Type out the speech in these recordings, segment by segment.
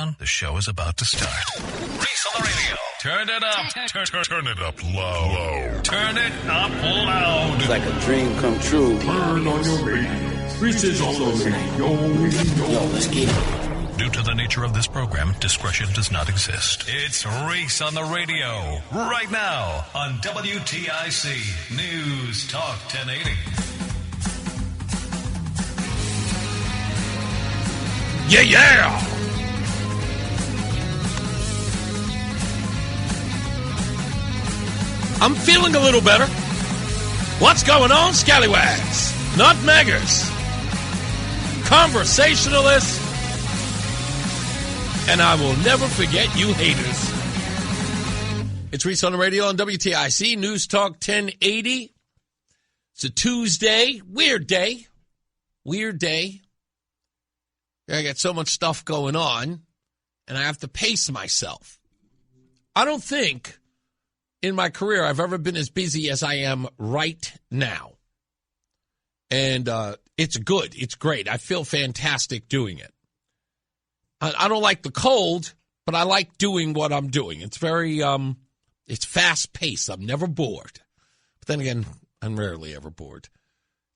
on? The show is about to start. Reese on the radio. Turn it up. Turn it up low. Turn it up loud. It's like a dream come true. Turn on your radio. Reese is on the radio. Yo, let's get it. Due to the nature of this program, discretion does not exist. It's Reese on the radio. Right now on WTIC News Talk 1080. Yeah! I'm feeling a little better. What's going on, scallywags? Nutmeggers, conversationalists, and I will never forget you haters. It's Reese on the radio on WTIC News Talk 1080. It's a Tuesday. Weird day. I got so much stuff going on, and I have to pace myself. I don't think in my career I've ever been as busy as I am right now. And it's good. It's great. I feel fantastic doing it. I don't like the cold, but I like doing what I'm doing. It's very, it's fast-paced. I'm never bored. But then again, I'm rarely ever bored.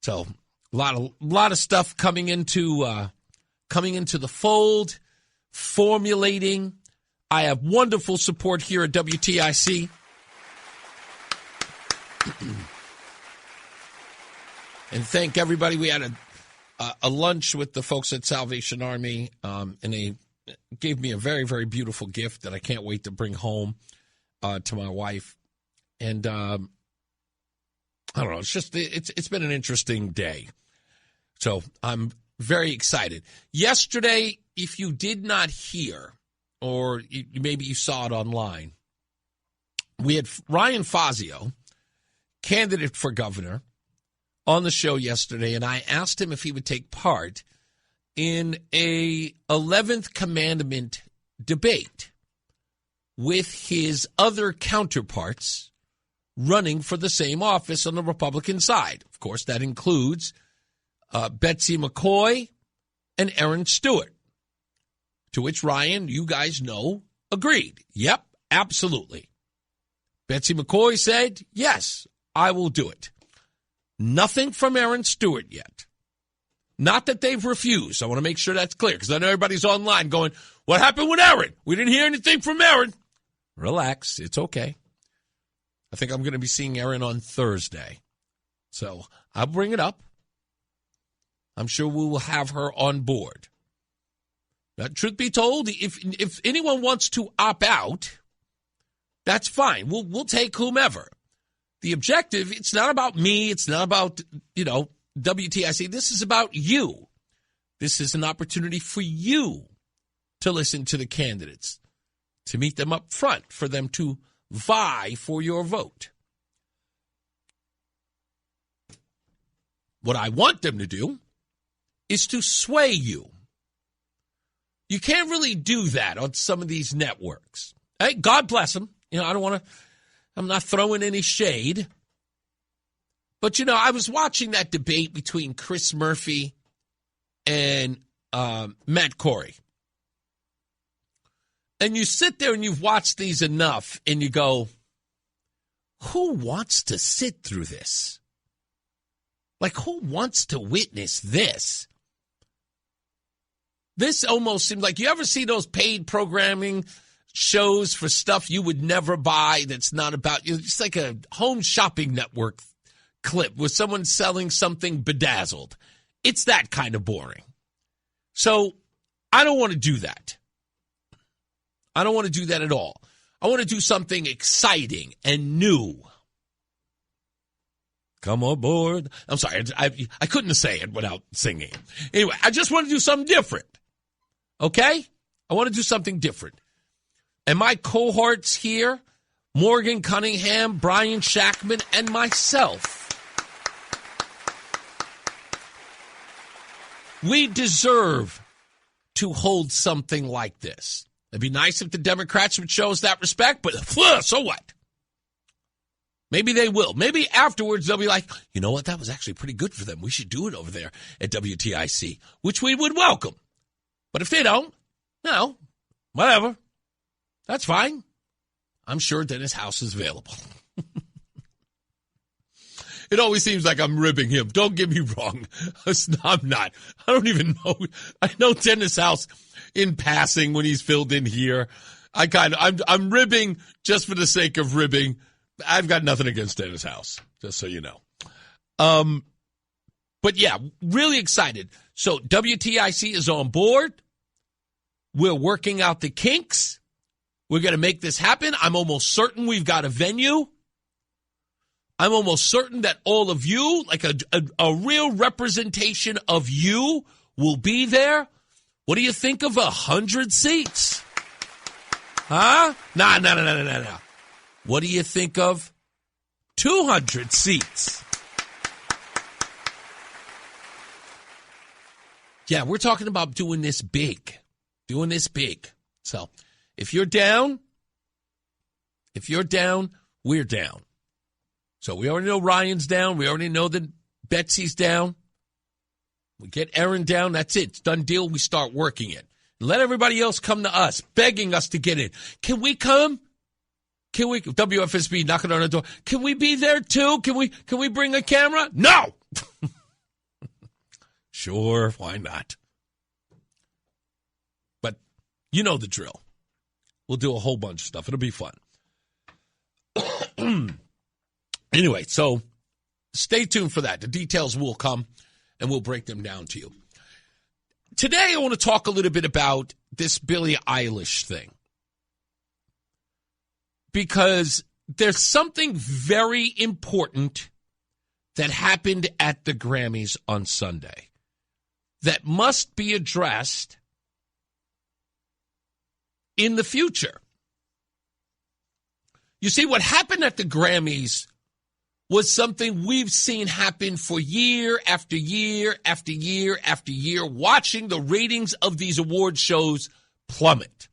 So a lot of stuff coming into the fold, formulating. I have wonderful support here at WTIC. And thank everybody. We had a lunch with the folks at Salvation Army, and they gave me a very, very beautiful gift that I can't wait to bring home to my wife. And I don't know. It's been an interesting day. So I'm very excited. Yesterday, if you did not hear, or maybe you saw it online, we had Ryan Fazio, candidate for governor, on the show yesterday, and I asked him if he would take part in a 11th Commandment debate with his other counterparts running for the same office on the Republican side. Of course, that includes Betsy McCoy and Aaron Stewart, to which Ryan, you guys know, agreed. Yep, absolutely. Betsy McCoy said, yes, I will do it. Nothing from Aaron Stewart yet. Not that they've refused. I want to make sure that's clear, because I know everybody's online going, what happened with Aaron? We didn't hear anything from Aaron. Relax. It's okay. I think I'm going to be seeing Aaron on Thursday. So I'll bring it up. I'm sure we will have her on board. Now, truth be told, if anyone wants to opt out, that's fine. We'll take whomever. The objective, it's not about me. It's not about, WTIC. This is about you. This is an opportunity for you to listen to the candidates, to meet them up front, for them to vie for your vote. What I want them to do is to sway you. You can't really do that on some of these networks. Hey, God bless them. I'm not throwing any shade. But, I was watching that debate between Chris Murphy and Matt Corey. And you sit there and you've watched these enough and you go, who wants to sit through this? Like, who wants to witness this? This almost seems like, you ever see those paid programming shows for stuff you would never buy that's not about you? It's like a home shopping network clip with someone selling something bedazzled. It's that kind of boring. So I don't want to do that. I don't want to do that at all. I want to do something exciting and new. Come aboard. I'm sorry, I couldn't say it without singing. Anyway, I just want to do something different. Okay? I want to do something different. And my cohorts here, Morgan Cunningham, Brian Shackman, and myself, we deserve to hold something like this. It'd be nice if the Democrats would show us that respect, but so what? Maybe they will. Maybe afterwards they'll be like, you know what, that was actually pretty good for them. We should do it over there at WTIC, which we would welcome. But if they don't, no, Whatever. That's fine. I'm sure Dennis House is available. It always seems like I'm ribbing him. Don't get me wrong. I'm not. I don't even know. I know Dennis House in passing when he's filled in here. I'm ribbing just for the sake of ribbing. I've got nothing against Dennis House, just so you know. But yeah, really excited. So WTIC is on board. We're working out the kinks. We're going to make this happen. I'm almost certain we've got a venue. I'm almost certain that all of you, like a real representation of you, will be there. What do you think of 100 seats? Huh? No. What do you think of 200 seats? Yeah, we're talking about doing this big. So if you're down, we're down. So we already know Ryan's down. We already know that Betsy's down. We get Aaron down. That's it. It's done deal. We start working it. Let everybody else come to us, begging us to get in. Can we come? Can we? WFSB knocking on the door. Can we be there too? Can we bring a camera? No. Sure, why not? But you know the drill. We'll do a whole bunch of stuff. It'll be fun. Anyway, so stay tuned for that. The details will come, and we'll break them down to you. Today, I want to talk a little bit about this Billie Eilish thing, because there's something very important that happened at the Grammys on Sunday that must be addressed in the future. You see, what happened at the Grammys was something we've seen happen for year after year after year after year, watching the ratings of these award shows plummet.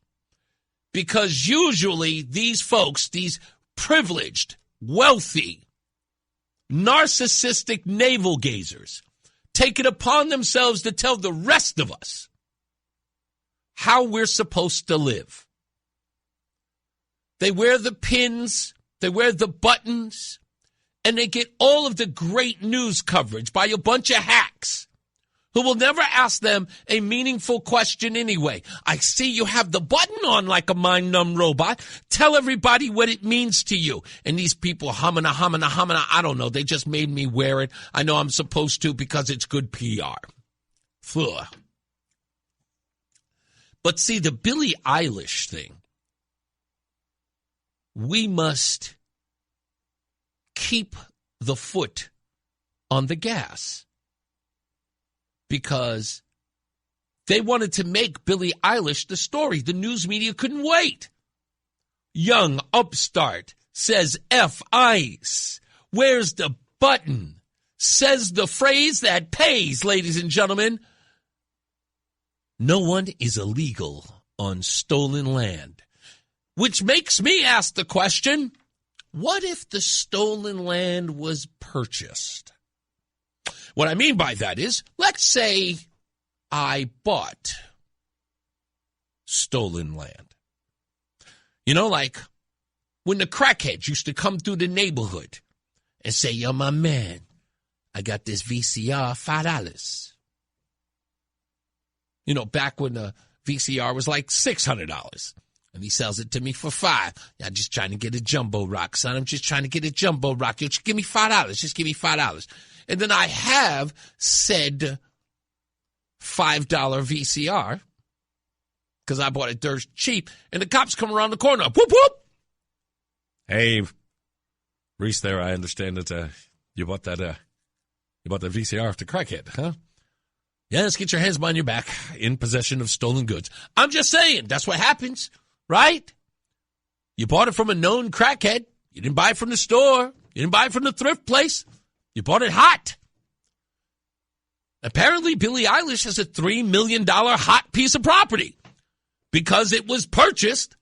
Because usually these folks, these privileged, wealthy, narcissistic navel gazers, take it upon themselves to tell the rest of us how we're supposed to live. They wear the pins, they wear the buttons, and they get all of the great news coverage by a bunch of hacks who will never ask them a meaningful question anyway. I see you have the button on like a mind-numb robot. Tell everybody what it means to you. And these people, humana, I don't know. They just made me wear it. I know I'm supposed to because it's good PR. Ugh. But see, the Billie Eilish thing, we must keep the foot on the gas, because they wanted to make Billie Eilish the story. The news media couldn't wait. Young upstart says F ice. Where's the button? Says the phrase that pays, ladies and gentlemen. No one is illegal on stolen land. Which makes me ask the question, what if the stolen land was purchased? What I mean by that is, let's say I bought stolen land. You know, like when the crackheads used to come through the neighborhood and say, yo, my man, I got this VCR, $5. You know, back when the VCR was like $600. And he sells it to me for $5. I'm just trying to get a jumbo rock, son. I'm just trying to get a jumbo rock. Just give me $5. Just give me $5. And then I have said $5 VCR because I bought it dirt cheap. And the cops come around the corner. Whoop, whoop. Hey, Reese there, I understand that you bought the VCR off the crackhead, huh? Yeah, let's get your hands behind your back in possession of stolen goods. I'm just saying, that's what happens. Right? You bought it from a known crackhead. You didn't buy it from the store. You didn't buy it from the thrift place. You bought it hot. Apparently, Billie Eilish has a $3 million hot piece of property because it was purchased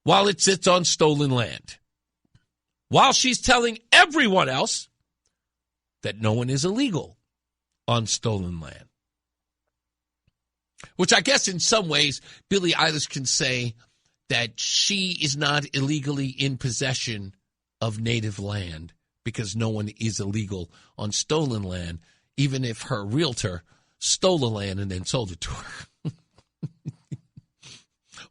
while it sits on stolen land. While she's telling everyone else that no one is illegal on stolen land. Which I guess in some ways, Billie Eilish can say that she is not illegally in possession of native land because no one is illegal on stolen land, even if her realtor stole the land and then sold it to her.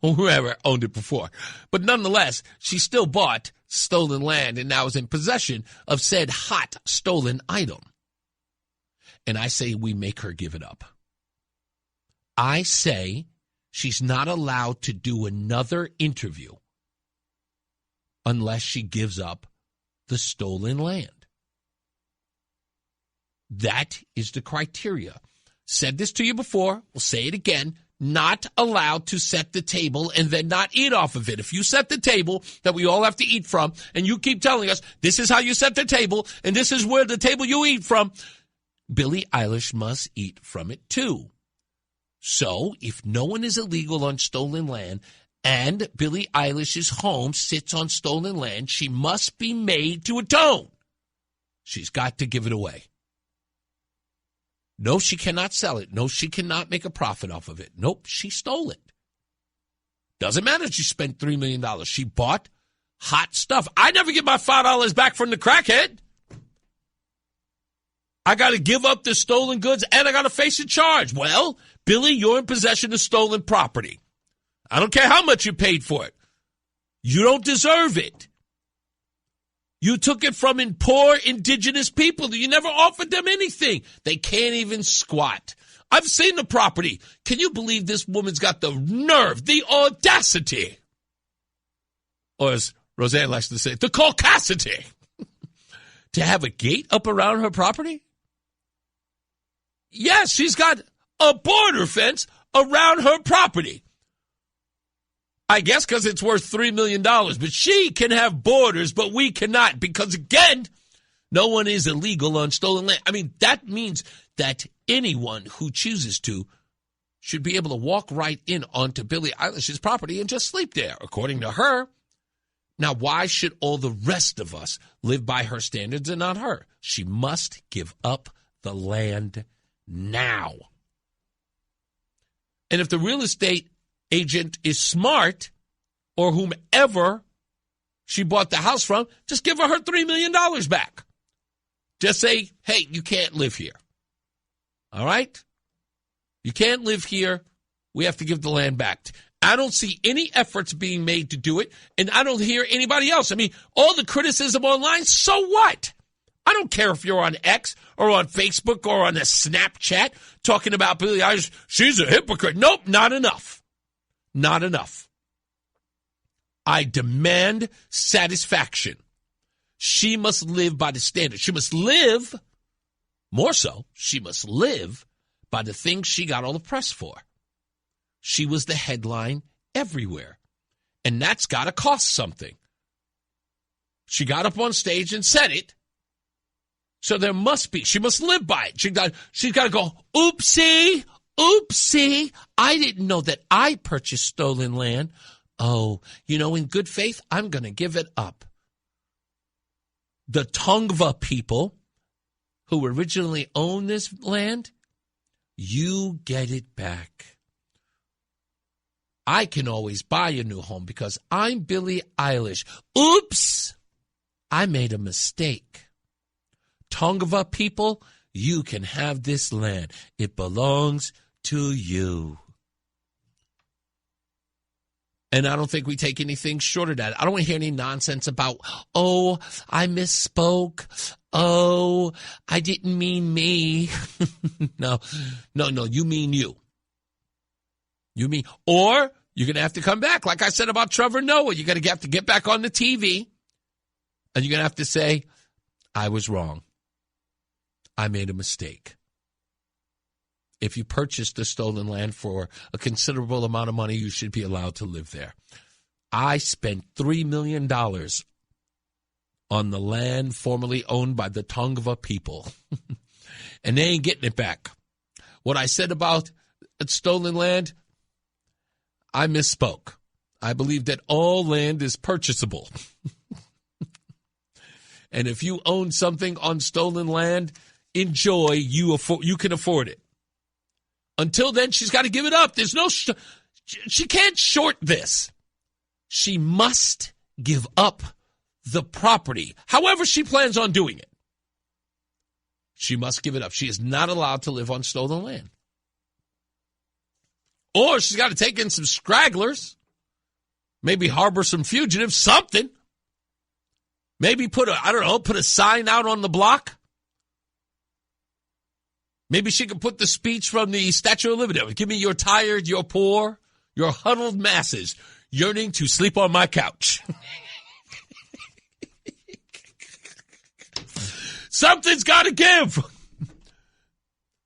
Or whoever owned it before. But nonetheless, she still bought stolen land and now is in possession of said hot stolen item. And I say we make her give it up. I say she's not allowed to do another interview unless she gives up the stolen land. That is the criteria. Said this to you before. We'll say it again. Not allowed to set the table and then not eat off of it. If you set the table that we all have to eat from and you keep telling us this is how you set the table and this is where the table you eat from, Billie Eilish must eat from it too. So if no one is illegal on stolen land and Billie Eilish's home sits on stolen land, she must be made to atone. She's got to give it away. No, she cannot sell it. No, she cannot make a profit off of it. Nope, she stole it. Doesn't matter if she spent $3 million. She bought hot stuff. I never get my $5 back from the crackhead. I got to give up the stolen goods and I got to face a charge. Well, Billie, you're in possession of stolen property. I don't care how much you paid for it. You don't deserve it. You took it from poor indigenous people. You never offered them anything. They can't even squat. I've seen the property. Can you believe this woman's got the nerve, the audacity, or as Roseanne likes to say, the caucasity, to have a gate up around her property? Yes, she's got a border fence around her property. I guess because it's worth $3 million. But she can have borders, but we cannot because, again, no one is illegal on stolen land. I mean, that means that anyone who chooses to should be able to walk right in onto Billie Eilish's property and just sleep there, according to her. Now, why should all the rest of us live by her standards and not her? She must give up the land now. And if the real estate agent is smart, or whomever she bought the house from, just give her $3 million back. Just say, hey, you can't live here. All right? You can't live here. We have to give the land back. I don't see any efforts being made to do it, and I don't hear anybody else. I mean, all the criticism online, so what? I don't care if you're on X or on Facebook or on a Snapchat talking about Billie Eilish. She's a hypocrite. Nope, not enough. Not enough. I demand satisfaction. She must live by the standard. She must live, more so, she must live by the things she got all the press for. She was the headline everywhere. And that's got to cost something. She got up on stage and said it. So there must be, she must live by it. She's got to go, oopsie, I didn't know that I purchased stolen land. Oh, in good faith, I'm going to give it up. The Tongva people who originally owned this land, you get it back. I can always buy a new home because I'm Billie Eilish. Oops, I made a mistake. Tongva people, you can have this land. It belongs to you. And I don't think we take anything short of that. I don't want to hear any nonsense about, oh, I misspoke. Oh, I didn't mean me. No, you mean you. You mean, or you're going to have to come back. Like I said about Trevor Noah, you're going to have to get back on the TV and you're going to have to say, I was wrong. I made a mistake. If you purchased the stolen land for a considerable amount of money, you should be allowed to live there. I spent $3 million on the land formerly owned by the Tongva people, and they ain't getting it back. What I said about stolen land, I misspoke. I believe that all land is purchasable. And if you own something on stolen land, enjoy, you can afford it. Until then, she's got to give it up. There's no, she can't short this. She must give up the property. However she plans on doing it. She must give it up. She is not allowed to live on stolen land. Or she's got to take in some stragglers. Maybe harbor some fugitives, something. Maybe put a sign out on the block. Maybe she could put the speech from the Statue of Liberty. Give me your tired, your poor, your huddled masses yearning to sleep on my couch. Something's got to give.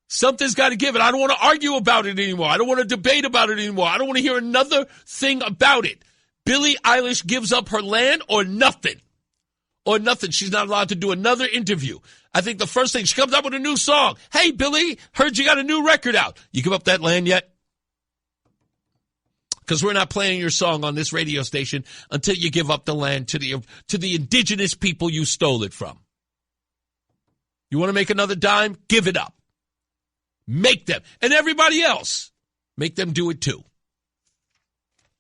Something's got to give. And I don't want to argue about it anymore. I don't want to debate about it anymore. I don't want to hear another thing about it. Billie Eilish gives up her land or nothing. Or nothing. She's not allowed to do another interview. I think the first thing, she comes up with a new song. Hey, Billie, heard you got a new record out. You give up that land yet? Because we're not playing your song on this radio station until you give up the land to the indigenous people you stole it from. You want to make another dime? Give it up. Make them. And everybody else, make them do it too.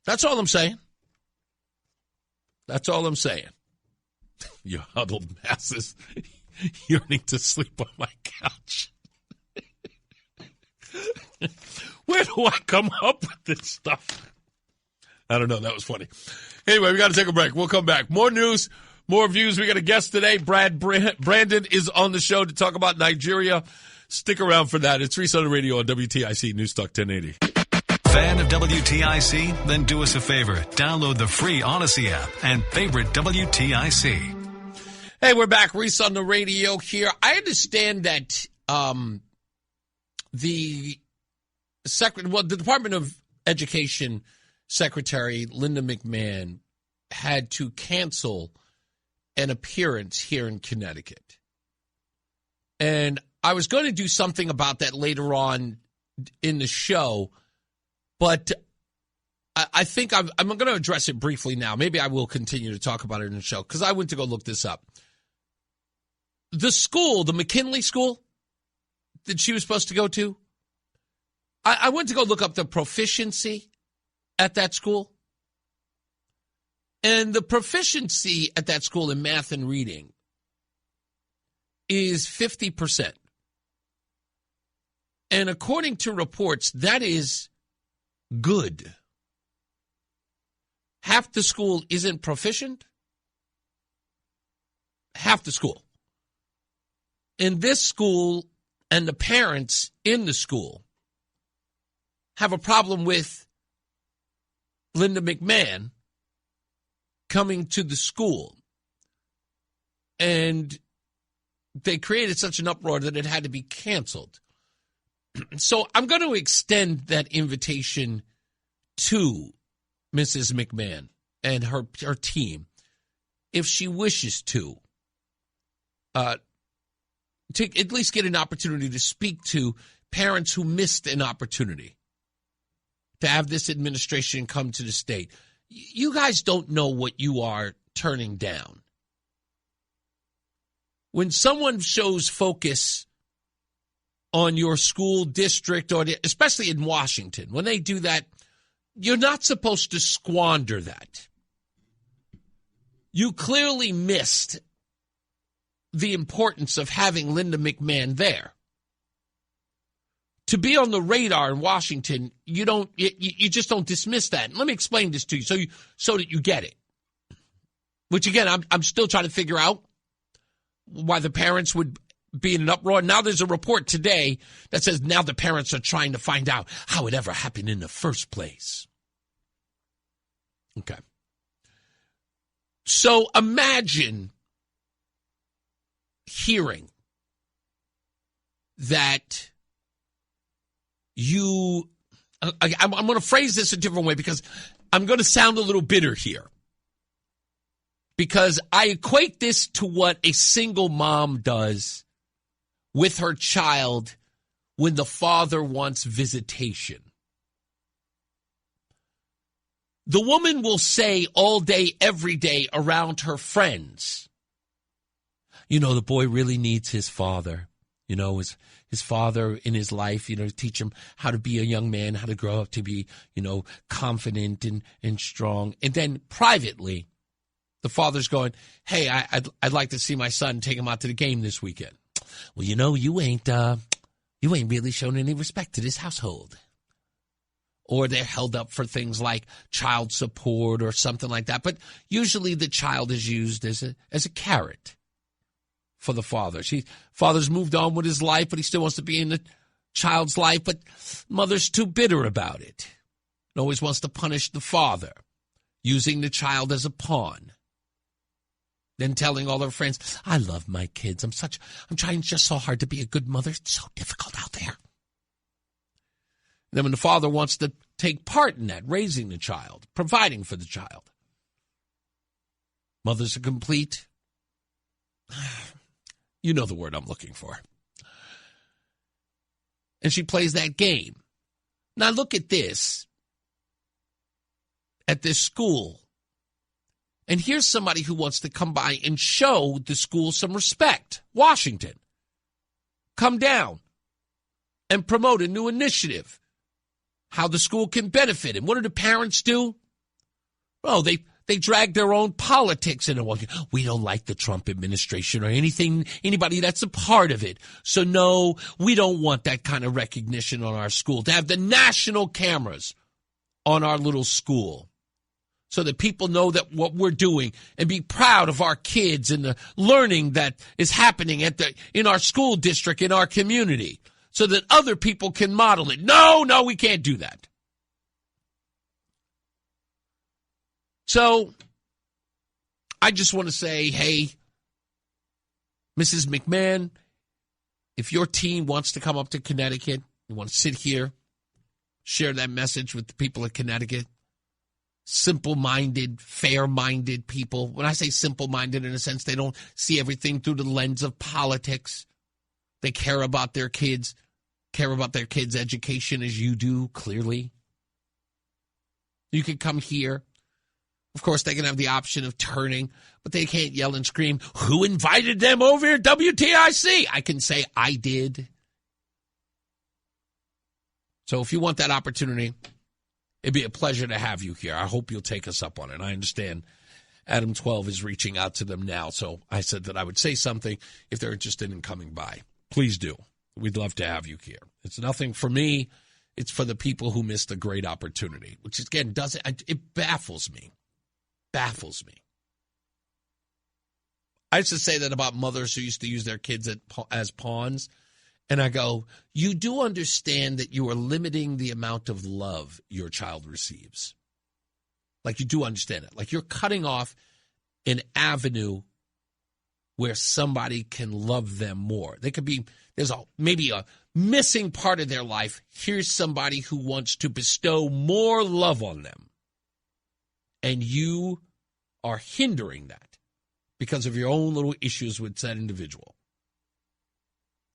That's all I'm saying. That's all I'm saying. You huddled masses yearning to sleep on my couch. Where do I come up with this stuff? I don't know. That was funny. Anyway, we got to take a break. We'll come back. More news, more views. We got a guest today. Brandon is on the show to talk about Nigeria. Stick around for that. It's Reese on the radio on WTIC NewsTalk 1080. Fan of WTIC? Then do us a favor. Download the free Odyssey app and favorite WTIC. Hey, we're back. Reese on the radio here. I understand that the Department of Education Secretary Linda McMahon had to cancel an appearance here in Connecticut. And I was going to do something about that later on in the show, but I think I'm going to address it briefly now. Maybe I will continue to talk about it in the show because I went to go look this up. The school, the McKinley School that she was supposed to go to, I went to go look up the proficiency at that school. And the proficiency at that school in math and reading is 50%. And according to reports, that is good. Half the school isn't proficient. Half the school. In this school and the parents in the school have a problem with Linda McMahon coming to the school. And they created such an uproar that it had to be canceled. So I'm going to extend that invitation to Mrs. McMahon and her team, if she wishes to at least get an opportunity to speak to parents who missed an opportunity to have this administration come to the state. You guys don't know what you are turning down. When someone shows focus on your school district, or especially in Washington, when they do that, you're not supposed to squander that. You clearly missed the importance of having Linda McMahon there. To be on the radar in Washington, you just don't dismiss that. And let me explain this to you so that you get it. Which again, I'm still trying to figure out why the parents would be in an uproar. Now there's a report today that says now the parents are trying to find out how it ever happened in the first place. Okay. So imagine hearing that I'm going to phrase this a different way because I'm going to sound a little bitter here. Because I equate this to what a single mom does with her child when the father wants visitation. The woman will say all day, every day around her friends, you know, the boy really needs his father. his father in his life, teach him how to be a young man, how to grow up to be, confident and strong. And then privately, the father's going, hey, I'd like to see my son, take him out to the game this weekend. Well, you ain't really shown any respect to this household. Or they're held up for things like child support or something like that. But usually the child is used as a carrot for the father. Father's moved on with his life, but he still wants to be in the child's life. But mother's too bitter about it. And always wants to punish the father, using the child as a pawn. Then telling all her friends, I love my kids. I'm trying just so hard to be a good mother. It's so difficult out there. Then when the father wants to take part in that, raising the child, providing for the child, mother's a complete, you know the word I'm looking for. And she plays that game. Now look at this, at this school. And here's somebody who wants to come by and show the school some respect. Washington, come down and promote a new initiative. How the school can benefit. And what do the parents do? Oh, they drag their own politics in. We don't like the Trump administration or anybody that's a part of it. So no, we don't want that kind of recognition on our school. To have the national cameras on our little school so that people know that what we're doing and be proud of our kids and the learning that is happening in our school district, in our community. So that other people can model it. No, we can't do that. So I just want to say, hey, Mrs. McMahon, if your team wants to come up to Connecticut, you want to sit here, share that message with the people of Connecticut, simple-minded, fair-minded people. When I say simple-minded, in a sense, they don't see everything through the lens of politics. They care about their kids' education as you do, clearly. You can come here. Of course, they can have the option of turning, but they can't yell and scream, who invited them over here, WTIC? I can say, I did. So if you want that opportunity, it'd be a pleasure to have you here. I hope you'll take us up on it. I understand Adam 12 is reaching out to them now, so I said that I would say something if they're interested in coming by. Please do. We'd love to have you here. It's nothing for me. It's for the people who missed a great opportunity, which again it baffles me. Baffles me. I used to say that about mothers who used to use their kids as pawns, and I go, you do understand that you are limiting the amount of love your child receives. Like you do understand it. Like you're cutting off an avenue where somebody can love them more. There's maybe a missing part of their life. Here's somebody who wants to bestow more love on them. And you are hindering that because of your own little issues with that individual.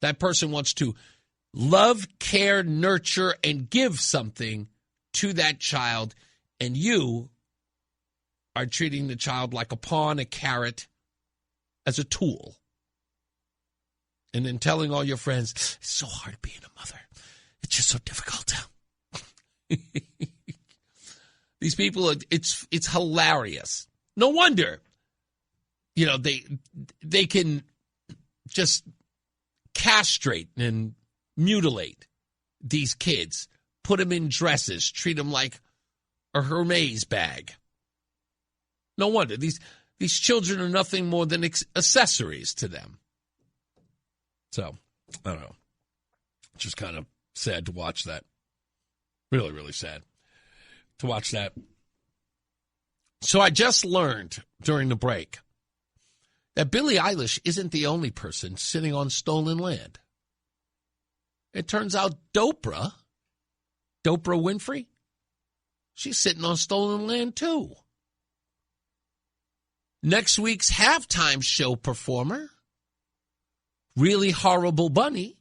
That person wants to love, care, nurture, and give something to that child, and you are treating the child like a pawn, a carrot, as a tool. And then telling all your friends, it's so hard being a mother. It's just so difficult. These people, it's hilarious. No wonder, they can just castrate and mutilate these kids, put them in dresses, treat them like a Hermes bag. No wonder. These children are nothing more than accessories to them. So, I don't know. Just kind of sad to watch that. Really, really sad to watch that. So I just learned during the break that Billie Eilish isn't the only person sitting on stolen land. It turns out Oprah Winfrey, she's sitting on stolen land too. Next week's halftime show performer, Really Horrible Bunny,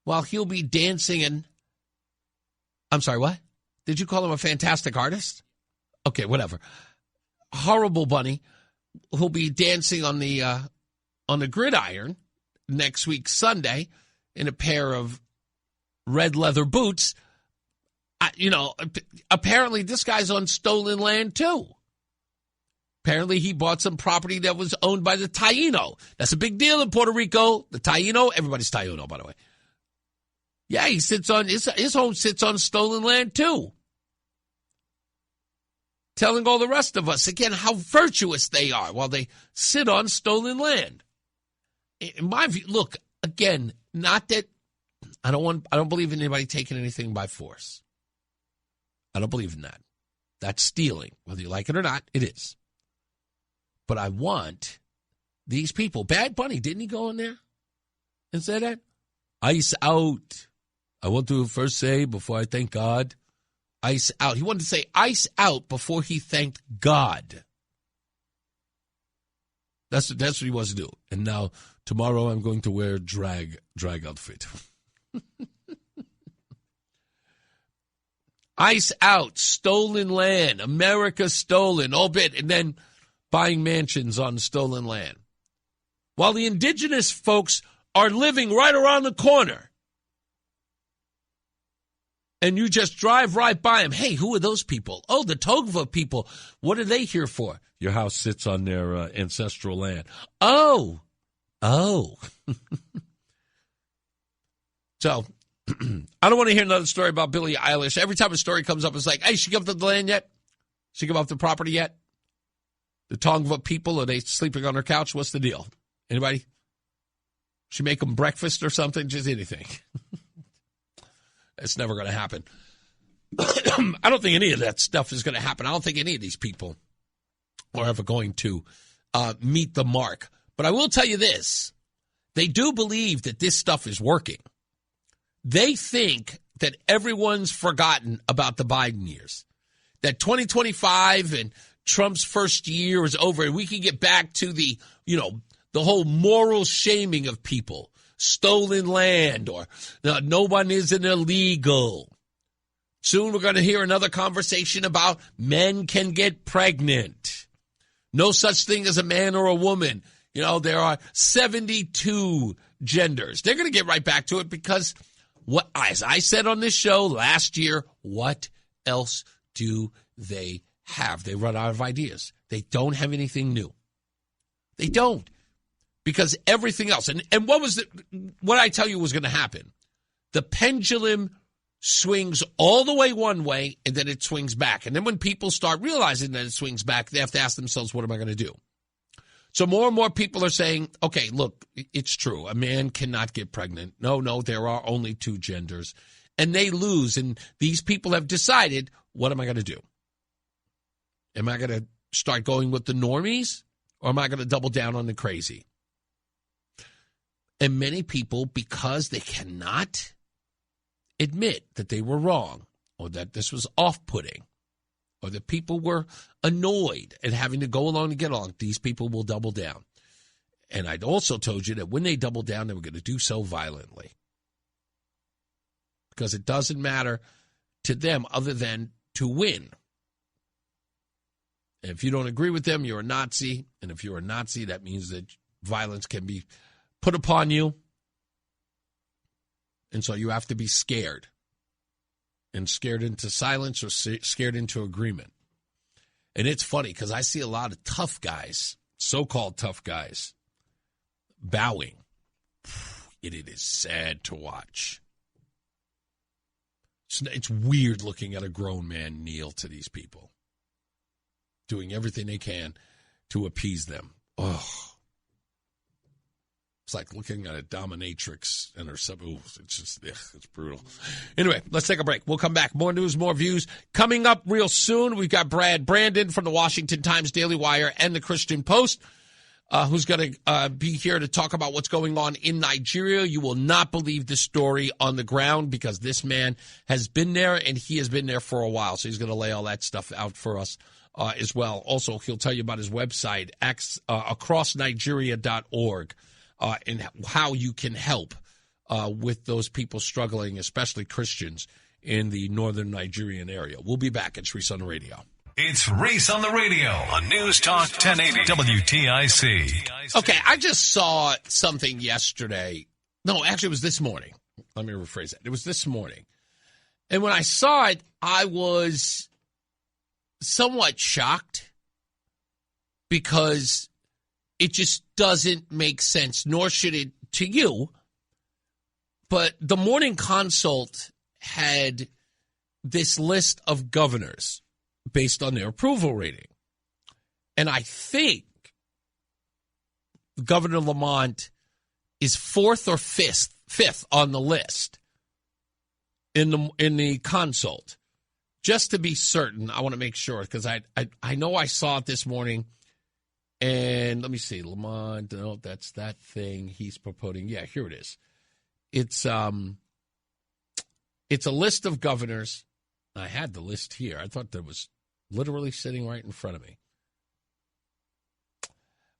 while he'll be dancing and... I'm sorry, what? Did you call him a fantastic artist? Okay, whatever. Horrible Bunny, who'll be dancing on the gridiron next week Sunday in a pair of red leather boots. Apparently this guy's on stolen land too. Apparently he bought some property that was owned by the Taino. That's a big deal in Puerto Rico. The Taino, everybody's Taino, by the way. Yeah, he sits on his home sits on stolen land too. Telling all the rest of us again how virtuous they are while they sit on stolen land. In my view, look, again, not that I don't believe in anybody taking anything by force. I don't believe in that. That's stealing. Whether you like it or not, it is. But I want these people. Bad Bunny, didn't he go in there and say that? Ice out. I want to first say before I thank God, ice out. He wanted to say ice out before he thanked God. That's what he wants to do. And now tomorrow I'm going to wear drag outfit. Ice out, stolen land, America stolen, all bit, and then buying mansions on stolen land. While the indigenous folks are living right around the corner. And you just drive right by them. Hey, who are those people? Oh, the Togva people. What are they here for? Your house sits on their ancestral land. Oh. So, I don't want to hear another story about Billie Eilish. Every time a story comes up, it's like, hey, she give up the land yet? She give up the property yet? The Tongva people, are they sleeping on her couch? What's the deal? Anybody? She make them breakfast or something? Just anything. It's never going to happen. I don't think any of that stuff is going to happen. I don't think any of these people are ever going to meet the mark. But I will tell you this. They do believe that this stuff is working. They think that everyone's forgotten about the Biden years. That 2025 and Trump's first year is over and we can get back to the whole moral shaming of people. Stolen land or no one isn't illegal. Soon we're going to hear another conversation about men can get pregnant. No such thing as a man or a woman. There are 72 genders. They're going to get right back to it because, as I said on this show last year, what else do they have? They run out of ideas. They don't have anything new. They don't. Because everything else, and what I tell you was going to happen, the pendulum swings all the way one way, and then it swings back. And then when people start realizing that it swings back, they have to ask themselves, what am I going to do? So more and more people are saying, okay, look, it's true. A man cannot get pregnant. No, there are only two genders. And they lose. And these people have decided, what am I going to do? Am I going to start going with the normies, or am I going to double down on the crazy? And many people, because they cannot admit that they were wrong or that this was off-putting or that people were annoyed at having to go along to get along, these people will double down. And I'd also told you that when they double down, they were going to do so violently. Because it doesn't matter to them other than to win. And if you don't agree with them, you're a Nazi. And if you're a Nazi, that means that violence can be put upon you. And so you have to be scared. And scared into silence or scared into agreement. And it's funny because I see a lot of tough guys, so-called tough guys, bowing. It is sad to watch. It's weird looking at a grown man kneel to these people, doing everything they can to appease them. Oh. It's like looking at a dominatrix and her sub. Ooh, it's just, it's brutal. Anyway, let's take a break. We'll come back. More news, more views. Coming up real soon, we've got Brad Brandon from the Washington Times, Daily Wire, and the Christian Post, who's going to be here to talk about what's going on in Nigeria. You will not believe the story on the ground because this man has been there, and he has been there for a while. So he's going to lay all that stuff out for us as well. Also, he'll tell you about his website, acrossnigeria.org. And how you can help with those people struggling, especially Christians, in the northern Nigerian area. We'll be back. It's Reese on the Radio. It's Reese on the radio on NewsTalk 1080 WTIC. Okay, I just saw something yesterday. No, actually, it was this morning. Let me rephrase that. It was this morning. And when I saw it, I was somewhat shocked because it just doesn't make sense, nor should it to you. But the Morning Consult had this list of governors based on their approval rating. And I think Governor Lamont is fourth or fifth on the list in the consult. Just to be certain, I want to make sure, because I know I saw it this morning. And let me see, Lamont, no, that's that thing he's proposing. Yeah, here it is. It's a list of governors. I had the list here. I thought that was literally sitting right in front of me.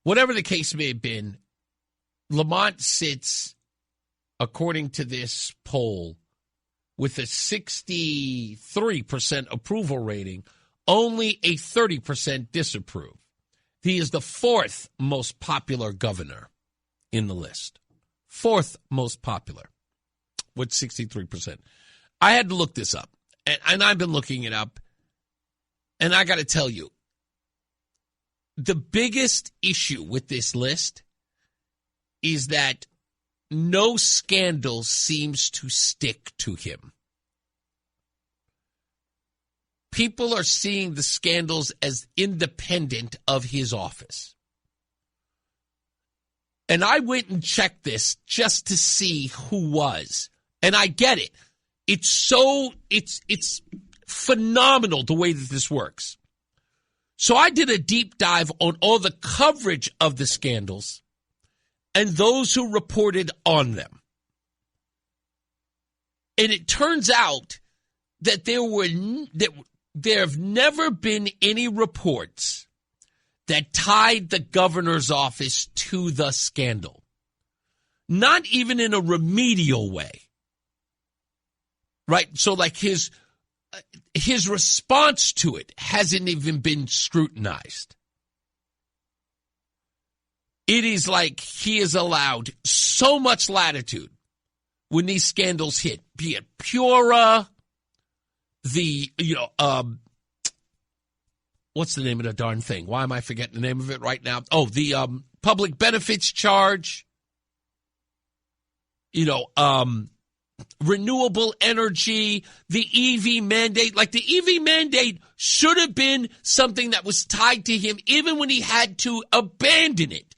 Whatever the case may have been, Lamont sits, according to this poll, with a 63% approval rating, only a 30% disapprove. He is the fourth most popular governor in the list. Fourth most popular with 63%. I had to look this up, and I've been looking it up, and I got to tell you, the biggest issue with this list is that no scandal seems to stick to him. People are seeing the scandals as independent of his office. And I went and checked this just to see who was. And I get it. It's phenomenal the way that this works. So I did a deep dive on all the coverage of the scandals and those who reported on them. And it turns out that there have never been any reports that tied the governor's office to the scandal. Not even in a remedial way. Right? So like his response to it hasn't even been scrutinized. It is like he is allowed so much latitude when these scandals hit, be it Pura, what's the name of the darn thing? Why am I forgetting the name of it right now? Oh, the public benefits charge, renewable energy, the EV mandate. Like the EV mandate should have been something that was tied to him even when he had to abandon it.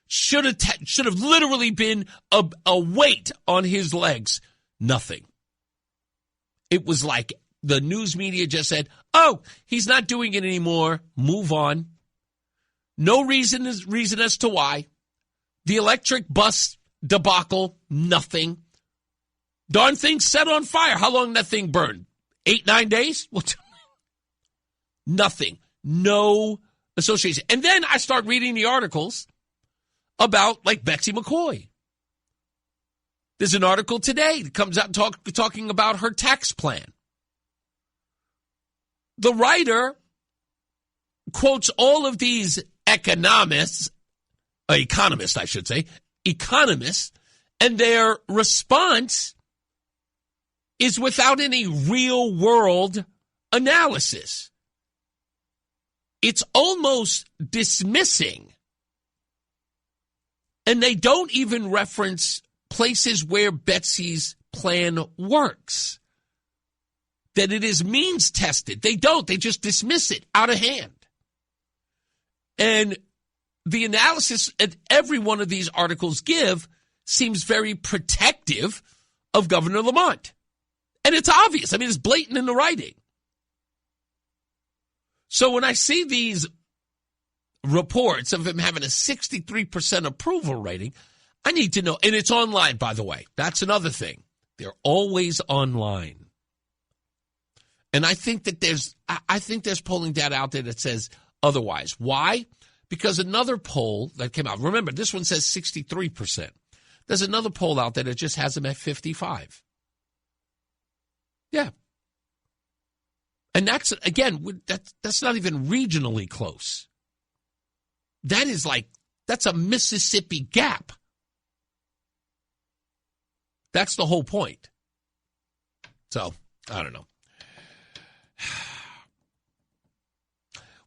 Should have literally been a weight on his legs. Nothing. It was like the news media just said, oh, he's not doing it anymore. Move on. No reason as to why. The electric bus debacle, nothing. Darn thing set on fire. How long that thing burned? 8-9 days? Nothing. No association. And then I start reading the articles about, like, Betsy McCoy. There's an article today that comes out talking about her tax plan. The writer quotes all of these economists, and their response is without any real-world analysis. It's almost dismissing. And they don't even reference places where Betsy's plan works. That it is means tested. They don't. They just dismiss it out of hand. And the analysis that every one of these articles give seems very protective of Governor Lamont. And it's obvious. I mean, it's blatant in the writing. So when I see these reports of him having a 63% approval rating, I need to know. And it's online, by the way. That's another thing. They're always online. And I think that there's polling data out there that says otherwise. Why? Because another poll that came out, remember, this one says 63%. There's another poll out there that just has him at 55. Yeah. And that's, again, that's not even regionally close. That's a Mississippi gap. That's the whole point. So, I don't know.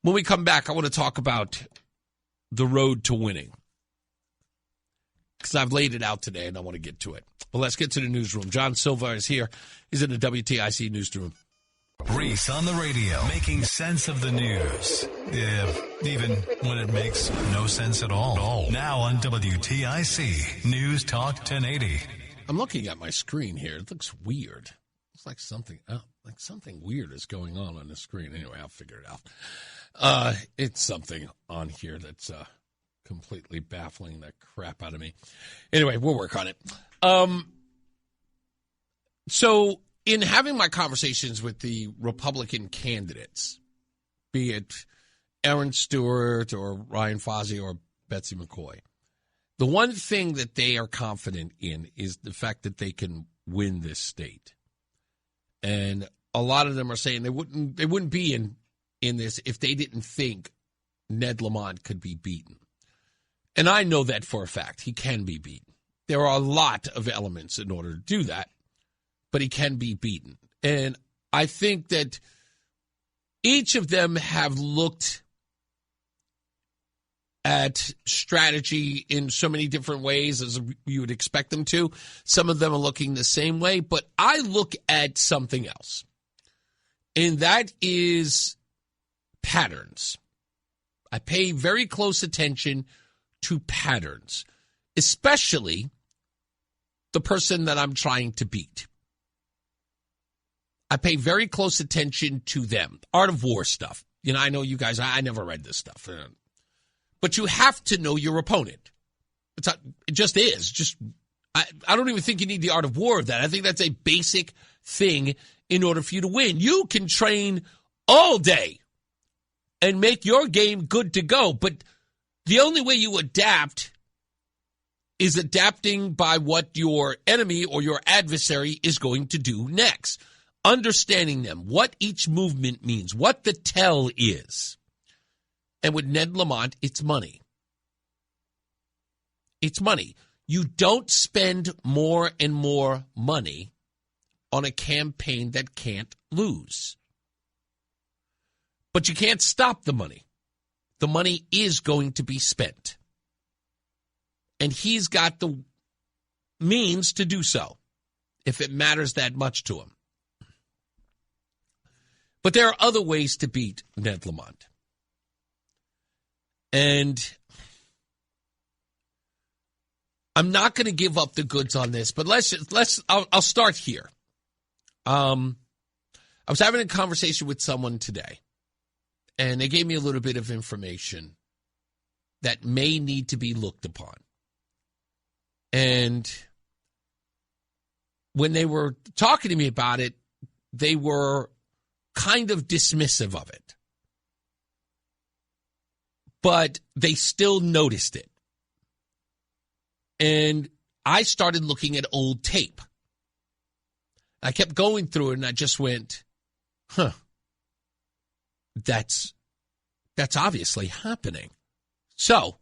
When we come back, I want to talk about the road to winning. Because I've laid it out today and I want to get to it. Well, let's get to the newsroom. John Silva is here. He's in the WTIC newsroom. Reese on the radio, making sense of the news. Yeah, even when it makes no sense at all. Now on WTIC, News Talk 1080. I'm looking at my screen here. It looks weird. It's like something weird is going on the screen. Anyway, I'll figure it out. It's something on here that's completely baffling the crap out of me. Anyway, we'll work on it. So in having my conversations with the Republican candidates, be it Aaron Stewart or Ryan Fozzie or Betsy McCoy, the one thing that they are confident in is the fact that they can win this state. And a lot of them are saying they wouldn't be in this if they didn't think Ned Lamont could be beaten. And I know that for a fact. He can be beaten. There are a lot of elements in order to do that, but he can be beaten. And I think that each of them have looked at strategy in so many different ways as you would expect them to. Some of them are looking the same way, but I look at something else. And that is patterns. I pay very close attention to patterns, especially the person that I'm trying to beat. I pay very close attention to them. Art of War stuff. You know, I know you guys, I never read this stuff. But you have to know your opponent. It just is. I don't even think you need the Art of War of that. I think that's a basic thing in order for you to win. You can train all day and make your game good to go, but the only way you adapt is adapting by what your enemy or your adversary is going to do next. Understanding them, what each movement means, what the tell is. And with Ned Lamont, it's money. It's money. You don't spend more and more money on a campaign that can't lose. But you can't stop the money. The money is going to be spent. And he's got the means to do so, if it matters that much to him. But there are other ways to beat Ned Lamont. And I'm not going to give up the goods on this, but I'll start here. I was having a conversation with someone today, and they gave me a little bit of information that may need to be looked upon. And when they were talking to me about it, they were kind of dismissive of it. But they still noticed it. And I started looking at old tape. I kept going through it, and I just went, that's obviously happening. So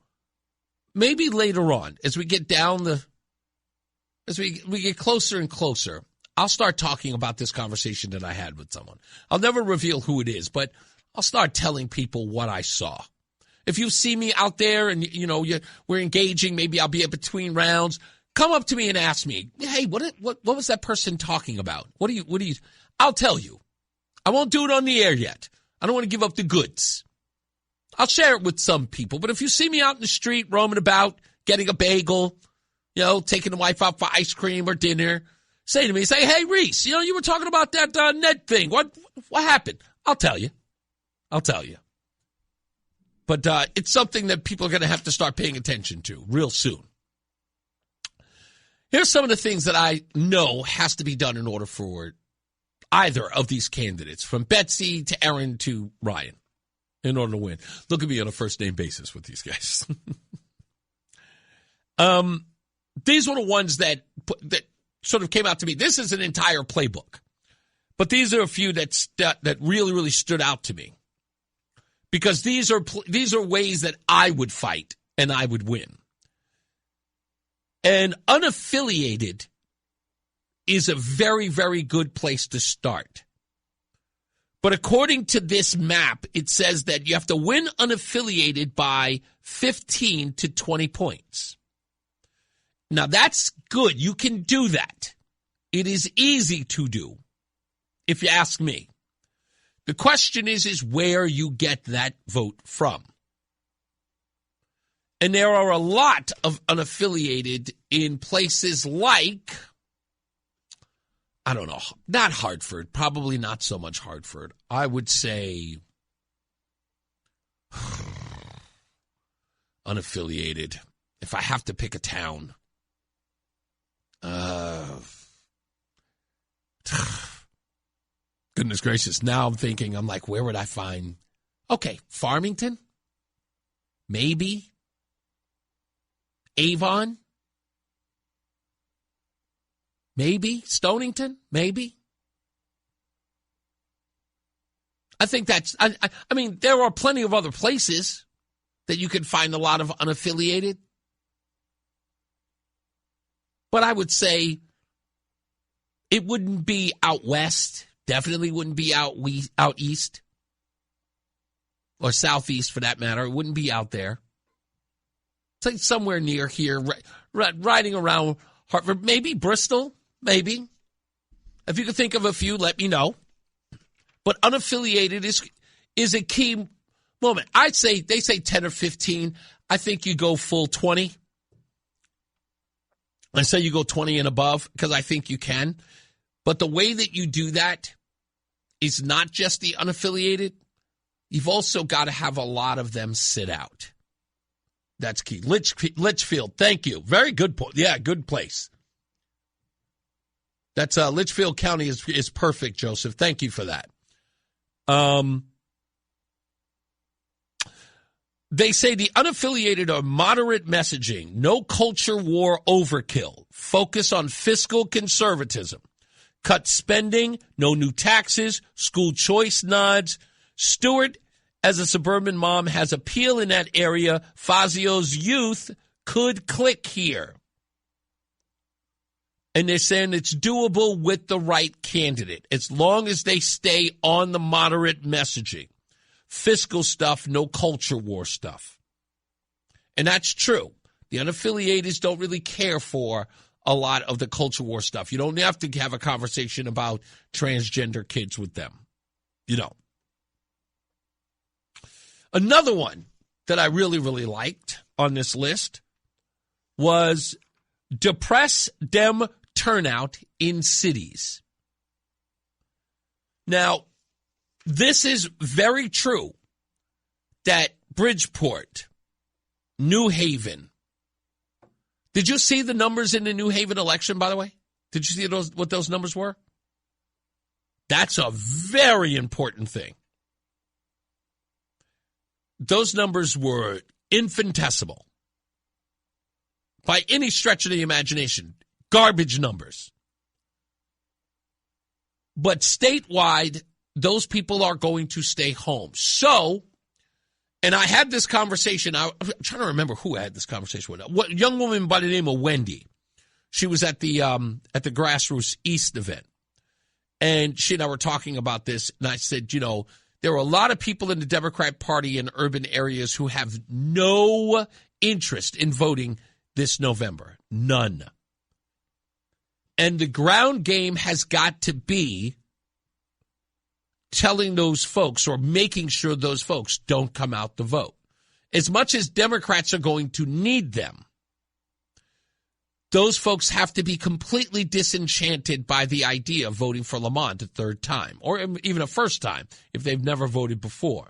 maybe later on, as we get as we get closer and closer, I'll start talking about this conversation that I had with someone. I'll never reveal who it is, but I'll start telling people what I saw. If you see me out there and, we're engaging, maybe I'll be in between rounds, come up to me and ask me, hey, what was that person talking about? What do you, I'll tell you. I won't do it on the air yet. I don't want to give up the goods. I'll share it with some people, but if you see me out in the street, roaming about, getting a bagel, taking the wife out for ice cream or dinner, say to me, hey, Reese, you were talking about that Ned thing. What happened? I'll tell you. But it's something that people are going to have to start paying attention to real soon. Here's some of the things that I know has to be done in order for either of these candidates, from Betsy to Aaron to Ryan, in order to win. Look at me on a first-name basis with these guys. These were the ones that sort of came out to me. This is an entire playbook. But these are a few that really, really stood out to me. Because these are ways that I would fight and I would win. And unaffiliated is a very, very good place to start. But according to this map, it says that you have to win unaffiliated by 15 to 20 points. Now, that's good. You can do that. It is easy to do, if you ask me. The question is where you get that vote from. And there are a lot of unaffiliated in places like, I don't know, not Hartford, probably not so much Hartford. I would say unaffiliated. If I have to pick a town, goodness gracious, now I'm thinking, I'm like, where would I find? Okay, Farmington? Maybe. Avon? Maybe. Stonington? Maybe. I think that's, I mean, there are plenty of other places that you can find a lot of unaffiliated. But I would say it wouldn't be out west. Definitely wouldn't be out east. Or southeast, for that matter. It wouldn't be out there. It's like somewhere near here, riding around Hartford. Maybe Bristol, maybe. If you could think of a few, let me know. But unaffiliated is a key moment. I'd say, they say 10 or 15. I think you go full 20. I say you go 20 and above because I think you can. But the way that you do that is not just the unaffiliated. You've also got to have a lot of them sit out. That's key. Litchfield, thank you. Very good point. Yeah, good place. That's Litchfield County is perfect, Joseph. Thank you for that. They say the unaffiliated are moderate messaging, no culture war overkill, focus on fiscal conservatism, cut spending, no new taxes, school choice nods. Stewart, as a suburban mom, has appeal in that area. Fazio's youth could click here. And they're saying it's doable with the right candidate, as long as they stay on the moderate messaging. Fiscal stuff, no culture war stuff. And that's true. The unaffiliated don't really care for a lot of the culture war stuff. You don't have to have a conversation about transgender kids with them. You don't. Another one that I really, really liked on this list was depress Dem turnout in cities. Now, this is very true that Bridgeport, New Haven. Did you see the numbers in the New Haven election, by the way? Did you see what those numbers were? That's a very important thing. Those numbers were infinitesimal. By any stretch of the imagination, garbage numbers. But statewide, those people are going to stay home. So, and I had this conversation. I'm trying to remember who I had this conversation with. A young woman by the name of Wendy. She was at the Grassroots East event. And she and I were talking about this. And I said, you know, there are a lot of people in the Democrat Party in urban areas who have no interest in voting this November. None. And the ground game has got to be telling those folks or making sure those folks don't come out to vote. As much as Democrats are going to need them, those folks have to be completely disenchanted by the idea of voting for Lamont a third time, or even a first time if they've never voted before.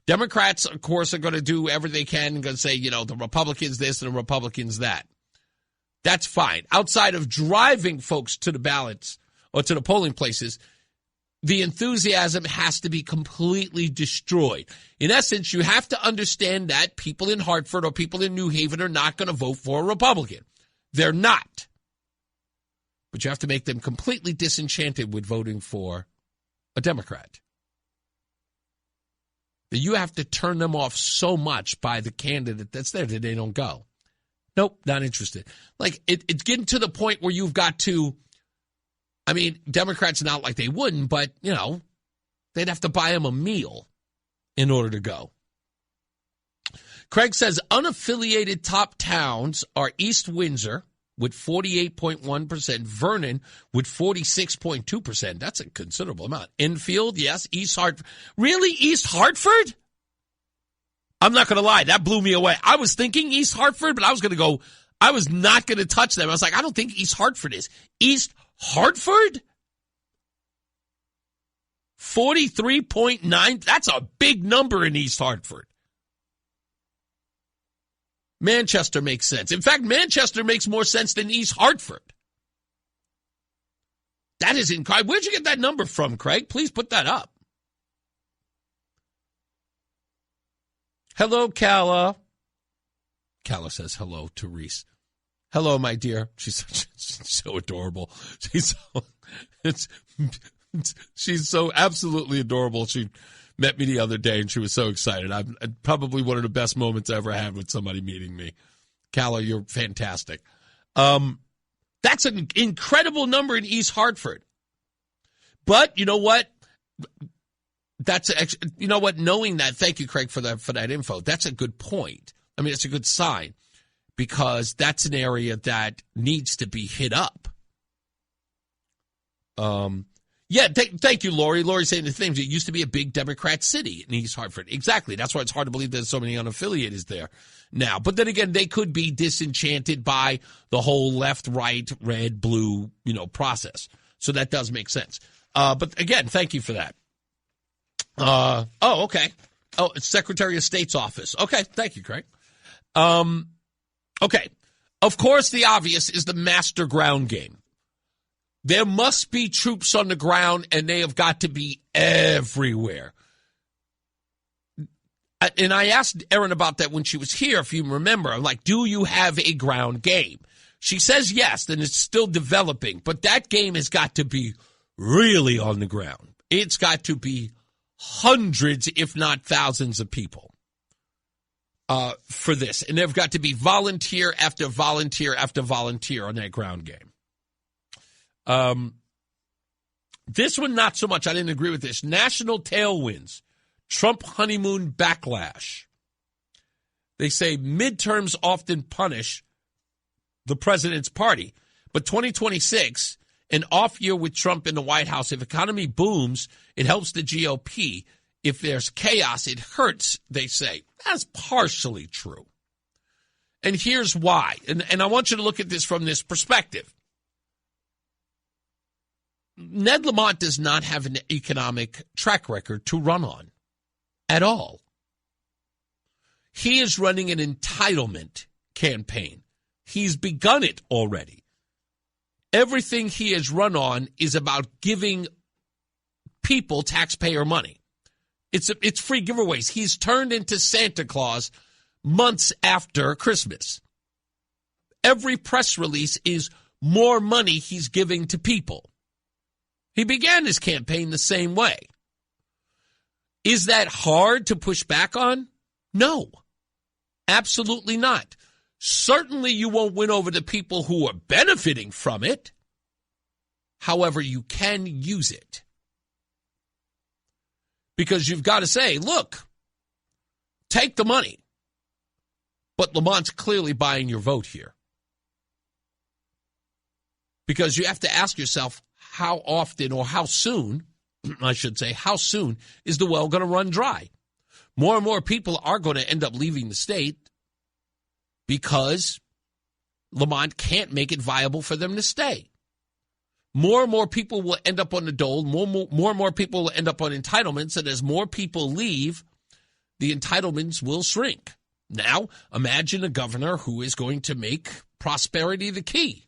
Democrats, of course, are going to do whatever they can and going to say, you know, the Republicans this and the Republicans that. That's fine. Outside of driving folks to the ballots or to the polling places, the enthusiasm has to be completely destroyed. In essence, you have to understand that people in Hartford or people in New Haven are not going to vote for a Republican. They're not. But you have to make them completely disenchanted with voting for a Democrat. That you have to turn them off so much by the candidate that's there that they don't go. Nope, not interested. Like, it's getting to the point where you've got to, I mean, Democrats not like they wouldn't, but, you know, they'd have to buy them a meal in order to go. Craig says unaffiliated top towns are East Windsor with 48.1%, Vernon with 46.2%. That's a considerable amount. Enfield, yes. East Hartford. Really, East Hartford? I'm not going to lie. That blew me away. I was thinking East Hartford, but I was not going to touch them. I was like, I don't think East Hartford is. East Hartford? 43.9. That's a big number in East Hartford. Manchester makes sense. In fact, Manchester makes more sense than East Hartford. That is incredible. Where'd you get that number from, Craig? Please put that up. Hello, Calla. Calla says hello to Reese. Hello, my dear. She's so adorable. She's so absolutely adorable. She met me the other day, and she was so excited. Probably one of the best moments I ever had with somebody meeting me. Calla, you're fantastic. That's an incredible number in East Hartford. But you know what? Knowing that, thank you, Craig, for that info. That's a good point. I mean, it's a good sign because that's an area that needs to be hit up. Thank you, Lori. Lori's saying the things. It used to be a big Democrat city in East Hartford. Exactly. That's why it's hard to believe there's so many unaffiliated there now. But then again, they could be disenchanted by the whole left, right, red, blue, process. So that does make sense. But again, thank you for that. Okay. Oh, it's Secretary of State's office. Okay. Thank you, Craig. Okay. Of course, the obvious is the master ground game. There must be troops on the ground, and they have got to be everywhere. And I asked Erin about that when she was here, if you remember. I'm like, do you have a ground game? She says yes, and it's still developing. But that game has got to be really on the ground. It's got to be hundreds, if not thousands of people for this. And they've got to be volunteer after volunteer after volunteer on that ground game. This one, not so much. I didn't agree with this. National tailwinds. Trump honeymoon backlash. They say midterms often punish the president's party. But 2026, an off year with Trump in the White House. If economy booms, it helps the GOP. If there's chaos, it hurts, they say. That's partially true. And here's why. And I want you to look at this from this perspective. Ned Lamont does not have an economic track record to run on at all. He is running an entitlement campaign. He's begun it already. Everything he has run on is about giving people taxpayer money. It's free giveaways. He's turned into Santa Claus months after Christmas. Every press release is more money he's giving to people. He began his campaign the same way. Is that hard to push back on? No, absolutely not. Certainly you won't win over the people who are benefiting from it. However, you can use it. Because you've got to say, look, take the money. But Lamont's clearly buying your vote here. Because you have to ask yourself, how often or how soon, I should say, how soon is the well going to run dry? More and more people are going to end up leaving the state because Lamont can't make it viable for them to stay. More and more people will end up on the dole. More and more people will end up on entitlements. And as more people leave, the entitlements will shrink. Now, imagine a governor who is going to make prosperity the key.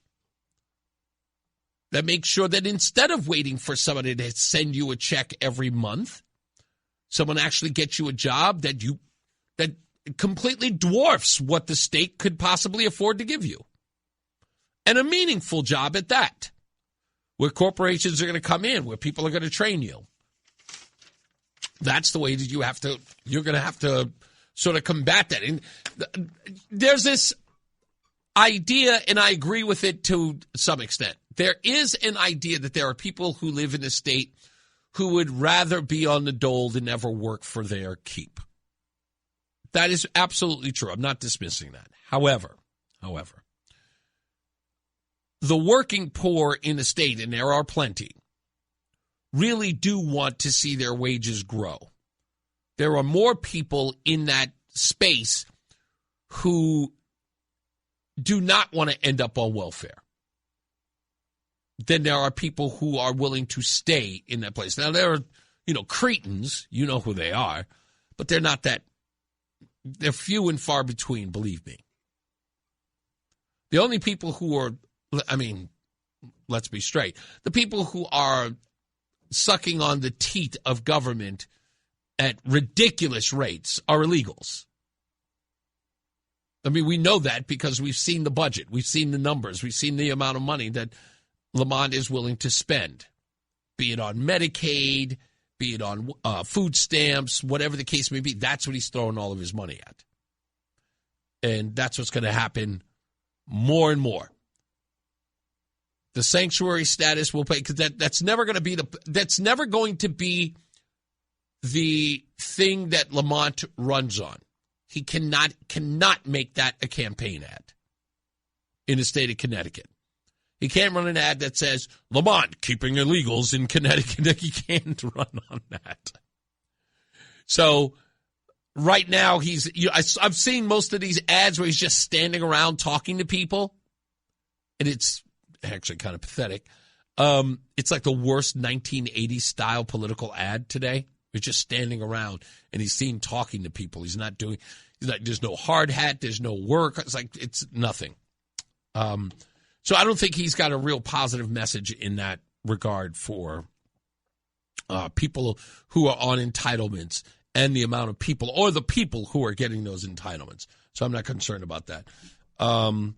That makes sure that instead of waiting for somebody to send you a check every month, someone actually gets you a job that completely dwarfs what the state could possibly afford to give you. And a meaningful job at that, where corporations are going to come in, where people are going to train you. That's the way that you're going to have to sort of combat that. And there's this idea, and I agree with it to some extent. There is an idea that there are people who live in a state who would rather be on the dole than ever work for their keep. That is absolutely true. I'm not dismissing that. However, the working poor in the state, and there are plenty, really do want to see their wages grow. There are more people in that space who do not want to end up on welfare than there are people who are willing to stay in that place. Now, there are, cretins, you know who they are, but they're not that. They're few and far between, believe me. The only people who are, let's be straight, the people who are sucking on the teat of government at ridiculous rates are illegals. We know that because we've seen the budget. We've seen the numbers. We've seen the amount of money that Lamont is willing to spend, be it on Medicaid, be it on food stamps, whatever the case may be. That's what he's throwing all of his money at. And that's what's going to happen more and more. The sanctuary status will pay, because that's never going to be the thing that Lamont runs on. He cannot make that a campaign ad in the state of Connecticut. He can't run an ad that says, Lamont, keeping illegals in Connecticut. He can't run on that. So right now, I've seen most of these ads where he's just standing around talking to people, and it's actually kind of pathetic. It's like the worst 1980s style political ad today. He's just standing around, and he's seen talking to people. There's no hard hat. There's no work. It's nothing. So I don't think he's got a real positive message in that regard for people who are on entitlements and the amount of people, or the people who are getting those entitlements. So I'm not concerned about that. All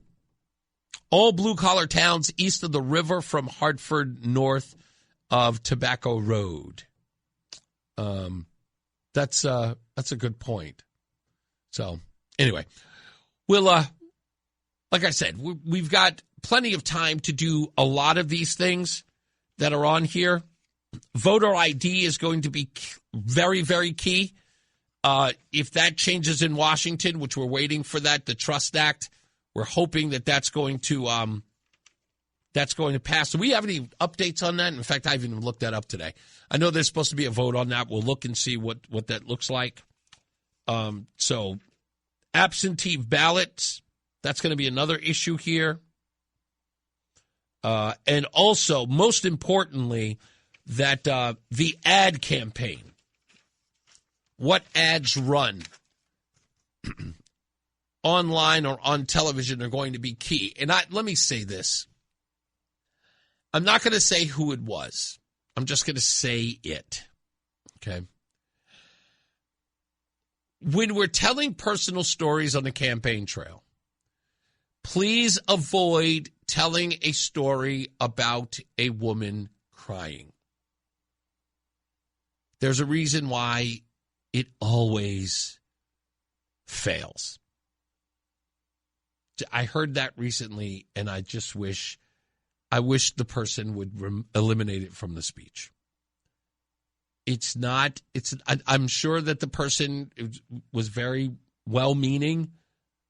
blue-collar towns east of the river from Hartford, north of Tobacco Road. That's a good point. So anyway, we'll like I said, we've got plenty of time to do a lot of these things that are on here. Voter ID is going to be very, very key. If that changes in Washington, which we're waiting for that, the Trust Act, we're hoping that's going to pass. Do we have any updates on that? In fact, I haven't even looked that up today. I know there's supposed to be a vote on that. We'll look and see what that looks like. So absentee ballots, that's going to be another issue here. And also, most importantly, that the ad campaign, what ads run online or on television are going to be key. And let me say this. I'm not going to say who it was. I'm just going to say it. Okay? When we're telling personal stories on the campaign trail, please avoid telling a story about a woman crying. There's a reason why it always fails. I heard that recently, and I wish the person would eliminate it from the speech. I'm sure that the person was very well-meaning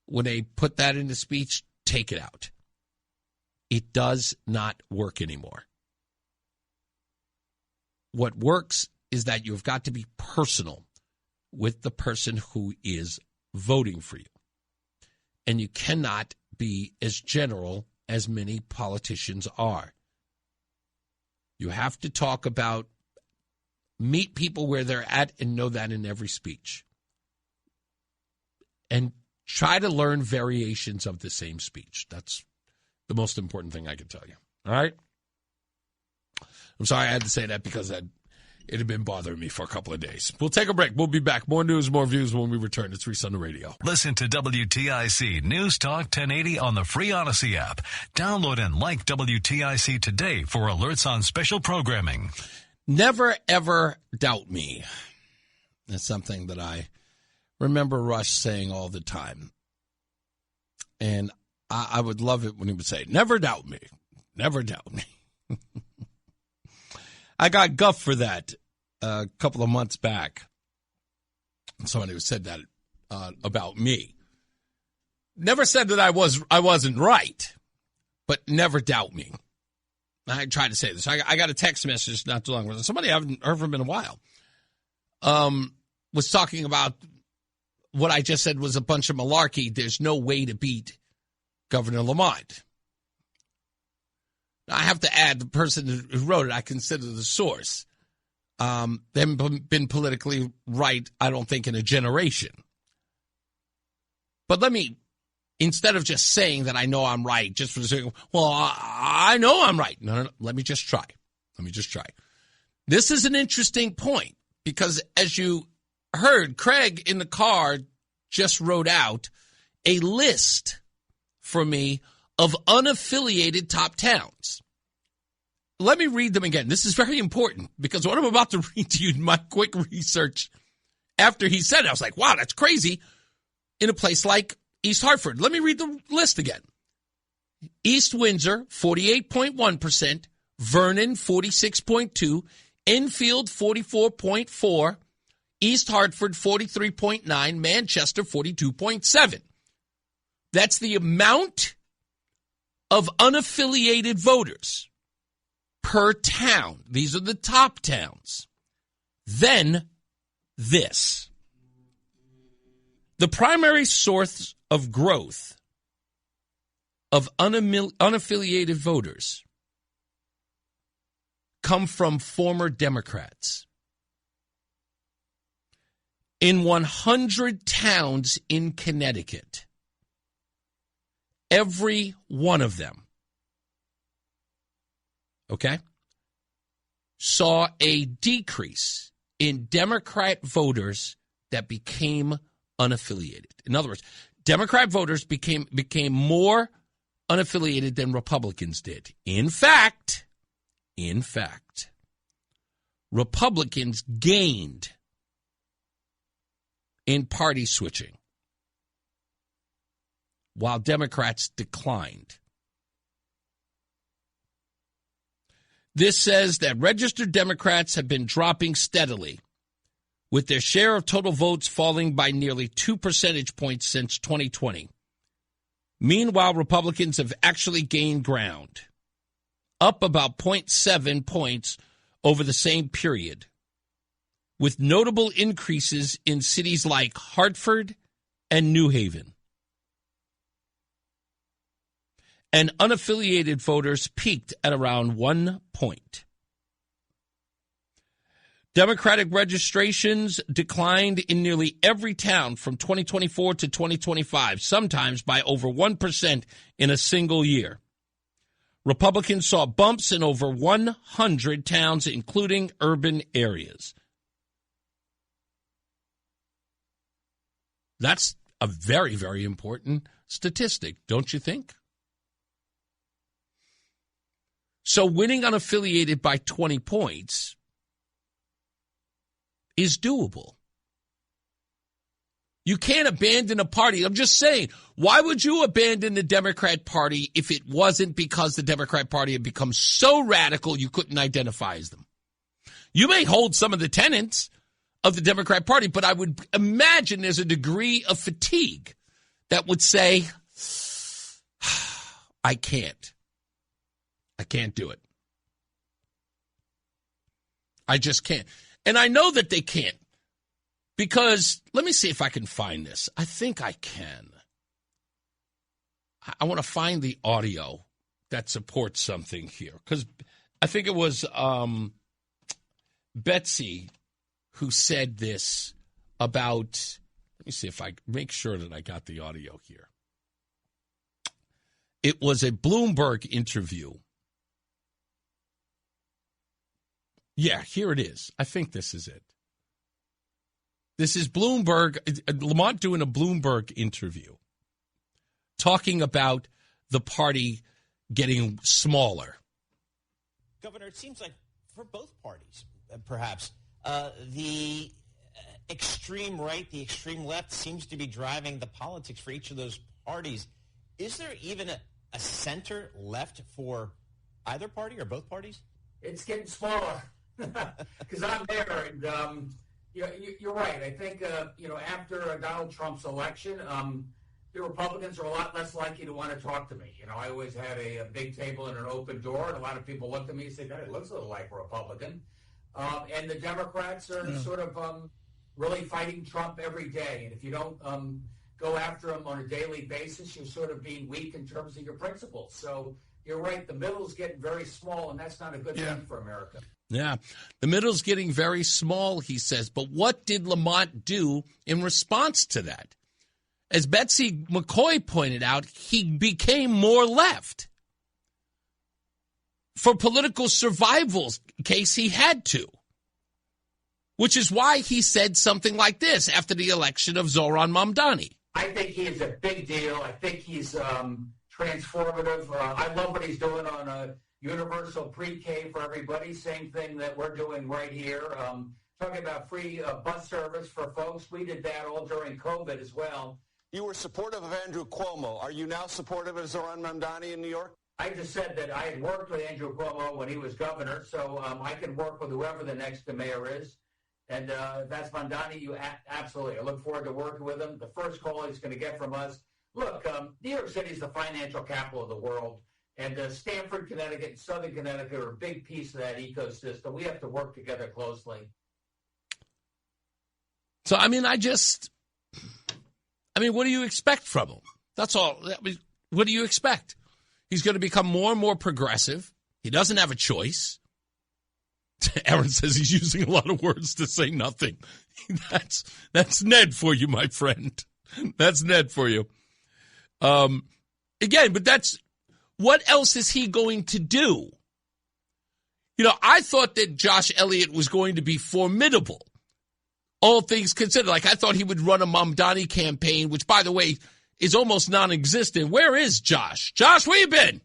when they put that in the speech. Take it out. It does not work anymore. What works is that you've got to be personal with the person who is voting for you. And you cannot be as general as many politicians are. You have to talk about, meet people where they're at and know that in every speech. And try to learn variations of the same speech. That's the most important thing I can tell you. All right? I'm sorry I had to say that because it had been bothering me for a couple of days. We'll take a break. We'll be back. More news, more views when we return. It's Reese on the radio. Listen to WTIC News Talk 1080 on the free Odyssey app. Download and like WTIC today for alerts on special programming. Never, ever doubt me. It's something that I remember Rush saying all the time. And I would love it when he would say, never doubt me. Never doubt me. I got guff for that a couple of months back. Somebody who said that about me. Never said that I wasn't right, but never doubt me. I tried to say this. I got a text message not too long ago. Somebody I haven't heard from in a while was talking about what I just said was a bunch of malarkey. There's no way to beat Governor Lamont. I have to add, the person who wrote it, I consider the source. They haven't been politically right, I don't think, in a generation. But let me, instead of just saying that I know I'm right, just for the sake of, well, I know I'm right. No, let me just try. This is an interesting point, because as you heard, Craig in the car just wrote out a list for me of unaffiliated top towns. Let me read them again. This is very important, because what I'm about to read to you in my quick research after he said it, I was like, wow, that's crazy, in a place like East Hartford. Let me read the list again. East Windsor, 48.1%, Vernon, 46.2%, Enfield, 44.4%, East Hartford, 43.9%, Manchester, 42.7%. That's the amount of unaffiliated voters per town. These are the top towns. Then this. The primary source of growth of unaffiliated voters come from former Democrats. In 100 towns in Connecticut, every one of them, okay, saw a decrease in Democrat voters that became unaffiliated. In other words, Democrat voters became more unaffiliated than Republicans did. In fact, Republicans gained in party switching, while Democrats declined. This says that registered Democrats have been dropping steadily, with their share of total votes falling by nearly 2 percentage points since 2020. Meanwhile, Republicans have actually gained ground, up about 0.7 points over the same period, with notable increases in cities like Hartford and New Haven. And unaffiliated voters peaked at around 1 point. Democratic registrations declined in nearly every town from 2024 to 2025, sometimes by over 1% in a single year. Republicans saw bumps in over 100 towns, including urban areas. That's a very, very important statistic, don't you think? So winning unaffiliated by 20 points is doable. You can't abandon a party. I'm just saying, why would you abandon the Democrat Party if it wasn't because the Democrat Party had become so radical you couldn't identify as them? You may hold some of the tenets of the Democrat Party, but I would imagine there's a degree of fatigue that would say, I can't do it. I just can't. And I know that they can't, because let me see if I can find this. I think I can. I want to find the audio that supports something here, because I think it was Betsy who said this about, let me see if I make sure that I got the audio here. It was a Bloomberg interview. Yeah, here it is. I think this is it. This is Bloomberg, Lamont doing a Bloomberg interview, talking about the party getting smaller. Governor, it seems like for both parties, perhaps, the extreme right, the extreme left seems to be driving the politics for each of those parties. Is there even a center left for either party or both parties? It's getting smaller because I'm there, and you're right. I think after Donald Trump's election, the Republicans are a lot less likely to want to talk to me. I always had a big table and an open door, and a lot of people looked at me and said, "God, it looks a little like a Republican." And the Democrats are sort of really fighting Trump every day, and if you don't go after him on a daily basis, you're sort of being weak in terms of your principles. So you're right. The middle's getting very small, and that's not a good thing for America. Yeah, the middle's getting very small, he says. But what did Lamont do in response to that? As Betsy McCoy pointed out, he became more left. For political survival's case, he had to. Which is why he said something like this after the election of Zohran Mamdani. I think he is a big deal. I think he's transformative. I love what he's doing on a universal pre-K for everybody. Same thing that we're doing right here. Talking about free bus service for folks. We did that all during COVID as well. You were supportive of Andrew Cuomo. Are you now supportive of Zohran Mamdani in New York? I just said that I had worked with Andrew Cuomo when he was governor, so I can work with whoever the next mayor is. And that's Mamdani. Absolutely. I look forward to working with him. The first call he's going to get from us. Look, New York City is the financial capital of the world. And Stamford, Connecticut, and Southern Connecticut are a big piece of that ecosystem. We have to work together closely. So, what do you expect from him? That's all. What do you expect? He's going to become more and more progressive. He doesn't have a choice. Aaron says he's using a lot of words to say nothing. That's Ned for you, my friend. That's Ned for you. Again, but that's what else is he going to do? I thought that Josh Elliott was going to be formidable. All things considered, I thought he would run a Mamdani campaign, which, by the way, is almost non-existent. Where is Josh? Josh, where you been?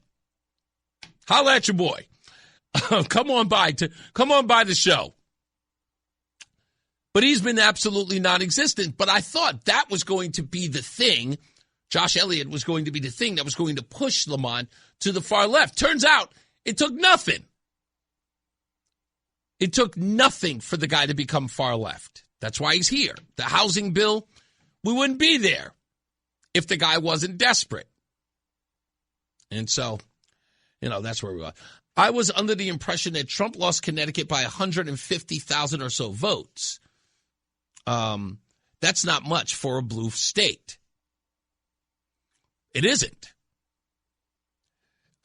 Holla at your boy. Come on by the show. But he's been absolutely non-existent. But I thought that was going to be the thing. Josh Elliott was going to be the thing that was going to push Lamont to the far left. Turns out it took nothing. It took nothing for the guy to become far left. That's why he's here. The housing bill, we wouldn't be there if the guy wasn't desperate. And so, that's where we are. I was under the impression that Trump lost Connecticut by 150,000 or so votes. That's not much for a blue state. It isn't.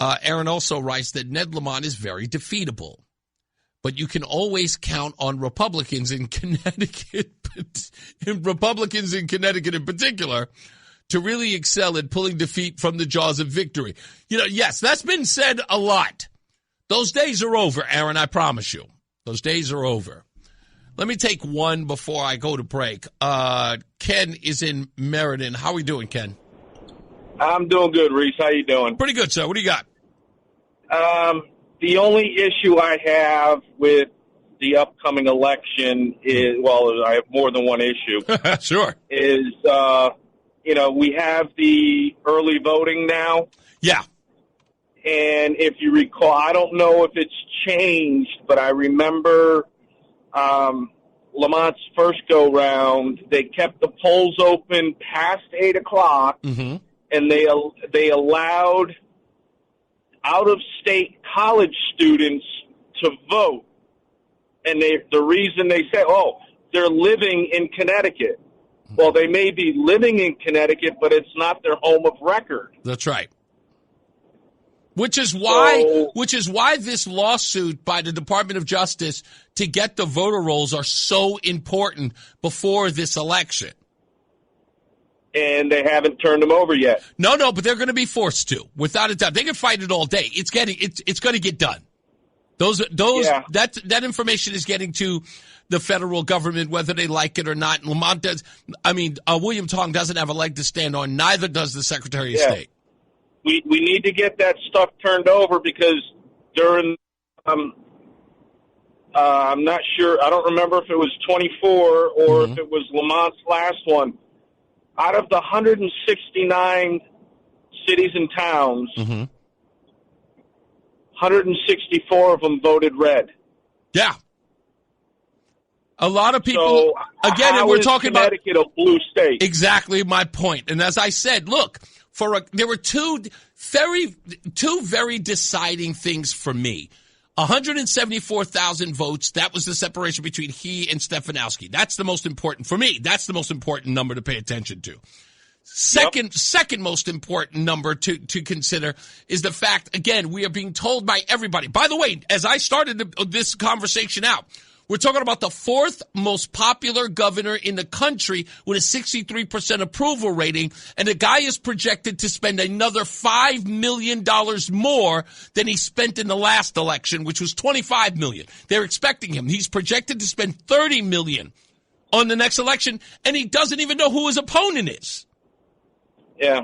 Aaron also writes that Ned Lamont is very defeatable. But you can always count on Republicans in Connecticut, in particular, to really excel at pulling defeat from the jaws of victory. Yes, that's been said a lot. Those days are over, Aaron, I promise you. Those days are over. Let me take one before I go to break. Ken is in Meriden. How are we doing, Ken? I'm doing good, Reese. How you doing? Pretty good, sir. What do you got? The only issue I have with the upcoming election is, I have more than one issue. Sure. Is, we have the early voting now. Yeah. And if you recall, I don't know if it's changed, but I remember Lamont's first go-round, they kept the polls open past 8 o'clock, and they allowed out-of-state college students to vote. And the reason they say, they're living in Connecticut. Well, they may be living in Connecticut, but it's not their home of record. That's right. Which is why this lawsuit by the Department of Justice to get the voter rolls are so important before this election. And they haven't turned them over yet. No, but they're going to be forced to, without a doubt. They can fight it all day. It's going to get done. That information is getting to the federal government, whether they like it or not. And Lamont does. William Tong doesn't have a leg to stand on. Neither does the Secretary of State. We need to get that stuff turned over because during I'm not sure. I don't remember if it was 24 or if it was Lamont's last one. Out of the 169 cities and towns, 164 of them voted red. Yeah. A lot of people, So again, and how we're is talking about Connecticut a blue state. exactly my point. And as I said, look, there were two very deciding things for me. 174,000 votes. That was the separation between he and Stefanowski. That's the most important for me. That's the most important number to pay attention to. Second most important number to consider is the fact, again, we are being told by everybody. By the way, as I started this conversation out, we're talking about the fourth most popular governor in the country with a 63% approval rating, and the guy is projected to spend another $5 million more than he spent in the last election, which was $25 million. They're expecting him. He's projected to spend $30 million on the next election, and he doesn't even know who his opponent is. Yeah.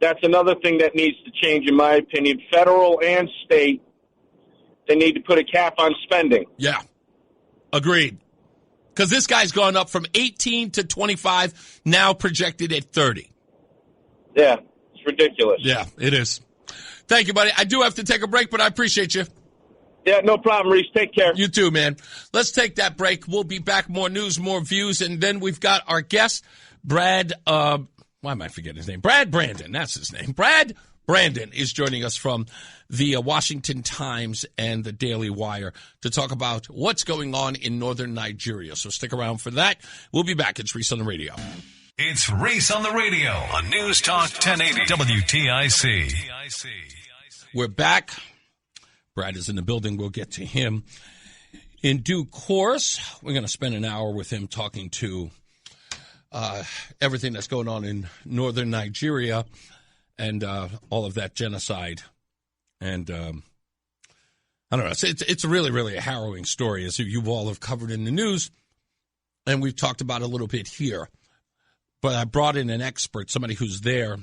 That's another thing that needs to change, in my opinion. Federal and state, they need to put a cap on spending. Yeah. Agreed. Because this guy's gone up from 18 to 25, now projected at 30. Yeah, it's ridiculous. Yeah, it is. Thank you, buddy. I do have to take a break, but I appreciate you. Yeah, no problem, Reese. Take care. You too, man. Let's take that break. We'll be back. More news, more views, and then we've got our guest, Brad, why am I forgetting his name? Brad Brandon. That's his name. Brad Brandon is joining us from the Washington Times and the Daily Wire to talk about what's going on in northern Nigeria. So stick around for that. We'll be back. It's Reese on the Radio. It's Reese on the Radio on News Talk 1080 WTIC. We're back. Brad is in the building. We'll get to him in due course. We're going to spend an hour with him talking to everything that's going on in northern Nigeria and all of that genocide. And I don't know. It's really, really a harrowing story, as you all have covered in the news, and we've talked about a little bit here. But I brought in an expert, somebody who's there.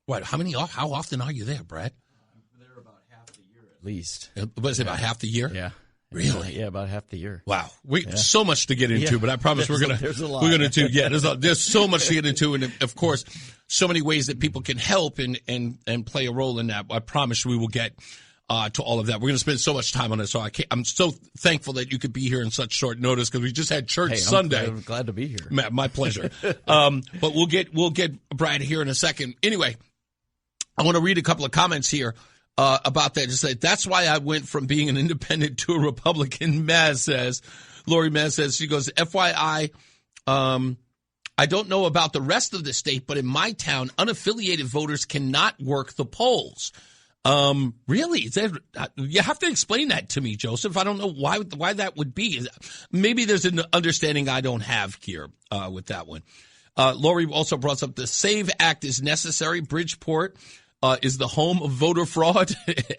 How often are you there, Brad? I'm there about half the year at least. Was it about half the year? Yeah. Really? Yeah, about half the year. Wow, so much to get into, but I promise we're gonna there's a lot. There's so much to get into, and of course, so many ways that people can help and play a role in that. I promise we will get to all of that. We're gonna spend so much time on it, so I'm so thankful that you could be here in such short notice because we just had church Sunday. I'm glad to be here. My pleasure. But we'll get Brad here in a second. Anyway, I want to read a couple of comments here. About that, to say that's why I went from being an independent to a Republican. Lori Maz says, she goes, FYI, I don't know about the rest of the state, but in my town, unaffiliated voters cannot work the polls. Really? You have to explain that to me, Joseph. I don't know why that would be. Maybe there's an understanding I don't have here with that one. Lori also brought up the SAVE Act is necessary. Bridgeport is the home of voter fraud.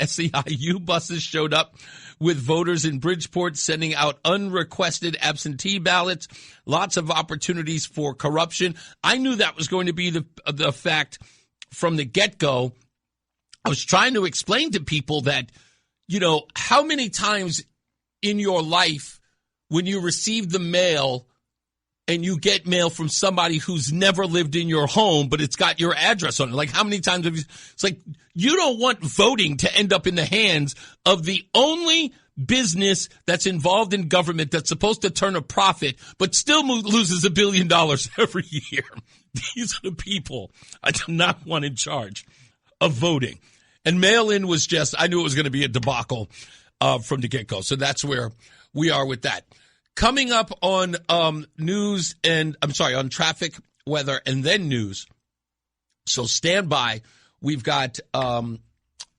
SEIU buses showed up with voters in Bridgeport sending out unrequested absentee ballots. Lots of opportunities for corruption. I knew that was going to be the fact from the get-go. I was trying to explain to people that, how many times in your life when you receive the mail and you get mail from somebody who's never lived in your home, but it's got your address on it. Like, how many times have you, it's like, you don't want voting to end up in the hands of the only business that's involved in government that's supposed to turn a profit, but still loses $1 billion every year. These are the people I do not want in charge of voting. And mail-in was I knew it was going to be a debacle from the get-go. So that's where we are with that. Coming up on news on traffic, weather, and then news. So stand by. We've got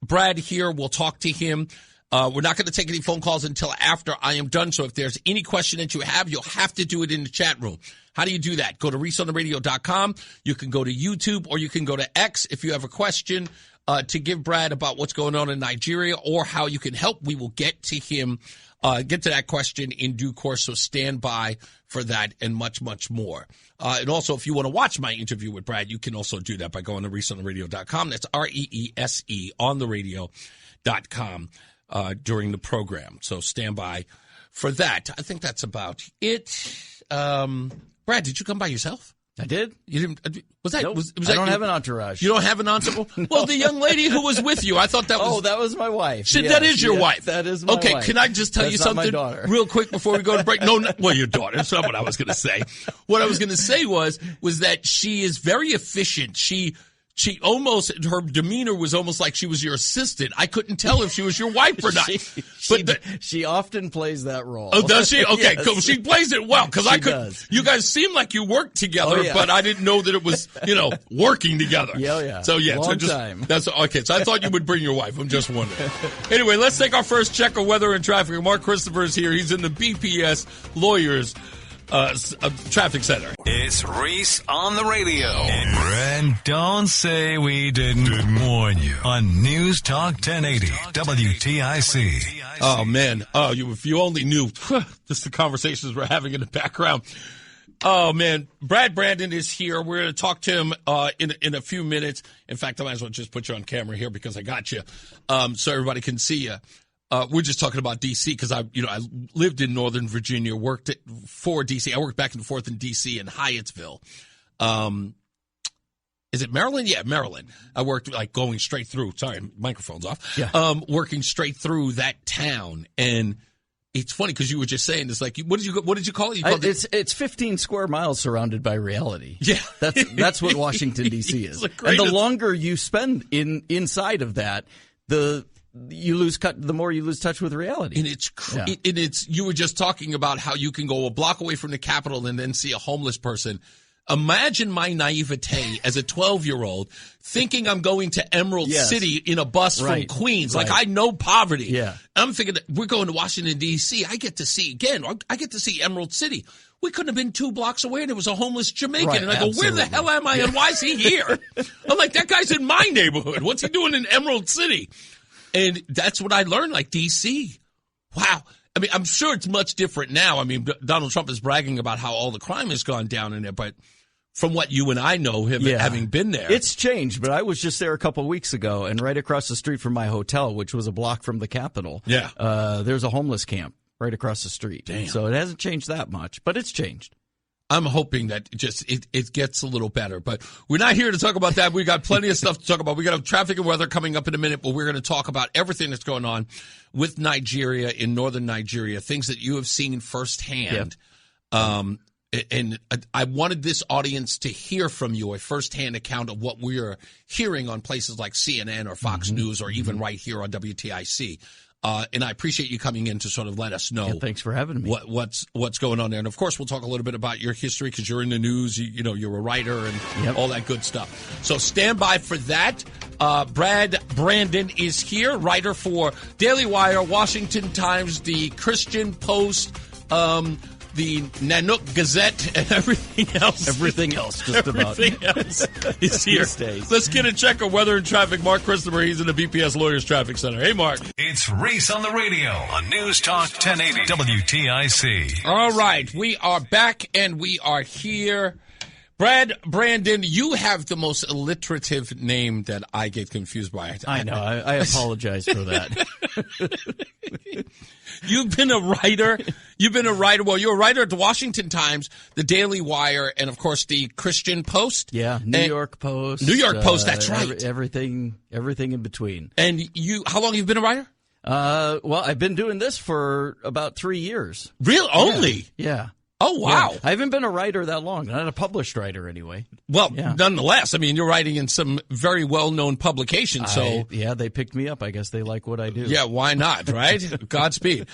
Brad here. We'll talk to him. We're not going to take any phone calls until after I am done. So if there's any question that you have, you'll have to do it in the chat room. How do you do that? Go to ReeseOnTheRadio.com. You can go to YouTube or you can go to X if you have a question to give Brad about what's going on in Nigeria or how you can help. We will get to him. Get to that question in due course, so stand by for that and much, much more. And also, if you want to watch my interview with Brad, you can also do that by going to ReeseOnTheRadio.com. That's REESE on the radio.com during the program. So stand by for that. I think that's about it. Brad, did you come by yourself? I did. You didn't? Was that? Nope. Was I that don't you? have an entourage. You don't have an entourage? Well, the young lady who was with you, I thought that was. Oh, that was my wife. Shit, that is your wife. That is my wife. Okay, can I just tell you something real quick before we go to break? No, well, your daughter. That's not what I was going to say. What I was going to say was that she is very efficient. She almost, her demeanor was almost like she was your assistant. I couldn't tell if she was your wife or not. She often plays that role. Oh, does she? Okay, Yes. cool. She plays it well because I could. Does. You guys seem like you work together, but I didn't know that it was, working together. Yeah. So yeah, Long time. That's okay. So I thought you would bring your wife. I'm just wondering. Anyway, let's take our first check of weather and traffic. Mark Christopher is here. He's in the BPS Lawyers Traffic Center. It's Reese on the radio. And don't say we didn't warn you on News Talk 1080 WTIC. Oh man! Oh, if you only knew just the conversations we're having in the background. Oh man, Brad Brandon is here. We're going to talk to him in a few minutes. In fact, I might as well just put you on camera here because I got you, so everybody can see you. We're just talking about D.C. because I lived in Northern Virginia, worked for D.C. I worked back and forth in D.C. and Hyattsville. Is it Maryland? Yeah, Maryland. I worked going straight through. Sorry, microphone's off. Yeah. Working straight through that town, and it's funny because you were just saying it's like what did you call it? It's 15 square miles surrounded by reality. Yeah, that's what Washington D.C. is. And the longer you spend inside of that, the more you lose touch with reality. And it's you were just talking about how you can go a block away from the Capitol and then see a homeless person. Imagine my naivete as a 12-year-old thinking I'm going to Emerald City in a bus from Queens. Like I know poverty. Yeah. I'm thinking that we're going to Washington, D.C. I get to see Emerald City. We couldn't have been 2 blocks away and it was a homeless Jamaican. Right, and I go, absolutely. where the hell am I and why is he here? I'm like, that guy's in my neighborhood. What's he doing in Emerald City? And that's what I learned, like D.C. Wow. I mean, I'm sure it's much different now. I mean, Donald Trump is bragging about how all the crime has gone down in there, but from what you and I know, having been there. It's changed, but I was just there a couple of weeks ago, and right across the street from my hotel, which was a block from the Capitol, there's a homeless camp right across the street. Damn. So it hasn't changed that much, but it's changed. I'm hoping that it gets a little better. But we're not here to talk about that. We got plenty of stuff to talk about. We got traffic and weather coming up in a minute, but we're going to talk about everything that's going on with Nigeria, in northern Nigeria, things that you have seen firsthand. Yep. And I wanted this audience to hear from you a firsthand account of what we're hearing on places like CNN or Fox News or even right here on WTIC. And I appreciate you coming in to sort of let us know. Yeah, thanks for having me. What's going on there. And, of course, we'll talk a little bit about your history because you're in the news. You're a writer and all that good stuff. So stand by for that. Brad Brandon is here, writer for Daily Wire, Washington Times, the Christian Post, the Nanook Gazette, and everything else. Everything else, just about. Everything else is here. Let's get a check of weather and traffic. Mark Christopher, he's in the BPS Lawyers Traffic Center. Hey, Mark. It's Reese on the radio on News Talk 1080 WTIC. All right, we are back and we are here. Brad Brandon, you have the most alliterative name that I get confused by. I know. I apologize for that. You've been a writer. Well, you're a writer at the Washington Times, the Daily Wire, and, of course, the Christian Post. Yeah, New York Post. New York Post, that's right. Everything in between. And how long have you been a writer? Well, I've been doing this for about 3 years. Real? Only? Yeah. Oh, wow. Yeah. I haven't been a writer that long. Not a published writer, anyway. Well, nonetheless, I mean, you're writing in some very well-known publications. They picked me up. I guess they like what I do. Yeah, why not, right? Godspeed.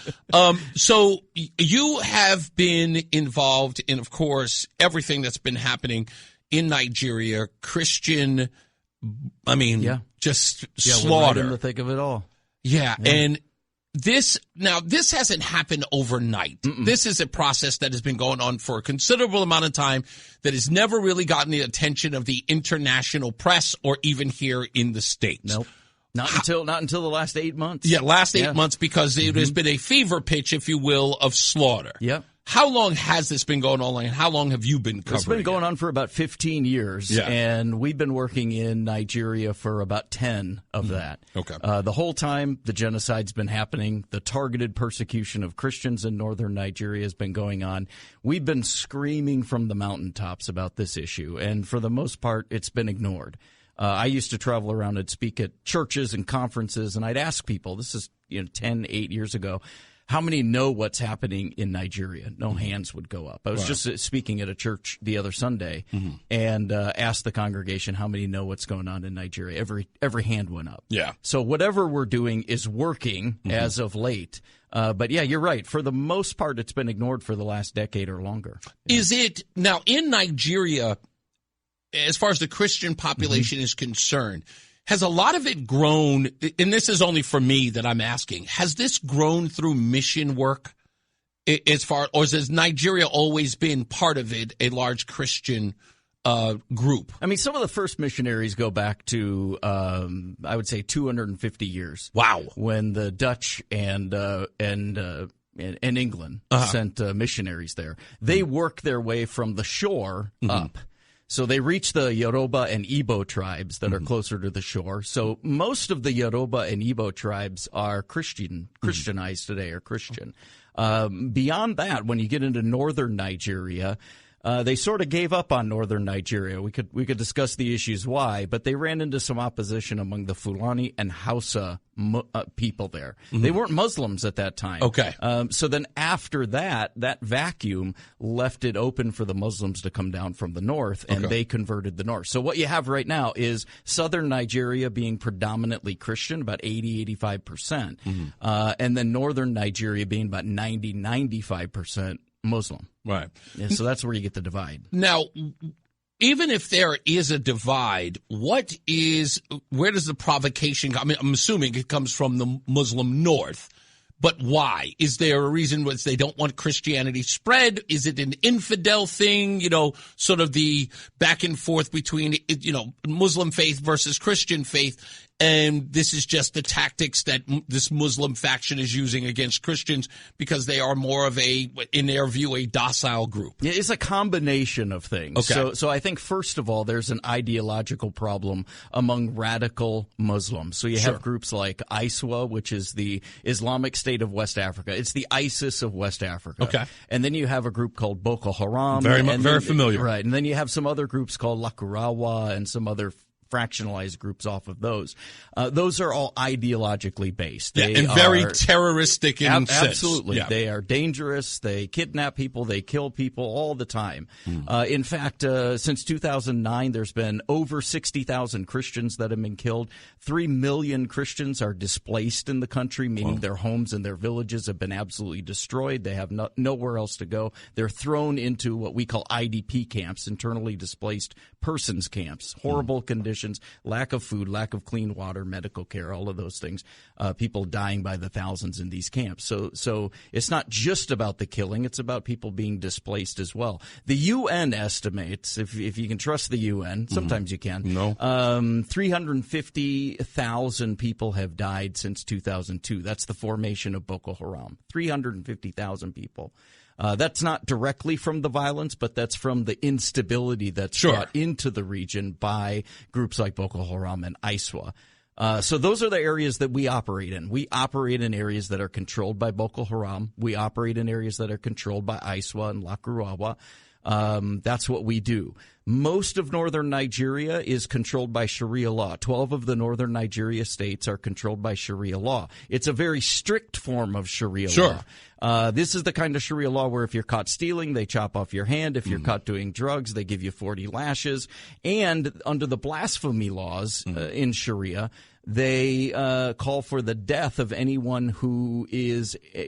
So you have been involved in, of course, everything that's been happening in Nigeria, Christian, just slaughter. We're right in the thick of it all. Yeah, and this hasn't happened overnight. Mm-mm. This is a process that has been going on for a considerable amount of time that has never really gotten the attention of the international press or even here in the States. Nope. Not until the last 8 months. Yeah, last 8 months because it has been a fever pitch, if you will, of slaughter. Yep. How long has this been going on, and how long have you been covering it? It's been going on for about 15 years, and we've been working in Nigeria for about 10 of that. Okay. The whole time the genocide's been happening, the targeted persecution of Christians in northern Nigeria has been going on. We've been screaming from the mountaintops about this issue, and for the most part, it's been ignored. I used to travel around and speak at churches and conferences, and I'd ask people, this is 8 years ago, how many know what's happening in Nigeria? No hands would go up. I was just speaking at a church the other Sunday and asked the congregation how many know what's going on in Nigeria. Every hand went up. Yeah. So whatever we're doing is working as of late. But yeah, you're right. For the most part, it's been ignored for the last decade or longer. Yeah. Is it now in Nigeria, as far as the Christian population is concerned? Has a lot of it grown, and this is only for me that I'm asking, has this grown through mission work or has Nigeria always been part of it, a large Christian group? I mean, some of the first missionaries go back to, I would say, 250 years. Wow. When the Dutch and England sent missionaries there. They work their way from the shore up. So they reach the Yoruba and Igbo tribes that are closer to the shore. So most of the Yoruba and Igbo tribes are Christianized today, or Christian. Beyond that, when you get into northern Nigeria, they sort of gave up on northern Nigeria. We could discuss the issues why, but they ran into some opposition among the Fulani and Hausa people there. They weren't Muslims at that time. Okay. So then after that vacuum left it open for the Muslims to come down from the north, and they converted the north. So what you have right now is southern Nigeria being predominantly Christian, about 80-85%, and then northern Nigeria being about 90-95% Muslim. Right. Yeah, so that's where you get the divide. Now, even if there is a divide, where does the provocation come? I mean, I'm assuming it comes from the Muslim north, but why? Is there a reason which they don't want Christianity spread? Is it an infidel thing? Sort of the back and forth between, Muslim faith versus Christian faith. And this is just the tactics that this Muslim faction is using against Christians because they are more of in their view, a docile group. Yeah, it's a combination of things. Okay. So I think, first of all, there's an ideological problem among radical Muslims. So you have groups like ISWA, which is the Islamic State of West Africa. It's the ISIS of West Africa. Okay. And then you have a group called Boko Haram. Very familiar. Right. And then you have some other groups called Lakurawa and some other fractionalized groups off of those. Those are all ideologically based. They are very terroristic in sense. Absolutely. Yeah. They are dangerous. They kidnap people. They kill people all the time. In fact, since 2009, there's been over 60,000 Christians that have been killed. 3 million Christians are displaced in the country, meaning their homes and their villages have been absolutely destroyed. They have nowhere else to go. They're thrown into what we call IDP camps, internally displaced persons camps. Horrible conditions. Lack of food, lack of clean water, medical care, all of those things. People dying by the thousands in these camps. So it's not just about the killing; it's about people being displaced as well. The UN estimates, if you can trust the UN, sometimes you can. No. 350,000 people have died since 2002. That's the formation of Boko Haram. 350,000 people. That's not directly from the violence, but that's from the instability that's brought into the region by groups like Boko Haram and ISWA. So those are the areas that we operate in. We operate in areas that are controlled by Boko Haram. We operate in areas that are controlled by ISWA and Lakurawa. That's what we do. Most of northern Nigeria is controlled by Sharia law. 12 of the northern Nigeria states are controlled by Sharia law. It's a very strict form of Sharia law. This is the kind of Sharia law where if you're caught stealing, they chop off your hand. If you're caught doing drugs, they give you 40 lashes. And under the blasphemy laws in Sharia, they call for the death of anyone who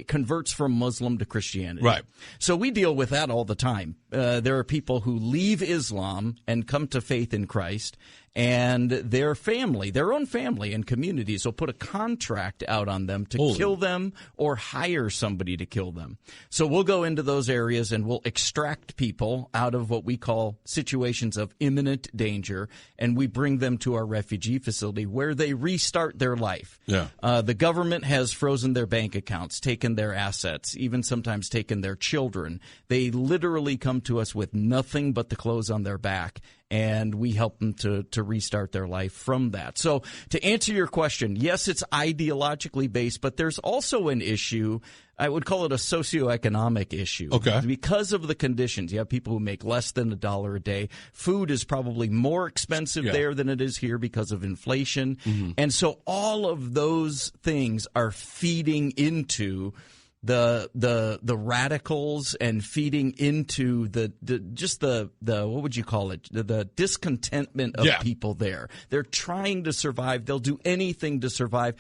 converts from Muslim to Christianity. Right. So we deal with that all the time. There are people who leave Islam and come to faith in Christ, and their own family and communities will put a contract out on them to kill them or hire somebody to kill them. So we'll go into those areas and we'll extract people out of what we call situations of imminent danger, and we bring them to our refugee facility where they restart their life. Yeah. The government has frozen their bank accounts, taken their assets, even sometimes taken their children. They literally come to us with nothing but the clothes on their back, and we help them to restart their life from that. So to answer your question, yes, it's ideologically based, but there's also an issue. I would call it a socioeconomic issue. Okay. Because of the conditions. You have people who make less than $1 a day. Food is probably more expensive there than it is here because of inflation. Mm-hmm. And so all of those things are feeding into the radicals and feeding into the what would you call it? The discontentment of people there. They're trying to survive. They'll do anything to survive.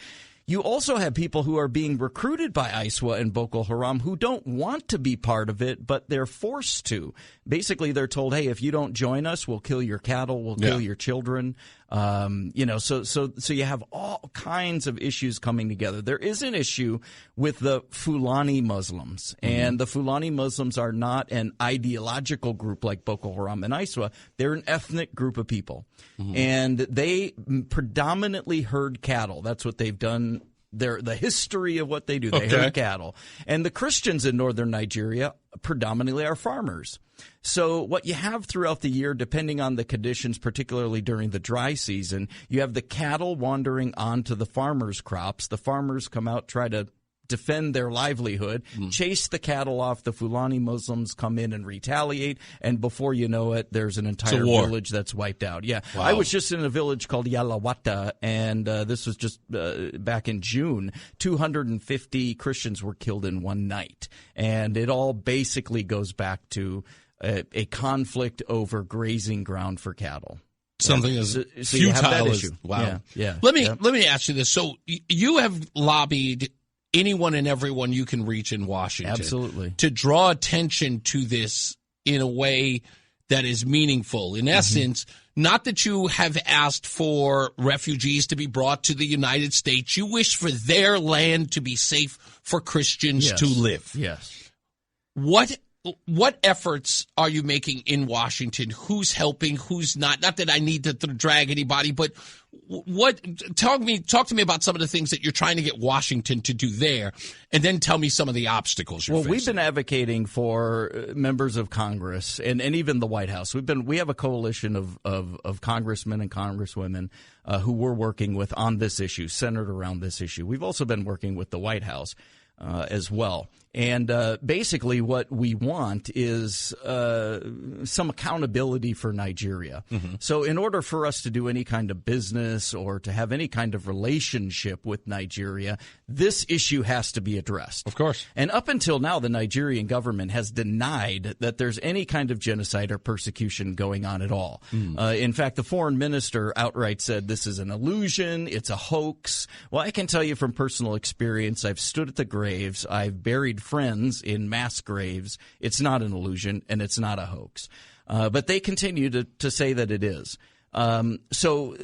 You also have people who are being recruited by ISWA and Boko Haram who don't want to be part of it, but they're forced to. Basically, they're told, hey, if you don't join us, we'll kill your cattle, we'll kill your children. So you have all kinds of issues coming together. There is an issue with the Fulani Muslims, and the Fulani Muslims are not an ideological group like Boko Haram and ISWA. They're an ethnic group of people, and they predominantly herd cattle. That's what they've done. The history of what they do. They herd cattle. And the Christians in northern Nigeria predominantly are farmers. So what you have throughout the year, depending on the conditions, particularly during the dry season, you have the cattle wandering onto the farmers' crops. The farmers come out, try to defend their livelihood, chase the cattle off. The Fulani Muslims come in and retaliate, and before you know it, there's an entire village that's wiped out. Yeah, wow. I was just in a village called Yalawata, and this was just back in June. 250 Christians were killed in one night, and it all basically goes back to a conflict over grazing ground for cattle. Something as futile as wow. Yeah. Let me ask you this. So you have lobbied anyone and everyone you can reach in Washington. Absolutely. To draw attention to this in a way that is meaningful. In essence, not that you have asked for refugees to be brought to the United States. You wish for their land to be safe for Christians to live. Yes. What efforts are you making in Washington? Who's helping? Who's not? Not that I need to drag anybody, but talk to me about some of the things that you're trying to get Washington to do there, and then tell me some of the obstacles you're facing. We've been advocating for members of Congress and even the White House. We have a coalition of congressmen and congresswomen who we're working with on this issue, centered around this issue. We've also been working with the White House as well. And basically what we want is some accountability for Nigeria. So in order for us to do any kind of business or to have any kind of relationship with Nigeria, this issue has to be addressed. Of course. And up until now, the Nigerian government has denied that there's any kind of genocide or persecution going on at all. In fact, the foreign minister outright said this is an illusion, it's a hoax. Well, I can tell you from personal experience, I've stood at the graves, I've buried friends in mass graves. It's not an illusion and it's not a hoax. But they continue to say that it is. So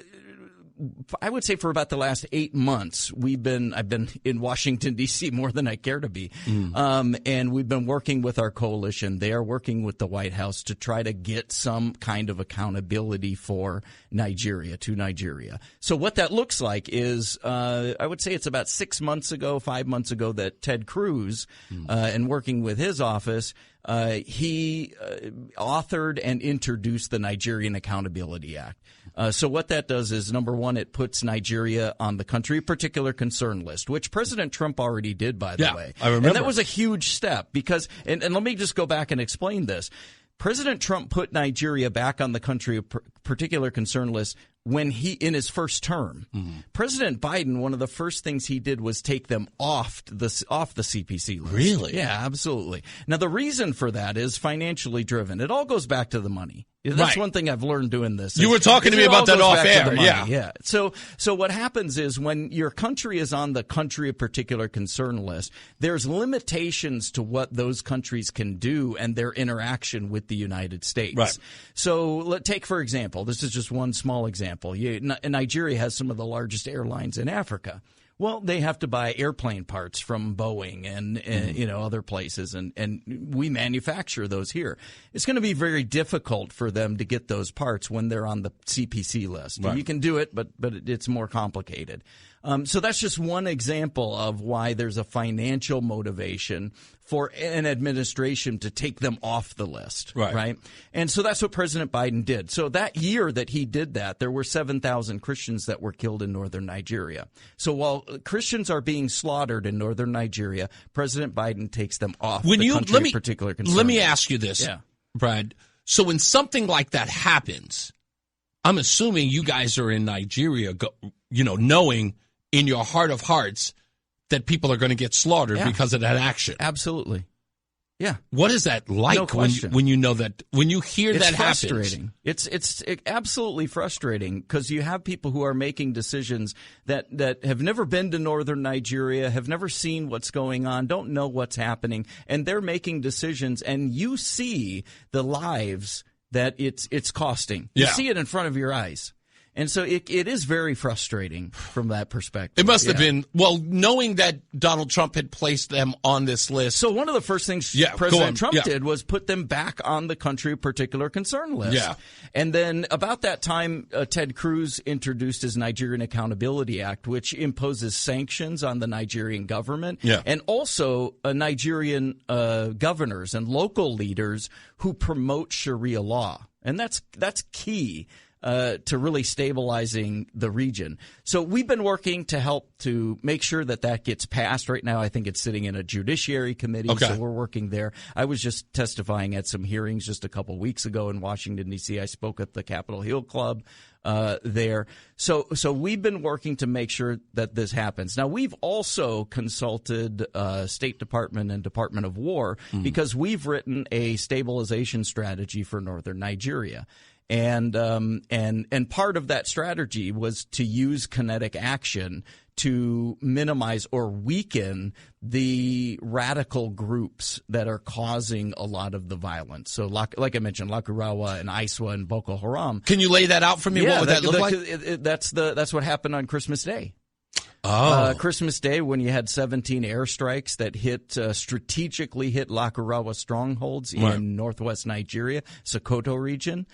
I would say for about the last 8 months, I've been in Washington, D.C. more than I care to be. And we've been working with our coalition. They are working with the White House to try to get some kind of accountability for Nigeria, to Nigeria. So what that looks like is, I would say it's about 5 months ago, that Ted Cruz, and working with his office, he authored and introduced the Nigerian Accountability Act. So what that does is, number one, it puts Nigeria on the country of particular concern list, which President Trump already did, by the way. I remember. And that was a huge step because, and let me just go back and explain this. President Trump put Nigeria back on the country of particular concern list when in his first term. President Biden, one of the first things he did was take them off the CPC list. Really? Yeah, absolutely. Now, the reason for that is financially driven. It all goes back to the money. That's one thing I've learned doing this. You were talking to me about that off air. Yeah. So what happens is when your country is on the country of particular concern list, there's limitations to what those countries can do and their interaction with the United States. Right. So take, for example, this is just one small example. Nigeria has some of the largest airlines in Africa. Well, they have to buy airplane parts from Boeing and other places, and we manufacture those here. It's going to be very difficult for them to get those parts when they're on the CPC list. Right. You can do it, but it's more complicated. So that's just one example of why there's a financial motivation for an administration to take them off the list, right? And so that's what President Biden did. So that year that he did that, there were 7,000 Christians that were killed in northern Nigeria. So while Christians are being slaughtered in northern Nigeria, President Biden takes them off the country of particular concern. Let me ask you this, Brad. So when something like that happens, I'm assuming you guys are in Nigeria, knowing in your heart of hearts that people are going to get slaughtered because of that action. Absolutely. Yeah. What is that like when you know that, when you hear that frustrating. happens? It's absolutely frustrating because you have people who are making decisions that have never been to northern Nigeria, have never seen what's going on, don't know what's happening, and they're making decisions, and you see the lives that it's costing. You see it in front of your eyes. And so it is very frustrating from that perspective. It must have been, knowing that Donald Trump had placed them on this list. So one of the first things President Trump did was put them back on the country of particular concern list. Yeah. And then about that time, Ted Cruz introduced his Nigerian Accountability Act, which imposes sanctions on the Nigerian government and also Nigerian governors and local leaders who promote Sharia law. And that's key to really stabilizing the region. So we've been working to help to make sure that gets passed. Right now, I think it's sitting in a judiciary committee, so we're working there. I was just testifying at some hearings just a couple weeks ago in Washington, D.C. I spoke at the Capitol Hill Club there. So we've been working to make sure that this happens. Now, we've also consulted State Department and Department of War because we've written a stabilization strategy for northern Nigeria. And part of that strategy was to use kinetic action to minimize or weaken the radical groups that are causing a lot of the violence. So like I mentioned, Lakurawa and ISWA and Boko Haram. Can you lay that out for me? What would that look like? That's what happened on Christmas Day. Christmas Day, when you had 17 airstrikes that strategically hit Lakurawa strongholds in northwest Nigeria, Sokoto region.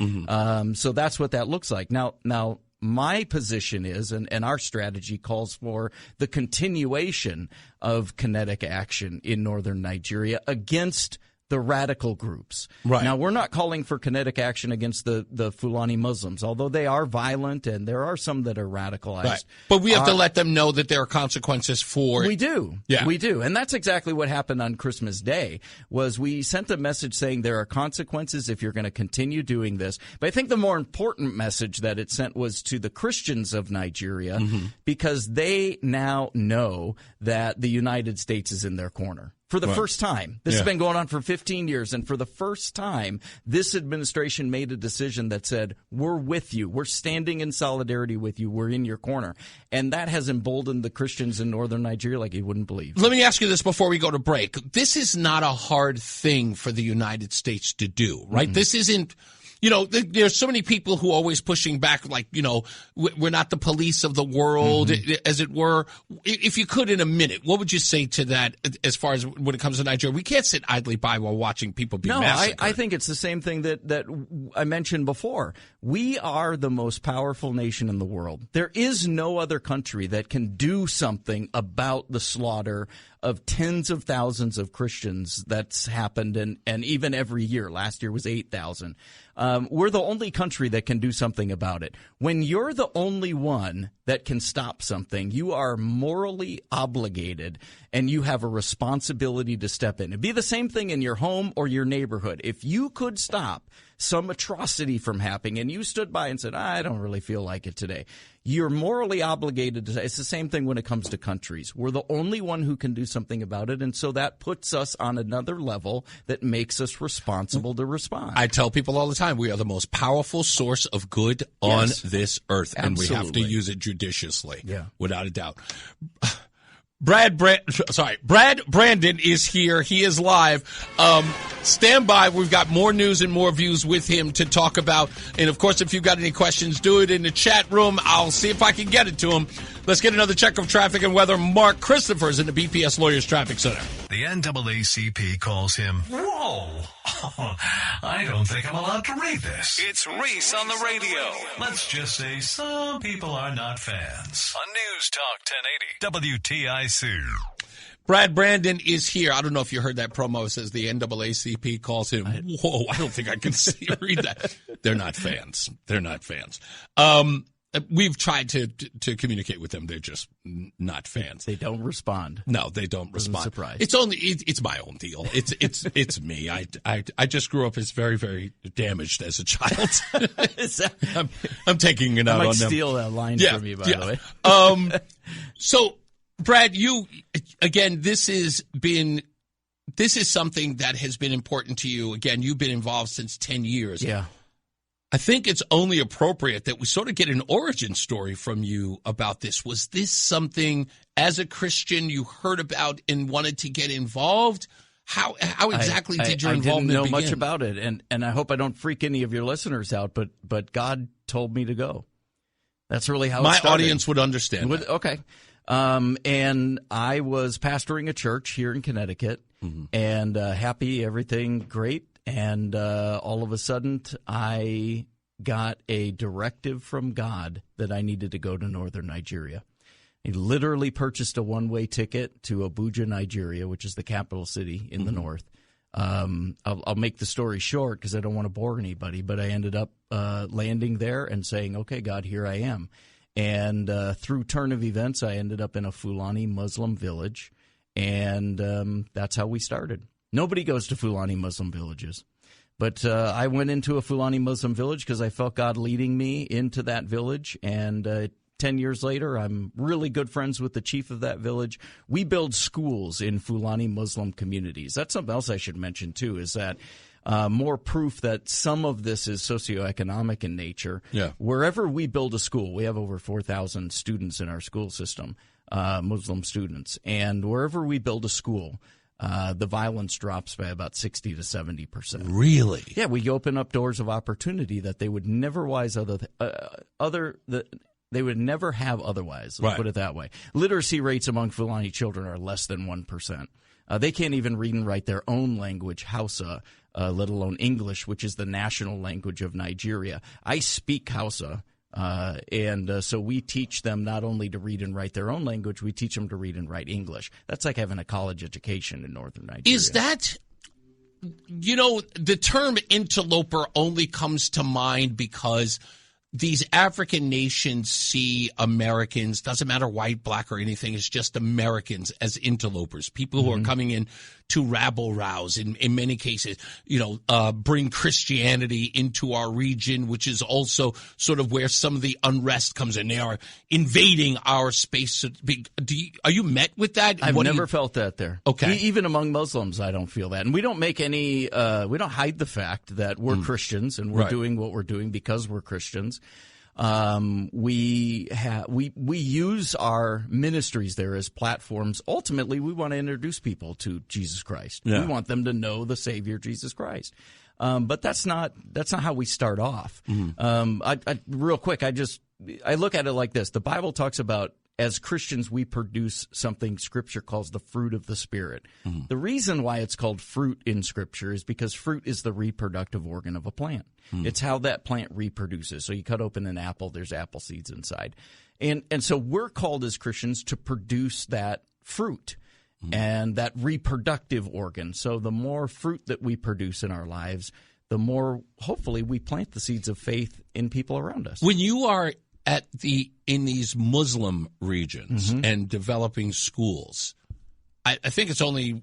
So that's what that looks like. Now, my position is, and our strategy calls for the continuation of kinetic action in northern Nigeria against the radical groups. Now, we're not calling for kinetic action against the Fulani Muslims, although they are violent and there are some that are radicalized. But we have to let them know that there are consequences for it. We do. Yeah. We do. And that's exactly what happened on Christmas Day, was we sent a message saying there are consequences if you're going to continue doing this. But I think the more important message that it sent was to the Christians of Nigeria, because they now know that the United States is in their corner. For the first time. This has been going on for 15 years, and for the first time, this administration made a decision that said, we're with you. We're standing in solidarity with you. We're in your corner. And that has emboldened the Christians in northern Nigeria like you wouldn't believe. Let me ask you this before we go to break. This is not a hard thing for the United States to do, right? This isn't... there's so many people who are always pushing back, like, we're not the police of the world, as it were. If you could, in a minute, what would you say to that as far as when it comes to Nigeria? We can't sit idly by while watching people be massacred. I think it's the same thing that I mentioned before. We are the most powerful nation in the world. There is no other country that can do something about the slaughter of tens of thousands of Christians that's happened, and even every year. Last year was 8,000. We're the only country that can do something about it. When you're the only one that can stop something, you are morally obligated and you have a responsibility to step in. It'd be the same thing in your home or your neighborhood. If you could stop some atrocity from happening, and you stood by and said, I don't really feel like it today, you're morally obligated to say. It's the same thing when it comes to countries. We're the only one who can do something about it, and so that puts us on another level that makes us responsible to respond. I tell people all the time, we are the most powerful source of good on this earth, and we have to use it judiciously, without a doubt. Brad Brandon is here. He is live. Stand by. We've got more news and more views with him to talk about. And, of course, if you've got any questions, do it in the chat room. I'll see if I can get it to him. Let's get another check of traffic and weather. Mark Christopher's in the BPS Lawyers Traffic Center. The NAACP calls him, whoa, I don't think I'm allowed to read this. It's Reese on the radio. Let's just say some people are not fans. On News Talk 1080 WTIC. Brad Brandon is here. I don't know if you heard that promo. It says the NAACP calls him, whoa, I don't think I can read that. They're not fans. They're not fans. We've tried to communicate with them. They're just not fans. They don't respond. No, they don't respond. Surprise. It's my own deal. It's me. I just grew up as very, very damaged as a child. I'm taking it out on them. I might steal that line from you, by the way. So, Brad, you again. This is something that has been important to you. Again, you've been involved since 10 years. Yeah. I think it's only appropriate that we sort of get an origin story from you about this. Was this something, as a Christian, you heard about and wanted to get involved? How exactly did your involvement begin? I didn't know much about it, and I hope I don't freak any of your listeners out, but God told me to go. That's really how it started. My audience would understand that. Okay. And I was pastoring a church here in Connecticut, and happy, everything great. And all of a sudden, I got a directive from God that I needed to go to northern Nigeria. He literally purchased a one-way ticket to Abuja, Nigeria, which is the capital city in the north. I'll make the story short because I don't want to bore anybody, but I ended up landing there and saying, okay, God, here I am. And through turn of events, I ended up in a Fulani Muslim village, and that's how we started. Nobody goes to Fulani Muslim villages. But I went into a Fulani Muslim village because I felt God leading me into that village. And 10 years later, I'm really good friends with the chief of that village. We build schools in Fulani Muslim communities. That's something else I should mention, too, is that more proof that some of this is socioeconomic in nature. Yeah. Wherever we build a school, we have over 4,000 students in our school system, Muslim students. And wherever we build a school, the violence drops by about 60 to 70%. Really? Yeah, we open up doors of opportunity that they would never they would never have otherwise. Let's put it that way. Literacy rates among Fulani children are less than 1%. They can't even read and write their own language, Hausa, let alone English, which is the national language of Nigeria. I speak Hausa. And so we teach them not only to read and write their own language, we teach them to read and write English. That's like having a college education in northern Nigeria. Is that, the term interloper only comes to mind because these African nations see Americans, doesn't matter white, black, or anything, it's just Americans as interlopers, people who are coming in to rabble-rouse, in many cases, bring Christianity into our region, which is also sort of where some of the unrest comes in. They are invading our space. Are you met with that? I've never felt that there. Okay. Even among Muslims, I don't feel that. And we don't make any, we don't hide the fact that we're Christians and we're doing what we're doing because we're Christians. We use our ministries there as platforms. Ultimately, we want to introduce people to Jesus Christ. Yeah. We want them to know the Savior, Jesus Christ. But that's not how we start off. Real quick, I look at it like this. The Bible talks about, as Christians, we produce something Scripture calls the fruit of the Spirit. The reason why it's called fruit in Scripture is because fruit is the reproductive organ of a plant. It's how that plant reproduces. So you cut open an apple, there's apple seeds inside. And so we're called as Christians to produce that fruit and that reproductive organ. So the more fruit that we produce in our lives, the more, hopefully, we plant the seeds of faith in people around us. When you are in these Muslim regions and developing schools, I think it's only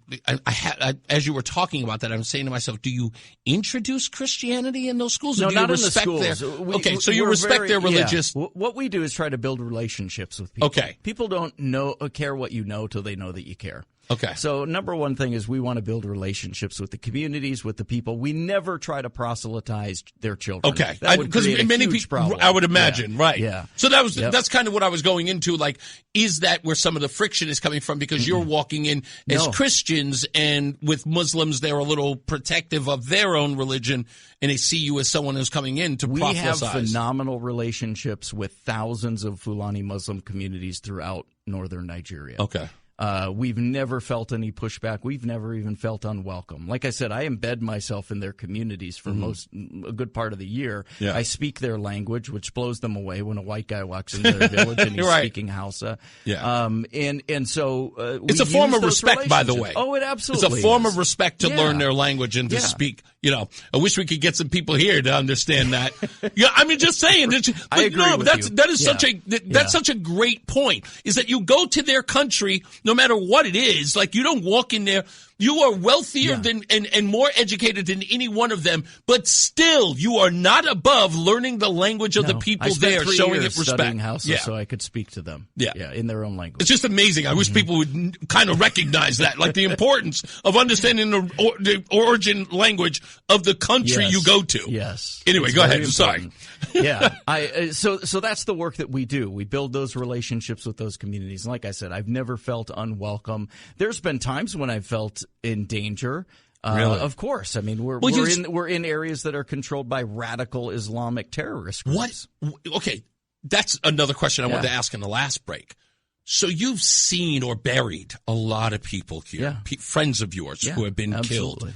as you were talking about that, I'm saying to myself, do you introduce Christianity in those schools? No, or do not you in the schools. Okay, so you respect their religious. Yeah. What we do is try to build relationships with people. Okay, people don't care what you know till they know that you care. Okay. So number one thing is we want to build relationships with the communities, with the people. We never try to proselytize their children. Okay. That would create a many huge people, problem. I would imagine, yeah. right. Yeah. So that's kind of what I was going into. Like, is that where some of the friction is coming from? Because you're walking in as Christians, and with Muslims, they're a little protective of their own religion, and they see you as someone who's coming in to proselytize. We have phenomenal relationships with thousands of Fulani Muslim communities throughout northern Nigeria. Okay. We've never felt any pushback. We've never even felt unwelcome. Like I said, I embed myself in their communities for a good part of the year. Yeah. I speak their language, which blows them away when a white guy walks into their village and he's speaking Hausa. Yeah. And so it's a form of respect, by the way. Oh, it absolutely It's a form is. of respect to learn their language and to speak. You know, I wish we could get some people here to understand that. Yeah, I mean, just saying. I agree with you. That is such a great point. Is that you go to their country, no matter what it is, like you don't walk in there. You are wealthier than and more educated than any one of them, but still you are not above learning the language of the people there, showing it respect. Studying Hausa so I could speak to them. Yeah, in their own language. It's just amazing. I wish people would kind of recognize that, like the importance of understanding the origin language of the country you go to. Yes. Anyway, go ahead. Sorry. Yeah. So that's the work that we do. We build those relationships with those communities. And like I said, I've never felt unwelcome. There's been times when I felt in danger. Really? Of course. I mean, we're in areas that are controlled by radical Islamic terrorist groups. Okay, that's another question I wanted to ask in the last break. So you've seen or buried a lot of people here, friends of yours who have been killed.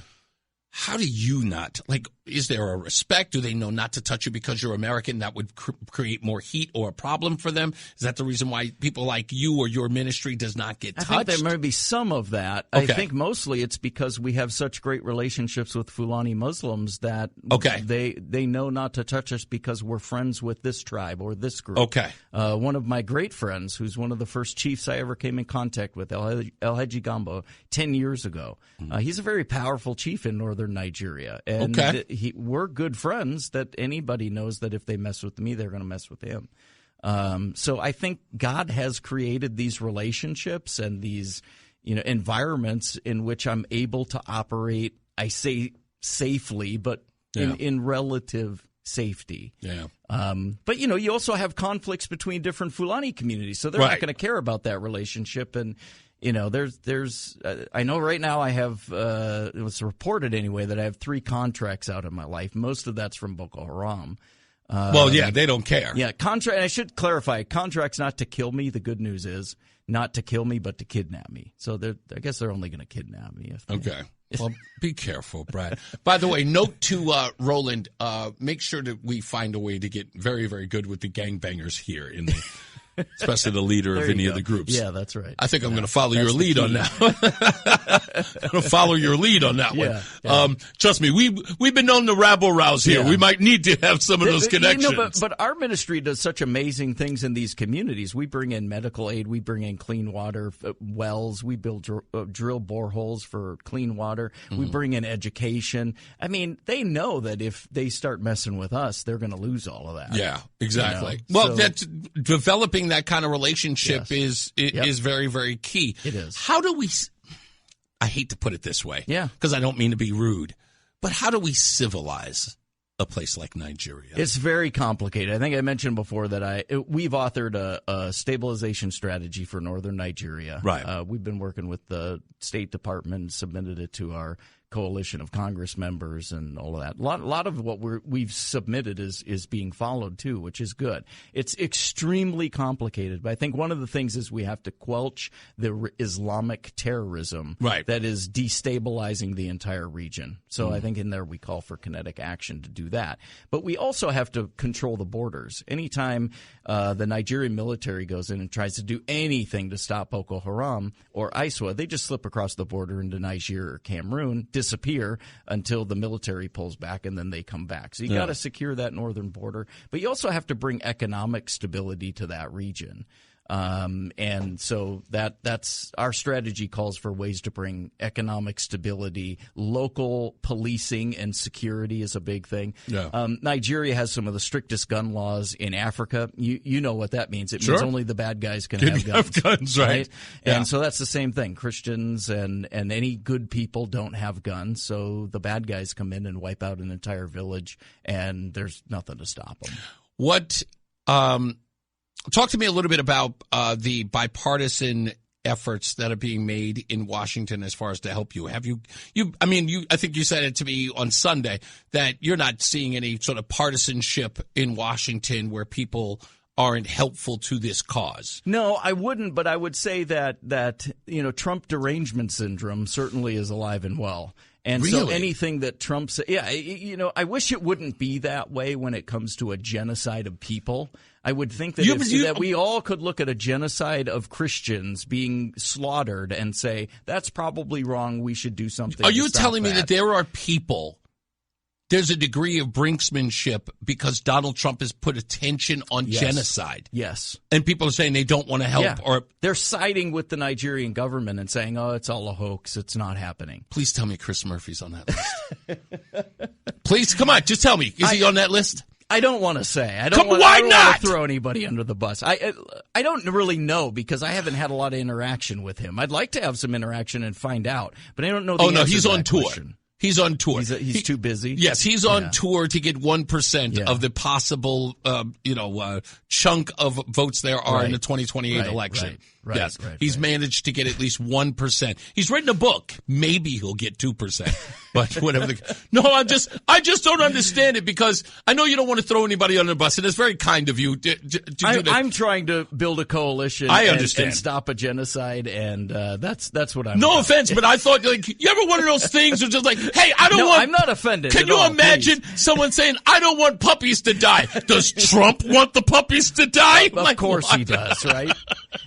How do you not, is there a respect? Do they know not to touch you because you're American? That would create more heat or a problem for them? Is that the reason why people like you or your ministry does not get touched? I think there may be some of that. Okay. I think mostly it's because we have such great relationships with Fulani Muslims that they know not to touch us because we're friends with this tribe or this group. Okay. One of my great friends, who's one of the first chiefs I ever came in contact with, El Hadji Gambo, 10 years ago. He's a very powerful chief in northern Nigeria. And we're good friends that anybody knows that if they mess with me, they're going to mess with him. So I think God has created these relationships and these environments in which I'm able to operate, I say safely, but in relative safety. Yeah. But you also have conflicts between different Fulani communities, so they're not going to care about that relationship. And there's I know right now I have it was reported anyway that I have 3 contracts out in my life. Most of that's from Boko Haram. They don't care. Yeah, contract. And I should clarify, contracts not to kill me. The good news is not to kill me, but to kidnap me. So I guess they're only going to kidnap me. Okay. Well, be careful, Brad. By the way, note to Roland, make sure that we find a way to get very, very good with the gangbangers here in the especially the leader of any of the groups. Yeah, that's right. I think I'm going to follow your lead on that. I'm going to follow your lead on that one. Yeah. Trust me, we've been known to rabble rouse here. We might need to have some of those connections. But our ministry does such amazing things in these communities. We bring in medical aid. We bring in clean water wells. We build drill boreholes for clean water. We bring in education. I mean, they know that if they start messing with us, they're going to lose all of that. Yeah, exactly. Well, that's developing that kind of relationship is very, very key. It is. How do we, I hate to put it this way, because I don't mean to be rude, but how do we civilize a place like Nigeria? It's very complicated. I think I mentioned before that we've authored a stabilization strategy for northern Nigeria. Right. We've been working with the State Department, submitted it to our coalition of Congress members and all of that. A lot of what we've submitted is being followed too, which is good. It's extremely complicated, but I think one of the things is we have to quelch the Islamic terrorism that is destabilizing the entire region. So I think in there we call for kinetic action to do that. But we also have to control the borders. Anytime the Nigerian military goes in and tries to do anything to stop Boko Haram or ISWA, they just slip across the border into Niger or Cameroon, disappear until the military pulls back, and then they come back. So you got to secure that northern border, but you also have to bring economic stability to that region. And so that's our strategy calls for ways to bring economic stability. Local policing and security is a big thing. Yeah. Nigeria has some of the strictest gun laws in Africa. You know what that means. It means only the bad guys can have guns. Right? Yeah. And so that's the same thing. Christians and any good people don't have guns, so the bad guys come in and wipe out an entire village, and there's nothing to stop them. What talk to me a little bit about the bipartisan efforts that are being made in Washington as far as to help you. Have you I think you said it to me on Sunday that you're not seeing any sort of partisanship in Washington where people aren't helpful to this cause. No, I wouldn't, but I would say that Trump derangement syndrome certainly is alive and well. And really? So anything that Trump said, I wish it wouldn't be that way when it comes to a genocide of people. I would think that that we all could look at a genocide of Christians being slaughtered and say, that's probably wrong, we should do something. Are you telling me that there are people, there's a degree of brinksmanship because Donald Trump has put attention on genocide? Yes. And people are saying they don't want to help? Yeah. Or they're siding with the Nigerian government and saying, oh, it's all a hoax, it's not happening. Please tell me Chris Murphy's on that list. Please, come on, just tell me. Is he on that list? I don't want to say. I don't want to throw anybody under the bus. I don't really know because I haven't had a lot of interaction with him. I'd like to have some interaction and find out, but I don't know the answer he's to on that tour. question. He's on tour. He's too busy. Yes, he's on tour to get 1% of the possible, chunk of votes there are in the 2028 election. Right. He's managed to get at least 1%. He's written a book. Maybe he'll get 2%. But whatever. I just don't understand it because I know you don't want to throw anybody under the bus, and it's very kind of you to do that. I'm trying to build a coalition. I understand. And stop a genocide, and that's what I'm. No about. offense, but I thought you ever one of those things where just like, hey, I don't want. I'm not offended. Can you imagine someone saying, I don't want puppies to die? Does Trump want the puppies to die? Of course he does, right?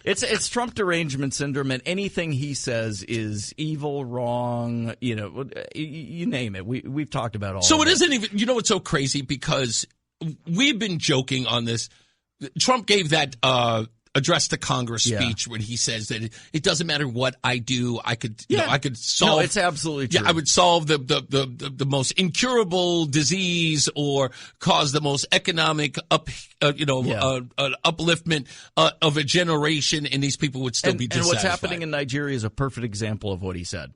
It's Trump derangement syndrome, and anything he says is evil, wrong. You name it. We've talked about all. So of it isn't even. You know what's so crazy because we've been joking on this. Trump gave that address to Congress speech when he says that it doesn't matter what I do, I could I could solve. No, it's absolutely true. Yeah, I would solve the most incurable disease or cause the most economic upliftment of a generation, and these people would still be dissatisfied. And what's happening in Nigeria is a perfect example of what he said.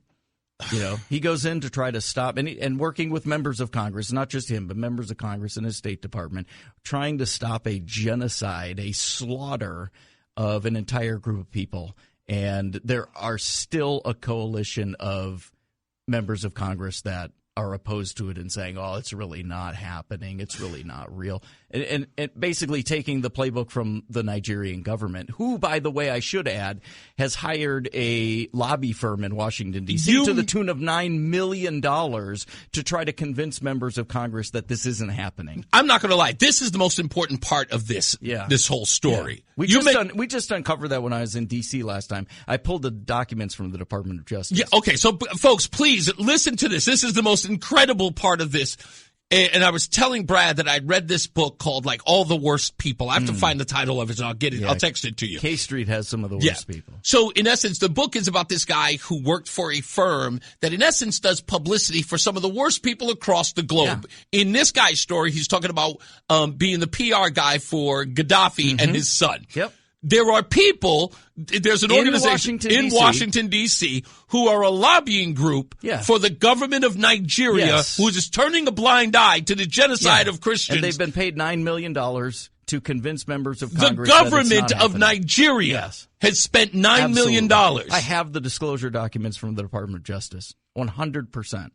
He goes in to try to stop and working with members of Congress, not just him, but members of Congress and his State Department, trying to stop a genocide, a slaughter of an entire group of people. And there are still a coalition of members of Congress that are opposed to it and saying, oh, it's really not happening. It's really not real. And basically taking the playbook from the Nigerian government, who, by the way, I should add, has hired a lobby firm in Washington, D.C. to the tune of $9 million to try to convince members of Congress that this isn't happening. I'm not going to lie. This is the most important part of this whole story. Yeah. We just uncovered that when I was in D.C. last time. I pulled the documents from the Department of Justice. Yeah, okay. So, folks, please listen to this. This is the most incredible part of this. And I was telling Brad that I'd read this book called, All the Worst People. I have to find the title of it, and I'll get it. I'll text it to you. K Street has some of the worst people. So, in essence, the book is about this guy who worked for a firm that, in essence, does publicity for some of the worst people across the globe. Yeah. In this guy's story, he's talking about being the PR guy for Gaddafi and his son. Yep. There are people, there's an organization in Washington, D.C., who are a lobbying group for the government of Nigeria, who is just turning a blind eye to the genocide of Christians. And they've been paid $9 million to convince members of Congress the government of Nigeria has spent $9 million. I have the disclosure documents from the Department of Justice, 100%.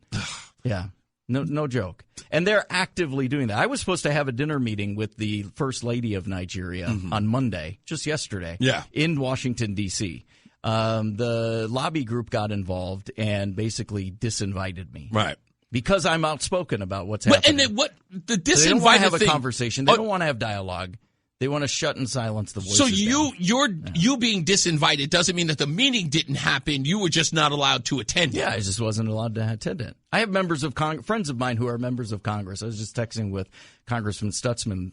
Yeah. No joke. And they're actively doing that. I was supposed to have a dinner meeting with the First Lady of Nigeria on Monday, just yesterday, in Washington, D.C. The lobby group got involved and basically disinvited me. Right. Because I'm outspoken about what's happening. And the disinvited they don't want to have a conversation. They don't want to have dialogue. They want to shut and silence the voices. So you being disinvited doesn't mean that the meeting didn't happen. You were just not allowed to attend it. Yeah, I just wasn't allowed to attend it. I have members of friends of mine who are members of Congress. I was just texting with Congressman Stutzman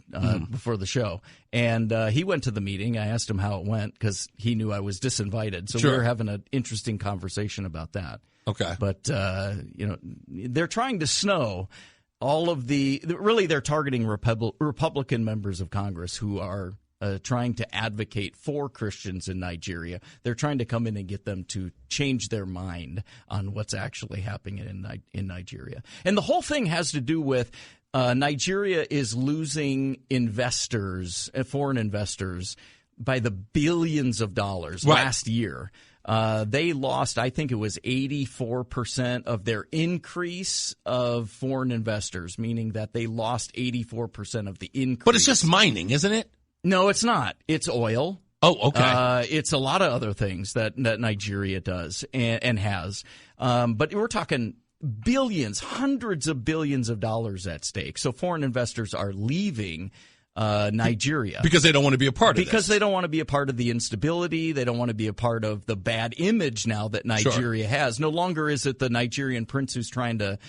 before the show, and he went to the meeting. I asked him how it went because he knew I was disinvited. So we were having an interesting conversation about that. Okay. But, they're trying to snow all of they're targeting Republican members of Congress who are trying to advocate for Christians in Nigeria. They're trying to come in and get them to change their mind on what's actually happening in Nigeria. And the whole thing has to do with Nigeria is losing investors, foreign investors, by the billions of dollars last year. They lost, I think it was 84% of their increase of foreign investors, meaning that they lost 84% of the increase. But it's just mining, isn't it? No, it's not. It's oil. Oh, okay. It's a lot of other things that Nigeria does and has. But we're talking billions, hundreds of billions of dollars at stake. So foreign investors are leaving Nigeria. Because they don't want to be a part of Because they don't want to be a part of the instability. They don't want to be a part of the bad image now that Nigeria has. No longer is it the Nigerian prince who's trying to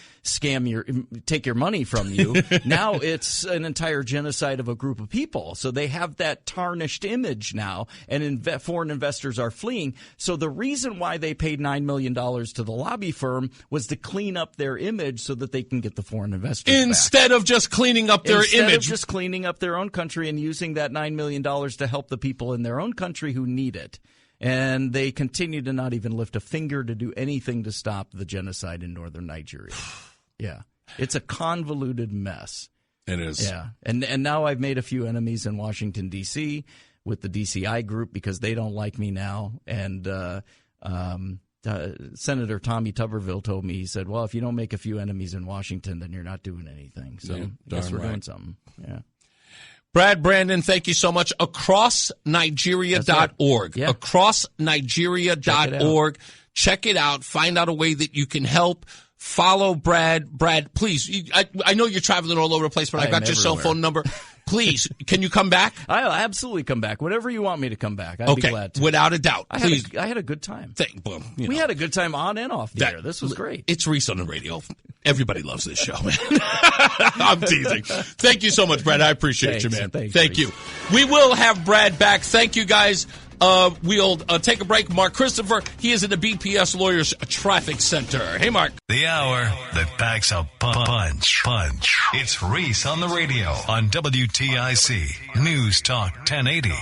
take your money from you. Now it's an entire genocide of a group of people. So they have that tarnished image now, and foreign investors are fleeing. So the reason why they paid $9 million to the lobby firm was to clean up their image so that they can get the foreign investors Instead back. of just cleaning up their Instead image. of just cleaning up their own country and using that $9 million to help the people in their own country who need it. And they continue to not even lift a finger to do anything to stop the genocide in northern Nigeria. Yeah. It's a convoluted mess. It is. Yeah. And now I've made a few enemies in Washington, D.C. with the DCI group because they don't like me now. And Senator Tommy Tuberville told me, he said, well, if you don't make a few enemies in Washington, then you're not doing anything. So I guess we're doing something. Yeah. Brad Brandon, thank you so much. AcrossNigeria.org. Yeah. AcrossNigeria.org. Check it out. Find out a way that you can help. Follow Brad. Brad, please. I know you're traveling all over the place, but I've got your cell phone number. Please, can you come back? I'll absolutely come back. Whenever you want me to come back, I'd be glad to. Without a doubt. Please. I had a good time. We had a good time on and off the air. This was great. It's Reese on the radio. Everybody loves this show, man. I'm teasing. Thank you so much, Brad. I appreciate you, man. Thank you. We will have Brad back. Thank you, guys. We'll take a break. Mark Christopher, he is in the BPS Lawyers Traffic Center. Hey, Mark. The hour that packs a punch. It's Reese on the radio on WTIC News Talk 1080.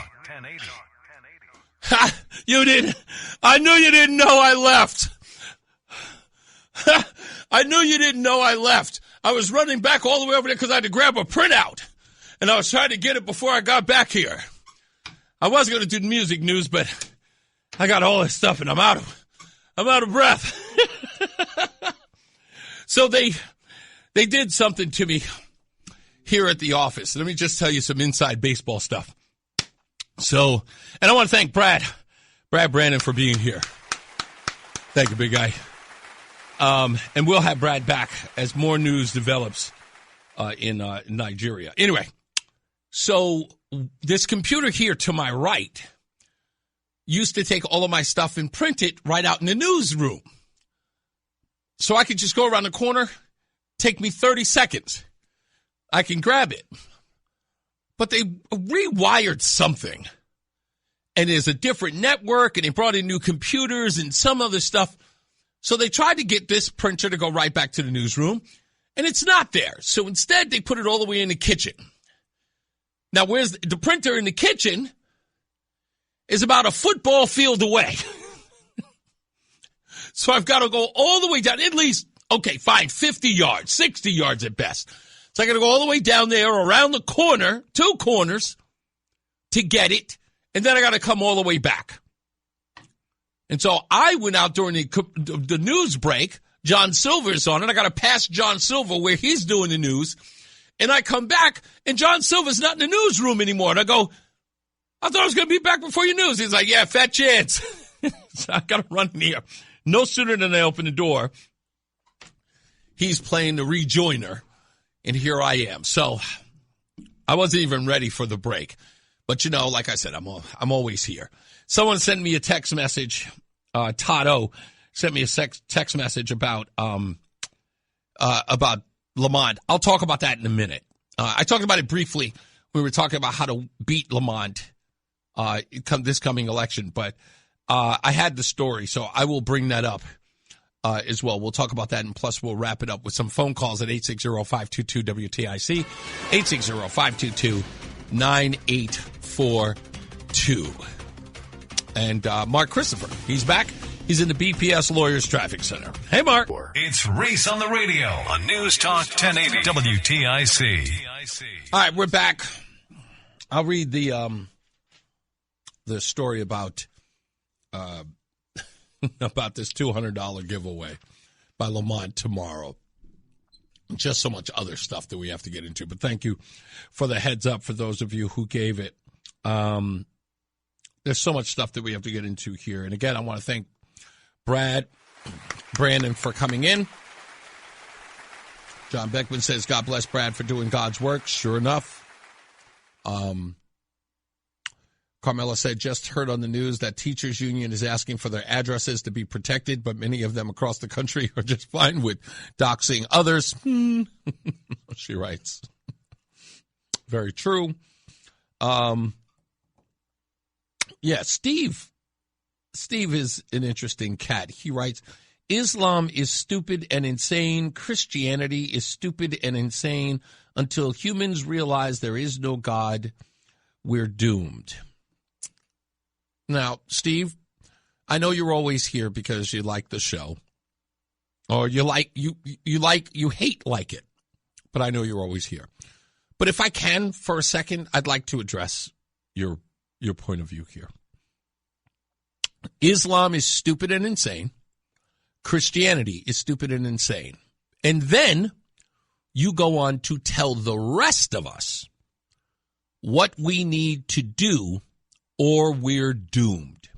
Ha! You didn't. I knew you didn't know I left. I knew you didn't know I left. I was running back all the way over there because I had to grab a printout, and I was trying to get it before I got back here. I was going to do music news, but I got all this stuff, and I'm out of breath. So they did something to me here at the office. Let me just tell you some inside baseball stuff. So, and I want to thank Brad Brandon for being here. Thank you, big guy. And we'll have Brad back as more news develops in Nigeria. Anyway, so this computer here to my right used to take all of my stuff and print it right out in the newsroom. So I could just go around the corner, take me 30 seconds. I can grab it. But they rewired something. And there's a different network, and they brought in new computers and some other stuff. So they tried to get this printer to go right back to the newsroom, and it's not there. So instead, they put it all the way in the kitchen. Now, where's the printer in the kitchen is about a football field away. So I've got to go all the way down, at least, 50 yards, 60 yards at best. So I got to go all the way down there, around the corner, 2 corners, to get it, and then I got to come all the way back. And so I went out during the news break. John Silver's on it. I got to pass John Silver where he's doing the news. And I come back, and John Silver's not in the newsroom anymore. And I go, I thought I was going to be back before your news. He's like, yeah, fat chance. So I got to run in here. No sooner than I open the door, he's playing the rejoiner, and here I am. So I wasn't even ready for the break. But, like I said, I'm always here. Someone sent me a text message. Todd O sent me a text message about Lamont. I'll talk about that in a minute. I talked about it briefly. We were talking about how to beat Lamont this coming election. But I had the story, so I will bring that up as well. We'll talk about that, and plus we'll wrap it up with some phone calls at 860-522-WTIC, 860-522-9842. And Mark Christopher, he's back. He's in the BPS Lawyers Traffic Center. Hey, Mark. It's Reese on the radio on News Talk 1080 WTIC. All right, we're back. I'll read the story about this $200 giveaway by Lamont tomorrow. Just so much other stuff that we have to get into. But thank you for the heads up for those of you who gave it. There's so much stuff that we have to get into here. And again, I want to thank Brandon for coming in. John Beckman says, God bless Brad for doing God's work. Sure enough. Carmela said, just heard on the news that teachers union is asking for their addresses to be protected, but many of them across the country are just fine with doxing others. She writes. Very true. Yeah, Steve is an interesting cat. He writes, Islam is stupid and insane. Christianity is stupid and insane. Until humans realize there is no God, we're doomed. Now, Steve, I know you're always here because you like the show, or you hate like it, but I know you're always here. But if I can for a second, I'd like to address your point of view here. Islam is stupid and insane. Christianity is stupid and insane. And then you go on to tell the rest of us what we need to do, or we're doomed.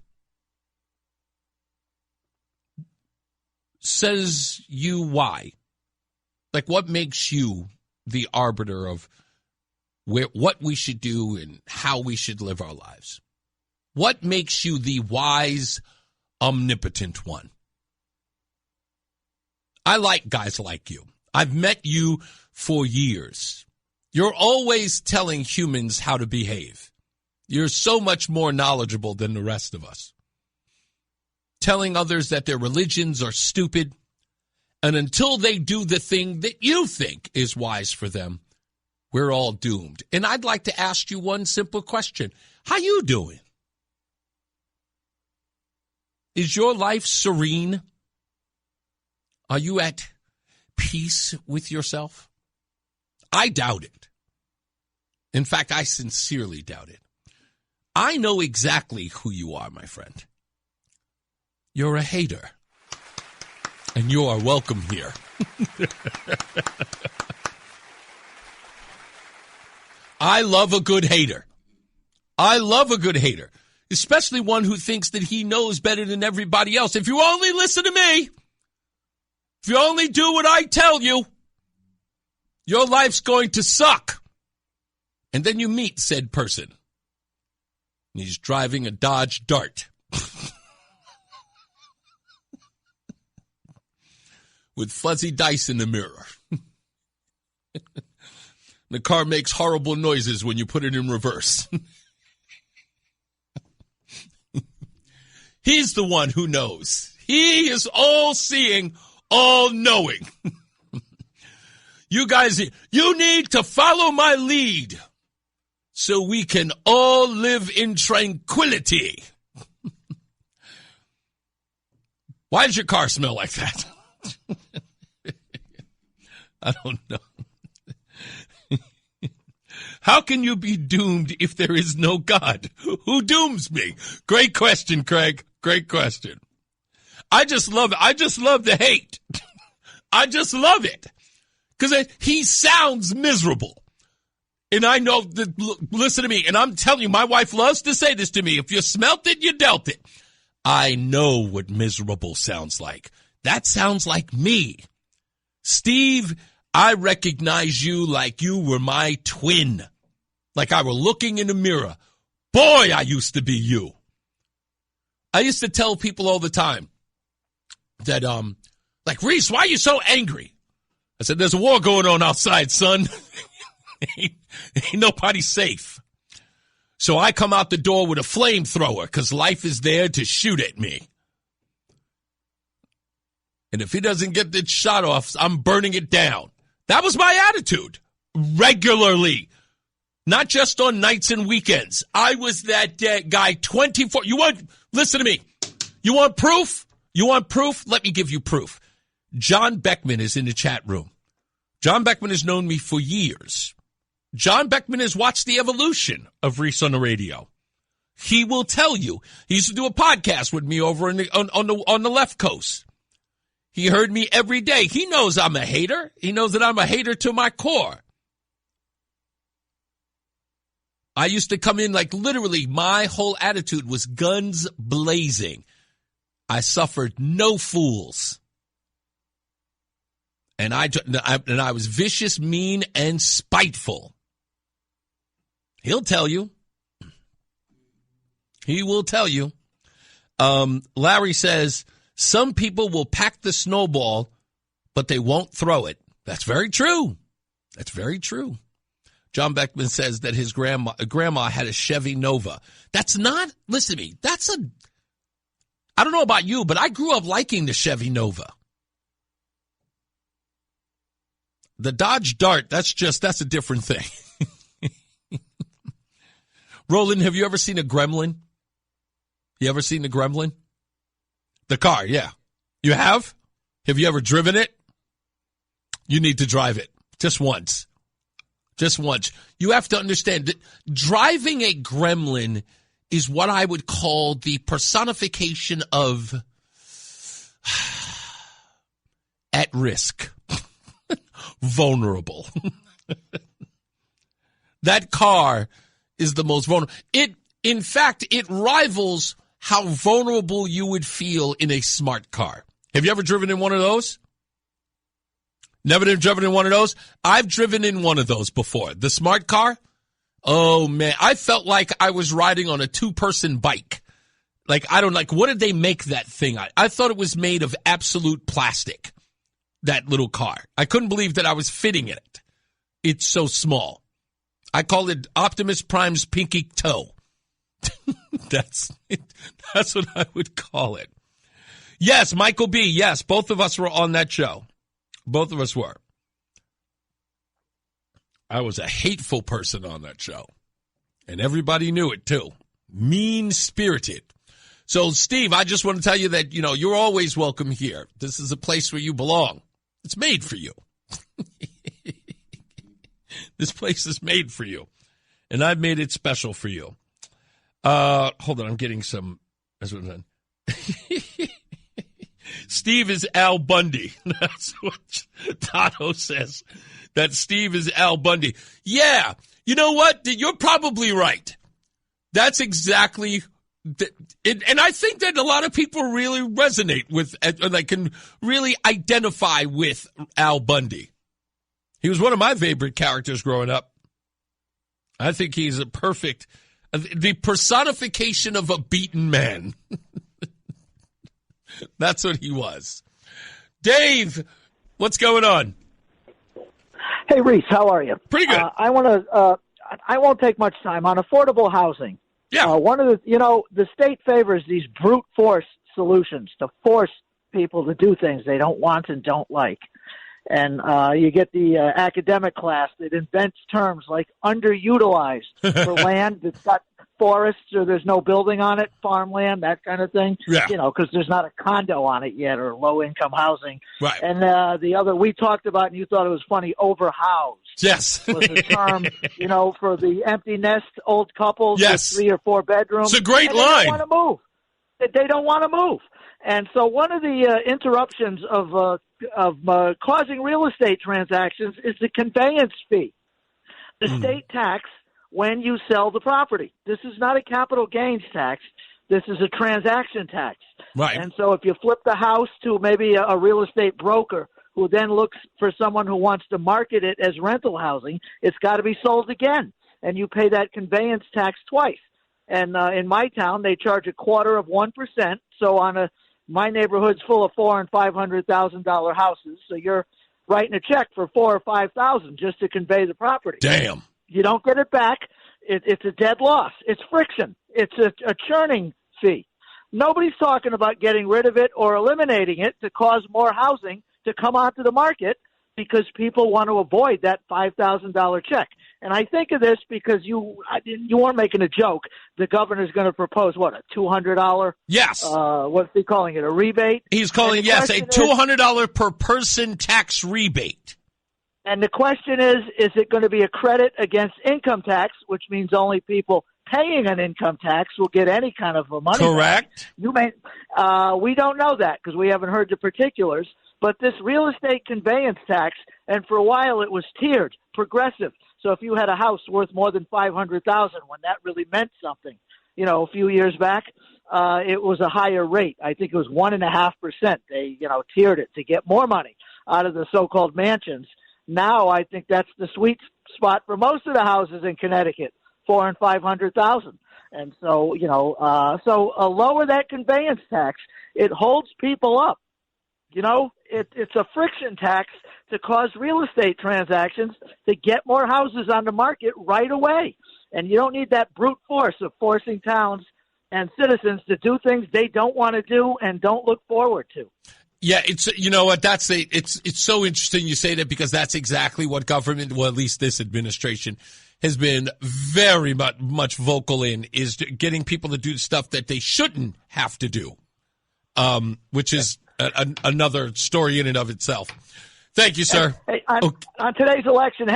Says you why? Like, what makes you the arbiter of what we should do and how we should live our lives? What makes you the wise, omnipotent one? I like guys like you. I've met you for years. You're always telling humans how to behave. You're so much more knowledgeable than the rest of us. Telling others that their religions are stupid, and until they do the thing that you think is wise for them, we're all doomed. And I'd like to ask you one simple question. How you doing? Is your life serene? Are you at peace with yourself? I doubt it. In fact, I sincerely doubt it. I know exactly who you are, my friend. You're a hater. And you are welcome here. I love a good hater. I love a good hater. Especially one who thinks that he knows better than everybody else. If you only listen to me, if you only do what I tell you, your life's going to suck. And then you meet said person. He's driving a Dodge Dart. With fuzzy dice in the mirror. The car makes horrible noises when you put it in reverse. He's the one who knows. He is all-seeing, all-knowing. You guys, you need to follow my lead so we can all live in tranquility. Why does your car smell like that? I don't know. How can you be doomed if there is no God? Who dooms me? Great question, Craig. Great question. I just love it. I just love the hate. I just love it. Because he sounds miserable. And I know that, listen to me, and I'm telling you, my wife loves to say this to me. If you smelt it, you dealt it. I know what miserable sounds like. That sounds like me. Steve, I recognize you like you were my twin. Like I were looking in the mirror, Boy, I used to be you. I used to tell people all the time that, like, Reese, why are you so angry? I said, there's a war going on outside, son. ain't nobody safe. So I come out the door with a flamethrower because life is there to shoot at me. And if he doesn't get this shot off, I'm burning it down. That was my attitude regularly, not just on nights and weekends. I was that guy 24. Listen to me. You want proof? You want proof? Let me give you proof. John Beckman is in the chat room. John Beckman has known me for years. John Beckman has watched the evolution of Reese on the radio. He will tell you. He used to do a podcast with me over on the left coast. He heard me every day. He knows I'm a hater. He knows that I'm a hater to my core. I used to come in like literally my whole attitude was guns blazing. I suffered no fools. And I was vicious, mean, and spiteful. He'll tell you. He will tell you. Larry says, some people will pack the snowball, but they won't throw it. That's very true. That's very true. John Beckman says that his grandma had a Chevy Nova. That's not, listen to me, I don't know about you, but I grew up liking the Chevy Nova. The Dodge Dart, that's a different thing. Roland, have you ever seen a Gremlin? You ever seen a Gremlin? The car, yeah. You have? Have you ever driven it? You need to drive it. Just once. Just once. You have to understand that driving a Gremlin is what I would call the personification of at risk. Vulnerable. That car is the most vulnerable. In fact, it rivals how vulnerable you would feel in a smart car. Have you ever driven in one of those? Never driven in one of those? I've driven in one of those before. The smart car? Oh, man. I felt like I was riding on a two-person bike. What did they make that thing? I thought it was made of absolute plastic, that little car. I couldn't believe that I was fitting in it. It's so small. I call it Optimus Prime's pinky toe. That's what I would call it. Yes, Michael B. Yes, both of us were on that show. Both of us were. I was a hateful person on that show. And everybody knew it, too. Mean-spirited. So, Steve, I just want to tell you that, you're always welcome here. This is a place where you belong. It's made for you. This place is made for you. And I've made it special for you. Hold on, I'm getting some. Steve is Al Bundy. That's what Tato says. That Steve is Al Bundy. Yeah, you know what? You're probably right. That's exactly. And I think that a lot of people really resonate with, can really identify with Al Bundy. He was one of my favorite characters growing up. I think he's the personification of a beaten man. That's what he was. Dave, what's going on? Hey, Reese, how are you? Pretty good. I won't take much time on affordable housing. Yeah. One of the state favors these brute force solutions to force people to do things they don't want and don't like. And you get the academic class that invents terms like underutilized for land that's got forests or there's no building on it, farmland, that kind of thing. Yeah. Because there's not a condo on it yet or low-income housing. Right. And the other we talked about, and you thought it was funny, overhoused. Yes. Was a term, for the empty nest old couples yes. with 3 or 4 bedrooms. It's a great line. They don't want to move. They don't want to move. And so one of the interruptions of causing real estate transactions is the conveyance fee, the state tax when you sell the property. This is not a capital gains tax. This is a transaction tax. Right. And so if you flip the house to maybe a real estate broker who then looks for someone who wants to market it as rental housing, it's got to be sold again. And you pay that conveyance tax twice. And in my town, they charge 0.25%. So my neighborhood's full of $400,000 and $500,000 houses. So you're writing a check for $4,000 or $5,000 just to convey the property. Damn. You don't get it back. It's a dead loss. It's friction. It's a churning fee. Nobody's talking about getting rid of it or eliminating it to cause more housing to come onto the market because people want to avoid that $5,000 check. And I think of this because you weren't making a joke. The governor's going to propose, what, a $200? Yes. What's he calling it, a rebate? He's calling, yes, a $200 per person tax rebate. And the question is it going to be a credit against income tax, which means only people paying an income tax will get any kind of money? Correct. We don't know that because we haven't heard the particulars. But this real estate conveyance tax, and for a while it was tiered, progressive. So if you had a house worth more than $500,000, when that really meant something, a few years back, it was a higher rate. I think it was 1.5%. They, tiered it to get more money out of the so-called mansions. Now I think that's the sweet spot for most of the houses in Connecticut, $400,000 and $500,000. And so, lower that conveyance tax. It holds people up. It's a friction tax to cause real estate transactions to get more houses on the market right away. And you don't need that brute force of forcing towns and citizens to do things they don't want to do and don't look forward to. Yeah, it's it's so interesting you say that because that's exactly what government, well, at least this administration, has been very much vocal in, is getting people to do stuff that they shouldn't have to do, which is another story in and of itself. Thank you, sir. Hey, on today's election,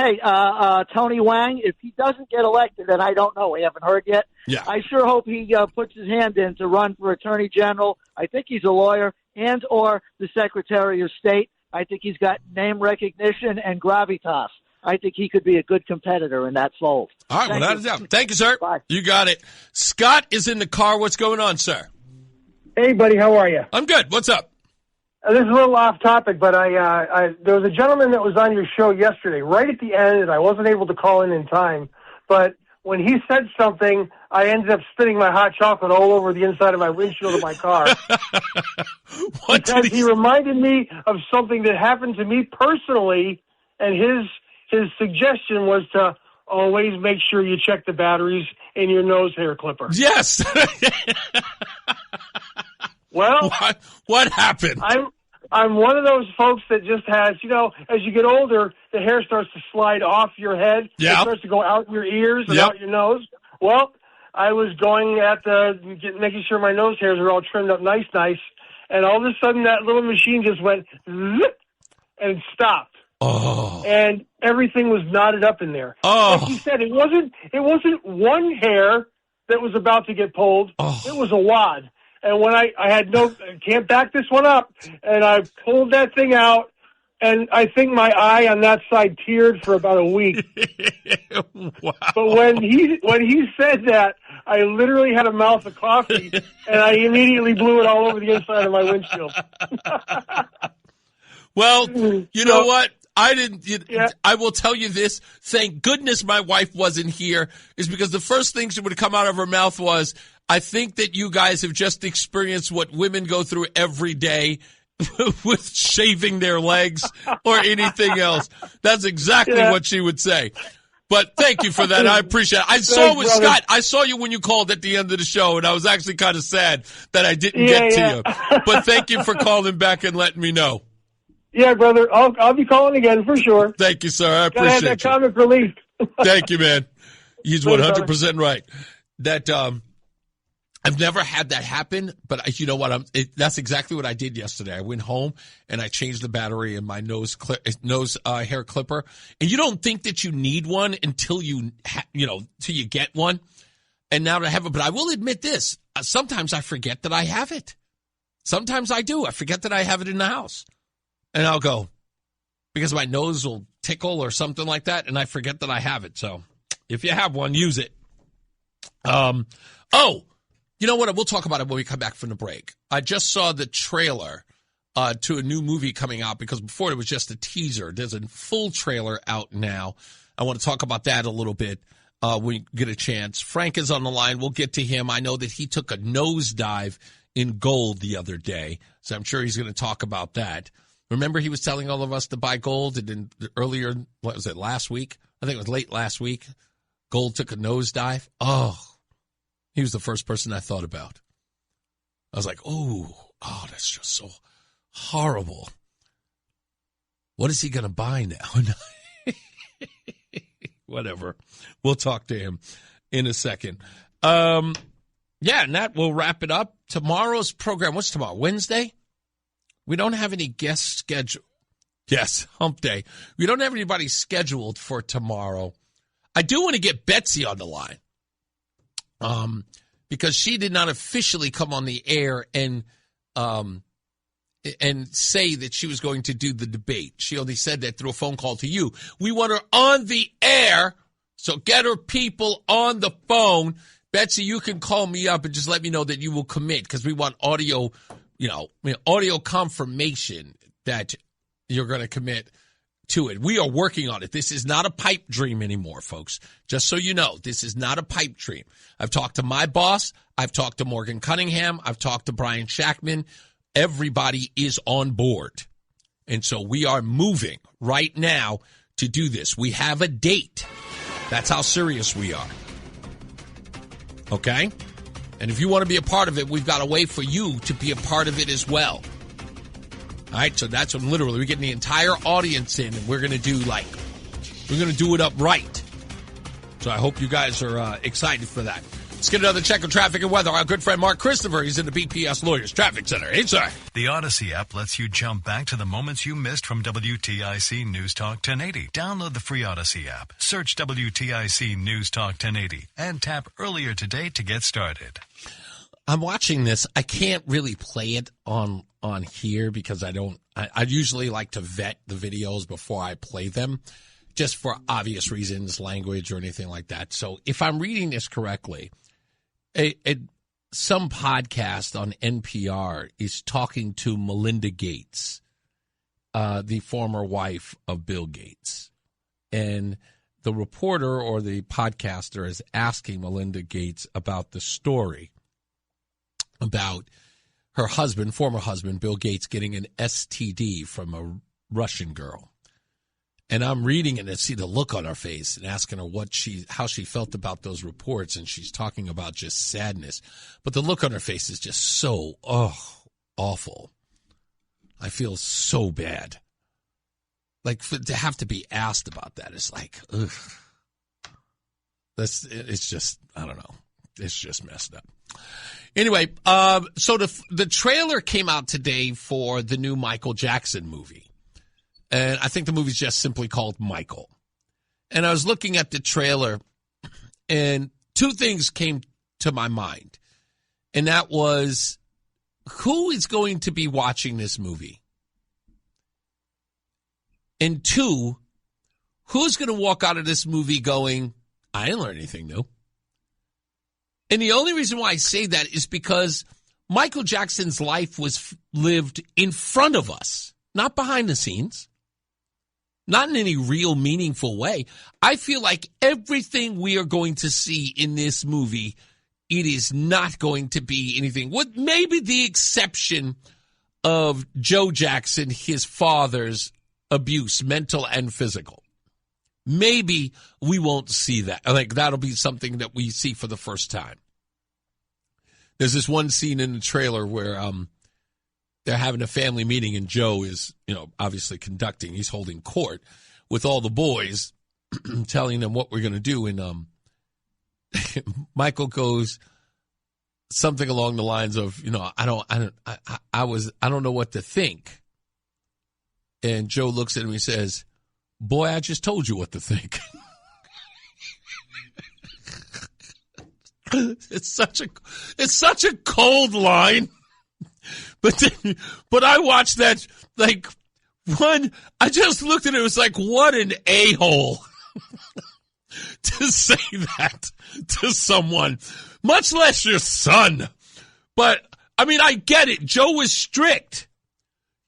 Tony Wang, if he doesn't get elected, and I don't know, we haven't heard yet, I sure hope he puts his hand in to run for Attorney General. I think he's a lawyer, and or the Secretary of State. I think he's got name recognition and gravitas. I think he could be a good competitor in that fold. All right, without a doubt. Thank you, sir. Bye. You got it. Scott is in the car. What's going on, sir? Hey, buddy, how are you? I'm good. What's up? This is a little off topic, but there was a gentleman that was on your show yesterday, right at the end, and I wasn't able to call in time. But when he said something, I ended up spitting my hot chocolate all over the inside of my windshield of my car. Because he reminded me of something that happened to me personally, and his suggestion was to always make sure you check the batteries in your nose hair clipper. Yes. Well, what happened? I'm one of those folks that just has, as you get older, the hair starts to slide off your head. Yeah. It starts to go out your ears and out your nose. Well, I was going making sure my nose hairs are all trimmed up nice, and all of a sudden that little machine just went zip and stopped. Oh. And everything was knotted up in there. Oh. Like you said, it wasn't one hair that was about to get pulled. Oh. It was a wad. And when I can't back this one up, and I pulled that thing out, and I think my eye on that side teared for about a week. Wow. But when he said that, I literally had a mouth of coffee, and I immediately blew it all over the inside of my windshield. Well, you know what? I will tell you this. Thank goodness my wife wasn't here, is because the first thing that would come out of her mouth was, I think that you guys have just experienced what women go through every day with shaving their legs or anything else. That's exactly what she would say. But thank you for that. I appreciate it. Scott, I saw you when you called at the end of the show, and I was actually kind of sad that I didn't get to you. But thank you for calling back and letting me know. Yeah, brother. I'll be calling again for sure. Thank you, sir. I appreciate it. Gotta have that comic relief. Thank you, man. He's 100% right. That I've never had that happen, but you know what? That's exactly what I did yesterday. I went home and I changed the battery in my nose hair clipper. And you don't think that you need one until till you get one. And now to have it, but I will admit this: sometimes I forget that I have it. Sometimes I do. I forget that I have it in the house, and I'll go because my nose will tickle or something like that, and I forget that I have it. So if you have one, use it. You know what? We'll talk about it when we come back from the break. I just saw the trailer to a new movie coming out because before it was just a teaser. There's a full trailer out now. I want to talk about that a little bit. when we get a chance. Frank is on the line. We'll get to him. I know that he took a nosedive in gold the other day, so I'm sure he's going to talk about that. Remember he was telling all of us to buy gold, and then earlier, what was it, last week? I think it was late last week. Gold took a nosedive. Oh, he was the first person I thought about. I was like, oh, that's just so horrible. What is he going to buy now? Whatever. We'll talk to him in a second. And that will wrap it up. Tomorrow's program, what's tomorrow? Wednesday? We don't have any guests scheduled. Yes, hump day. We don't have anybody scheduled for tomorrow. I do want to get Betsy on the line because she did not officially come on the air and say that she was going to do the debate. She only said that through a phone call to you. We want her on the air, so get her people on the phone. Betsy, you can call me up and just let me know that you will commit because we want audio, audio confirmation that you're going to commit to it. We are working on it. This is not a pipe dream anymore, folks. Just so you know, this is not a pipe dream. I've talked to my boss. I've talked to Morgan Cunningham. I've talked to Brian Shackman. Everybody is on board. And so we are moving right now to do this. We have a date. That's how serious we are. Okay? And if you want to be a part of it, we've got a way for you to be a part of it as well. All right, so that's when literally we're getting the entire audience in, and we're going to do it up right. So I hope you guys are excited for that. Let's get another check of traffic and weather. Our good friend Mark Christopher, he's in the BPS Lawyers Traffic Center. Hey, sir. The Odyssey app lets you jump back to the moments you missed from WTIC News Talk 1080. Download the free Odyssey app, search WTIC News Talk 1080, and tap earlier today to get started. I'm watching this. I can't really play it on here because I usually like to vet the videos before I play them, just for obvious reasons, language or anything like that. So if I'm reading this correctly, some podcast on NPR is talking to Melinda Gates, the former wife of Bill Gates. And the reporter or the podcaster is asking Melinda Gates about the story about her husband, former husband, Bill Gates, getting an STD from a Russian girl. And I'm reading it and see the look on her face and asking her how she felt about those reports. And she's talking about just sadness. But the look on her face is just so, awful. I feel so bad. Like, to have to be asked about that is like, ugh. It's just, I don't know. It's just messed up. Anyway, so the trailer came out today for the new Michael Jackson movie. And I think the movie's just simply called Michael. And I was looking at the trailer, and two things came to my mind. And that was, who is going to be watching this movie? And two, who's going to walk out of this movie going, I didn't learn anything new? And the only reason why I say that is because Michael Jackson's life was lived in front of us, not behind the scenes, not in any real meaningful way. I feel like everything we are going to see in this movie, it is not going to be anything, with maybe the exception of Joe Jackson, his father's abuse, mental and physical. Maybe we won't see that. Like, that'll be something that we see for the first time. There's this one scene in the trailer where they're having a family meeting and Joe is, obviously conducting. He's holding court with all the boys, telling them what we're going to do. And Michael goes something along the lines of, I don't know what to think. And Joe looks at him and he says, boy, I just told you what to think. It's such a cold line. But I watched that, I just looked at it, it was like, what an a-hole to say that to someone, much less your son. But, I get it. Joe was strict.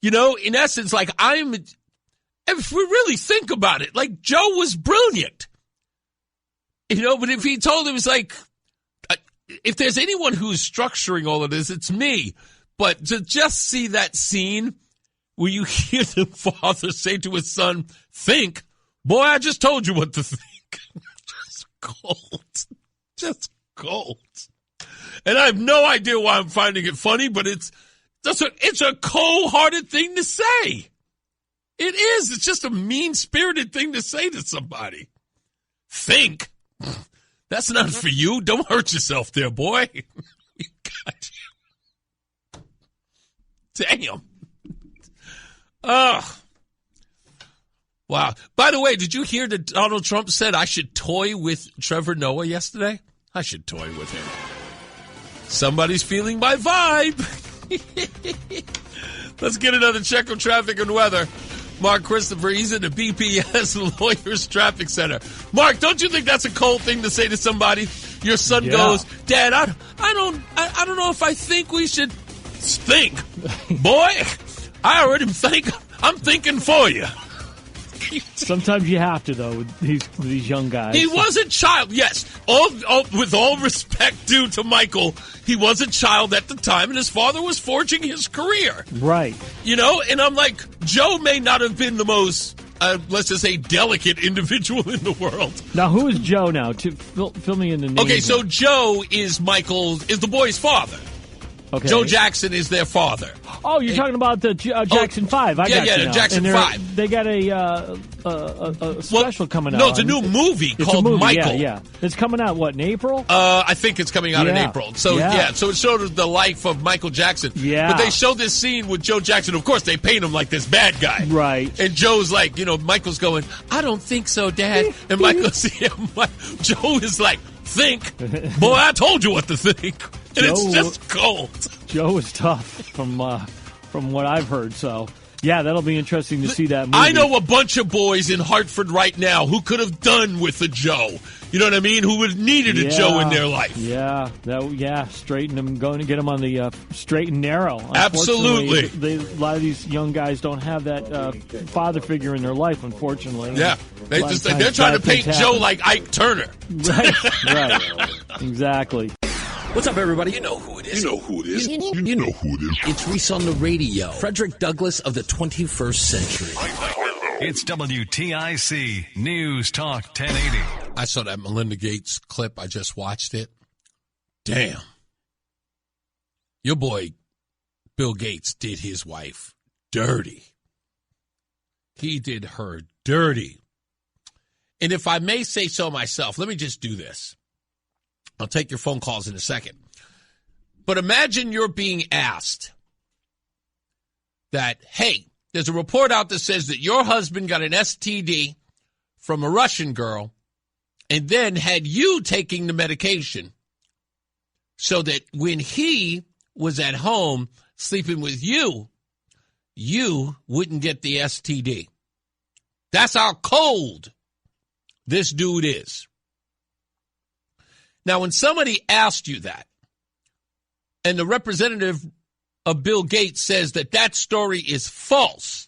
In essence, if we really think about it, Joe was brilliant. But if he told him, it's like, if there's anyone who's structuring all of this, it's me. But to just see that scene where you hear the father say to his son, think, boy, I just told you what to think. Just cold. Just cold. And I have no idea why I'm finding it funny, but it's a cold-hearted thing to say. It is. It's just a mean-spirited thing to say to somebody. Think. That's not for you. Don't hurt yourself there, boy. We got you. Damn. Ugh. Wow. By the way, did you hear that Donald Trump said I should toy with Trevor Noah yesterday? I should toy with him. Somebody's feeling my vibe. Let's get another check of traffic and weather. Mark Christopher, he's in the BPS Lawyers Traffic Center. Mark, don't you think that's a cold thing to say to somebody? Your son goes, Dad, I don't know if I think we should think. Boy, I already think. I'm thinking for you. Sometimes you have to, though, with these young guys. He was a child, yes. With all respect due to Michael, he was a child at the time, and his father was forging his career. Right. And I'm like, Joe may not have been the most, let's just say, delicate individual in the world. Now, who is Joe now? Fill me in the name. Okay, so Joe is the boy's father. Okay. Joe Jackson is their father. Oh, you're talking about the Jackson 5. I got you now. Jackson 5. They got a special coming out. No, it's a new movie called Michael. Yeah. It's coming out, in April? I think it's coming out in April. So, so it showed the life of Michael Jackson. Yeah. But they showed this scene with Joe Jackson. Of course, they paint him like this bad guy. Right. And Joe's like, Michael's going, I don't think so, Dad. And Joe is like, think. Boy, I told you what to think. And it's just cold. Joe is tough from what I've heard. So, yeah, that'll be interesting to see that movie. I know a bunch of boys in Hartford right now who could have done with a Joe. You know what I mean? Who would have needed a Joe in their life. Yeah, straighten them, going to get them on the straight and narrow. Absolutely. A lot of these young guys don't have that father figure in their life, unfortunately. Yeah, they're trying to paint Joe like Ike Turner. Right, exactly. What's up, everybody? You know who it is. You know who it is. You know who it is. It's Reese on the radio. Frederick Douglass of the 21st century. It's WTIC News Talk 1080. I saw that Melinda Gates clip. I just watched it. Damn. Your boy, Bill Gates, did his wife dirty. He did her dirty. And if I may say so myself, let me just do this. I'll take your phone calls in a second. But imagine you're being asked that, hey, there's a report out that says that your husband got an STD from a Russian girl and then had you taking the medication so that when he was at home sleeping with you, you wouldn't get the STD. That's how cold this dude is. Now, when somebody asked you that, and the representative of Bill Gates says that story is false,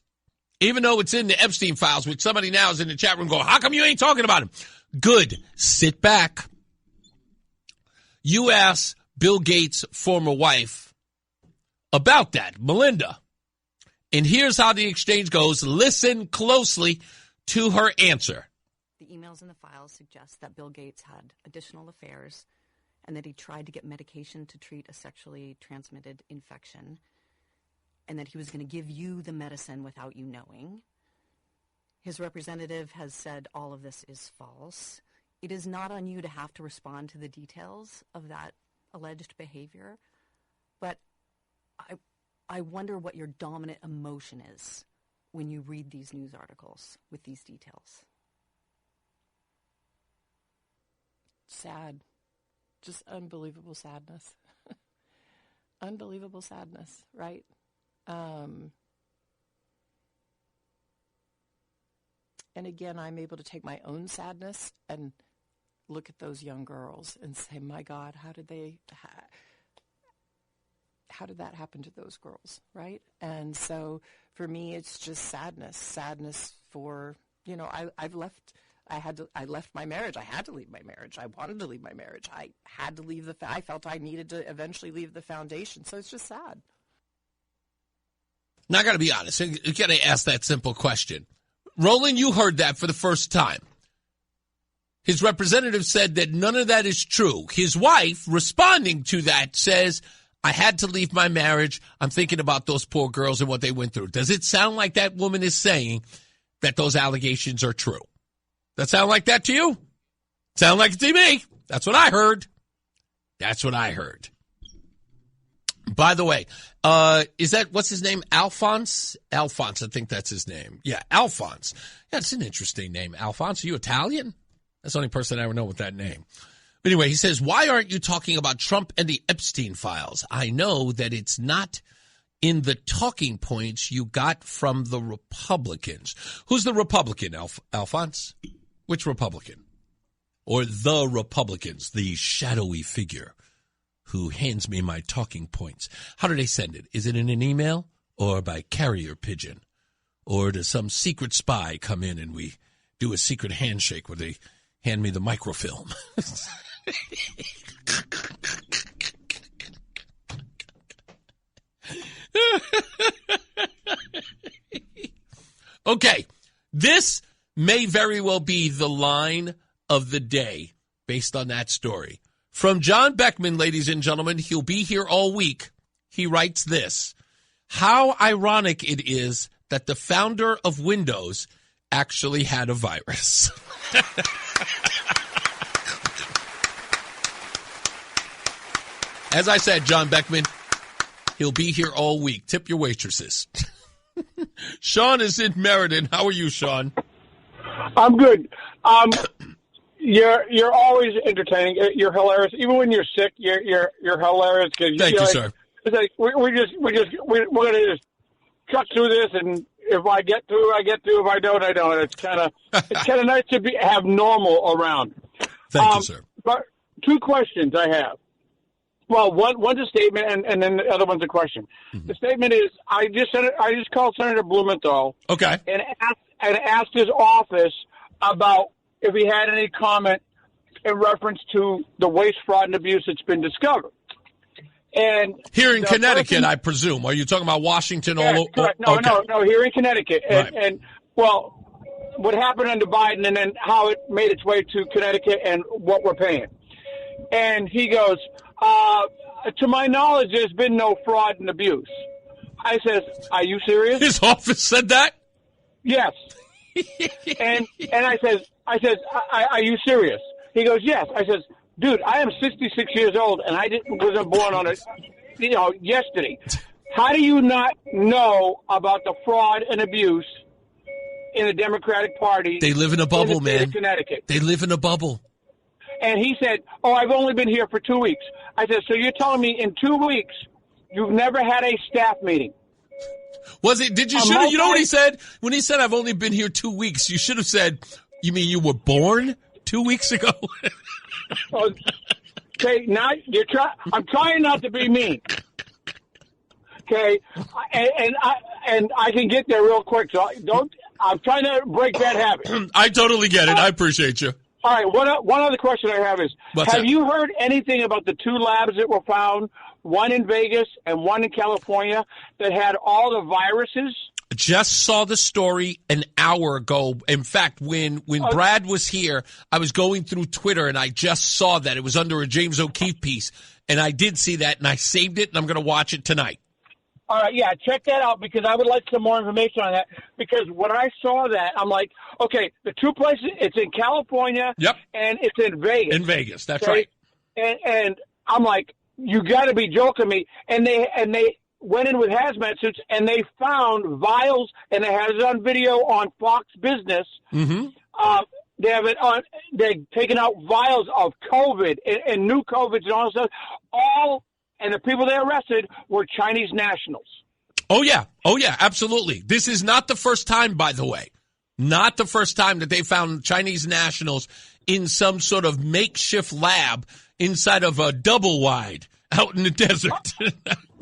even though it's in the Epstein files, which somebody now is in the chat room going, how come you ain't talking about him? Good. Sit back. You ask Bill Gates' former wife about that, Melinda. And here's how the exchange goes. Listen closely to her answer. The emails in the files suggest that Bill Gates had additional affairs and that he tried to get medication to treat a sexually transmitted infection and that he was going to give you the medicine without you knowing. His representative has said all of this is false. It is not on you to have to respond to the details of that alleged behavior, but I wonder what your dominant emotion is when you read these news articles with these details. Sad. Just unbelievable sadness. Unbelievable sadness, right? And again, I'm able to take my own sadness and look at those young girls and say, my God, how did that happen to those girls, right? And so for me, it's just sadness for, I've left I left my marriage. I had to leave my marriage. I wanted to leave my marriage. I had to leave I felt I needed to eventually leave the foundation. So it's just sad. Now, I got to be honest. You got to ask that simple question. Roland, you heard that for the first time. His representative said that none of that is true. His wife, responding to that, says, I had to leave my marriage. I'm thinking about those poor girls and what they went through. Does it sound like that woman is saying that those allegations are true? That sound like that to you? Sound like it to me. That's what I heard. That's what I heard. By the way, what's his name? Alphonse? Alphonse, I think that's his name. Yeah, Alphonse. Yeah, it's an interesting name. Alphonse, are you Italian? That's the only person I ever know with that name. But anyway, he says, why aren't you talking about Trump and the Epstein files? I know that it's not in the talking points you got from the Republicans. Who's the Republican, Alphonse? Which Republican? Or the Republicans, the shadowy figure who hands me my talking points. How do they send it? Is it in an email or by carrier pigeon? Or does some secret spy come in and we do a secret handshake where they hand me the microfilm? Okay, this may very well be the line of the day based on that story. From John Beckman, ladies and gentlemen, he'll be here all week. He writes this: how ironic it is that the founder of Windows actually had a virus. As I said, John Beckman, he'll be here all week. Tip your waitresses. Sean is in Meriden. How are you, Sean? I'm good. You're always entertaining. You're hilarious. Even when you're sick, you're hilarious. Thank you, sir. It's like we're gonna just cut through this, and if I get through, I get through. If I don't, I don't. It's kind of nice to have normal around. Thank you, sir. But two questions I have. Well, one's a statement, and then the other one's a question. Mm-hmm. The statement is, I just called Senator Blumenthal, okay, and asked his office about if he had any comment in reference to the waste, fraud, and abuse that's been discovered. And here in Connecticut, I presume. Are you talking about Washington? Yeah, correct. No, okay. no, here in Connecticut. Right. And well, what happened under Biden, and then how it made its way to Connecticut, and what we're paying. And he goes, to my knowledge, there's been no fraud and abuse. I says, are you serious? His office said that? Yes. and I says, are you serious? He goes, yes. I says, dude, I am 66 years old, and I wasn't born on yesterday. How do you not know about the fraud and abuse in the Democratic Party? They live in a bubble, man. Connecticut. They live in a bubble. And he said, I've only been here for 2 weeks. I said, so you're telling me in 2 weeks you've never had a staff meeting? Was it? Did you should have? You know what he said? When he said, I've only been here 2 weeks, you should have said, you mean you were born 2 weeks ago? Okay, now I'm trying not to be mean. Okay, and I can get there real quick. So I'm trying to break that habit. I totally get it. I appreciate you. All right, one other question I have is, have you heard anything about the two labs that were found, one in Vegas and one in California, that had all the viruses? Just saw the story an hour ago. In fact, when Brad was here, I was going through Twitter, and I just saw that. It was under a James O'Keefe piece, and I did see that, and I saved it, and I'm going to watch it tonight. All right, yeah, check that out, because I would like some more information on that. Because when I saw that, I'm like, okay, the two places, it's in California, yep, and it's in Vegas. In Vegas, that's right. And I'm like, you got to be joking me. And they went in with hazmat suits, and they found vials, and they had it on video on Fox Business. Mm-hmm. They have it on. They've taken out vials of COVID and new COVIDs and all this stuff. And the people they arrested were Chinese nationals. Oh, yeah, absolutely. This is not the first time, by the way. Not the first time that they found Chinese nationals in some sort of makeshift lab inside of a double wide out in the desert.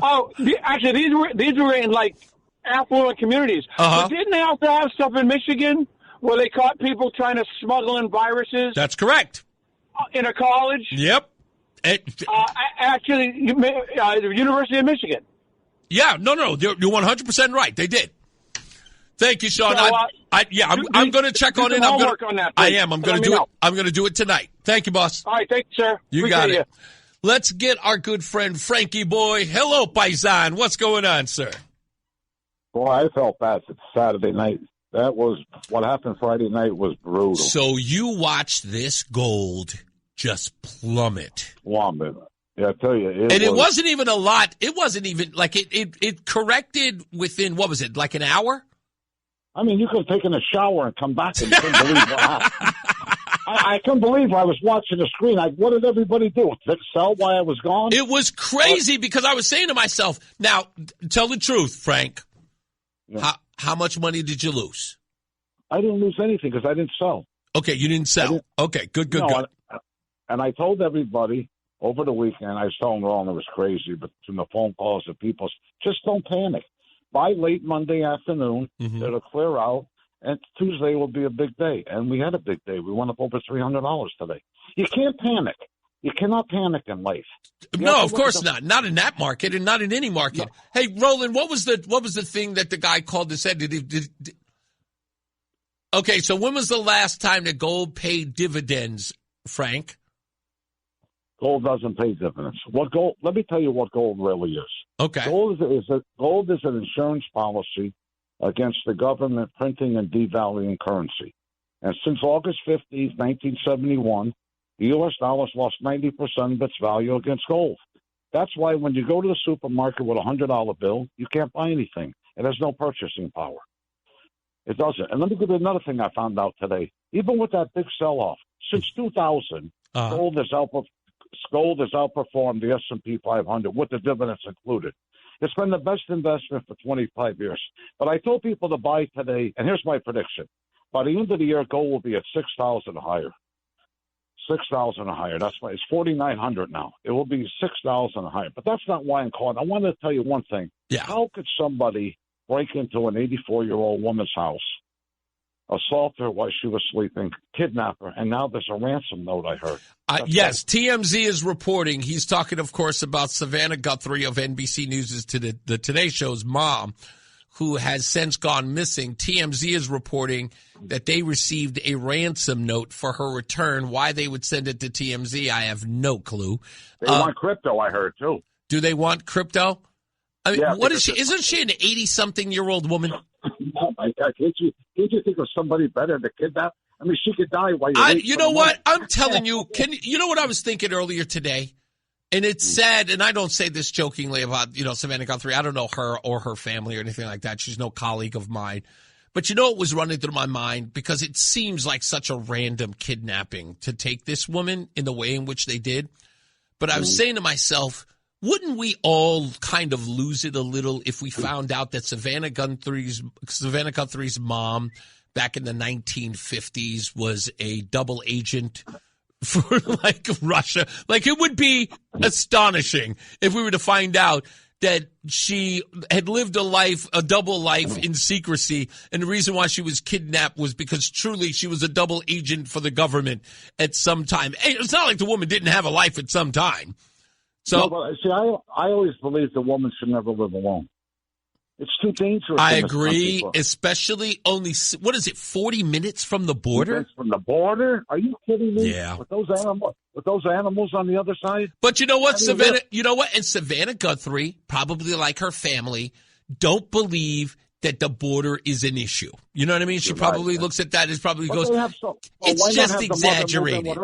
Actually, these were in, like, affluent communities. Uh-huh. But didn't they also have stuff in Michigan where they caught people trying to smuggle in viruses? That's correct. In a college? Yep. Actually, the University of Michigan. Yeah, no, you're 100% right. They did. Thank you, Sean. So, I'm going to check on it. I'm homework on that. I am. I'm going to do it. I'm going to do it tonight. Thank you, boss. All right, thank you, sir. You got it. Let's get our good friend Frankie Boy. Hello, Paisan. What's going on, sir? Boy, I felt bad Saturday night. That was what happened Friday night was brutal. So you watched this gold just plummet. Yeah, I tell you. It wasn't even a lot. It wasn't even like it corrected within, what was it, like an hour? I mean, you could have taken a shower and come back and couldn't believe what happened. I couldn't believe I was watching the screen. What did everybody do? Did it sell while I was gone? It was crazy because I was saying to myself, now, tell the truth, Frank. Yeah. How much money did you lose? I didn't lose anything because I didn't sell. Okay, you didn't sell. Okay, good. And I told everybody over the weekend, I was telling them all it was crazy, but from the phone calls of people, just don't panic. By late Monday afternoon, it'll clear out, and Tuesday will be a big day. And we had a big day. We went up over $300 today. You can't panic. You cannot panic in life. No, of course not. Not in that market, and not in any market. No. Hey, Roland, what was the thing that the guy called and said? Okay, so when was the last time that gold paid dividends, Frank? Gold doesn't pay dividends. Let me tell you what gold really is. Okay. Gold is an insurance policy against the government printing and devaluing currency. And since August 15th, 1971, the U.S. dollar's lost 90% of its value against gold. That's why when you go to the supermarket with a $100 bill, you can't buy anything. It has no purchasing power. It doesn't. And let me give you another thing I found out today. Even with that big sell-off, since 2000, gold has outperformed the S&P 500 with the dividends included. It's been the best investment for 25 years. But I told people to buy today, and here's my prediction. By the end of the year, gold will be at 6,000 higher. 6,000 higher. That's why it's 4,900 now. It will be 6,000 higher. But that's not why I'm calling. I want to tell you one thing. Yeah. How could somebody break into an 84-year-old woman's house, assault her while she was sleeping, kidnap her, and now there's a ransom note, I heard. Yes, TMZ is reporting. He's talking, of course, about Savannah Guthrie of NBC News' the Today Show's mom, who has since gone missing. TMZ is reporting that they received a ransom note for her return. Why they would send it to TMZ, I have no clue. They want crypto, I heard, too. Do they want crypto? I mean, what is she? Isn't she an 80-something-year-old woman? Oh, my God. Can't you think of somebody better to kidnap? I mean, she could die while you're You know what? I'm telling you. You know what I was thinking earlier today? And it's sad, and I don't say this jokingly about, Savannah Guthrie. I don't know her or her family or anything like that. She's no colleague of mine. But you know what was running through my mind? Because it seems like such a random kidnapping to take this woman in the way in which they did. But I was saying to myself, wouldn't we all kind of lose it a little if we found out that Savannah Guthrie's mom back in the 1950s was a double agent for like Russia? Like, it would be astonishing if we were to find out that she had lived a double life in secrecy, and the reason why she was kidnapped was because truly she was a double agent for the government at some time. It's not like the woman didn't have a life at some time. So, no, but see, I always believe the woman should never live alone. It's too dangerous. I agree, especially only, 40 minutes from the border? From the border? Are you kidding me? Yeah. With those animals on the other side? But you know what, Savannah? You know what? And Savannah Guthrie, probably like her family, don't believe that the border is an issue. You know what I mean? She probably looks at that as probably goes, it's just exaggerated.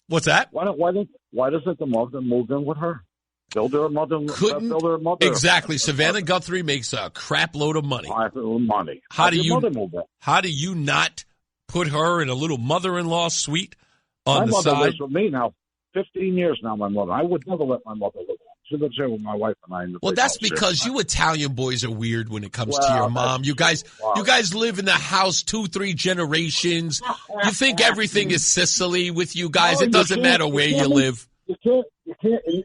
What's that? Why doesn't the mother move in with her? Build her a mother. Exactly. Savannah Guthrie makes a crap load of money. How do you not put her in a little mother-in-law suite on the side? My mother lives with me now. 15 years now, my mother. I would never let my mother live. She lives here with my wife and I. Well, that's because you Italian boys are weird when it comes to your mom. You guys live in the house 2-3 generations. You think everything is Sicily with you guys. It doesn't matter where you live. You can't.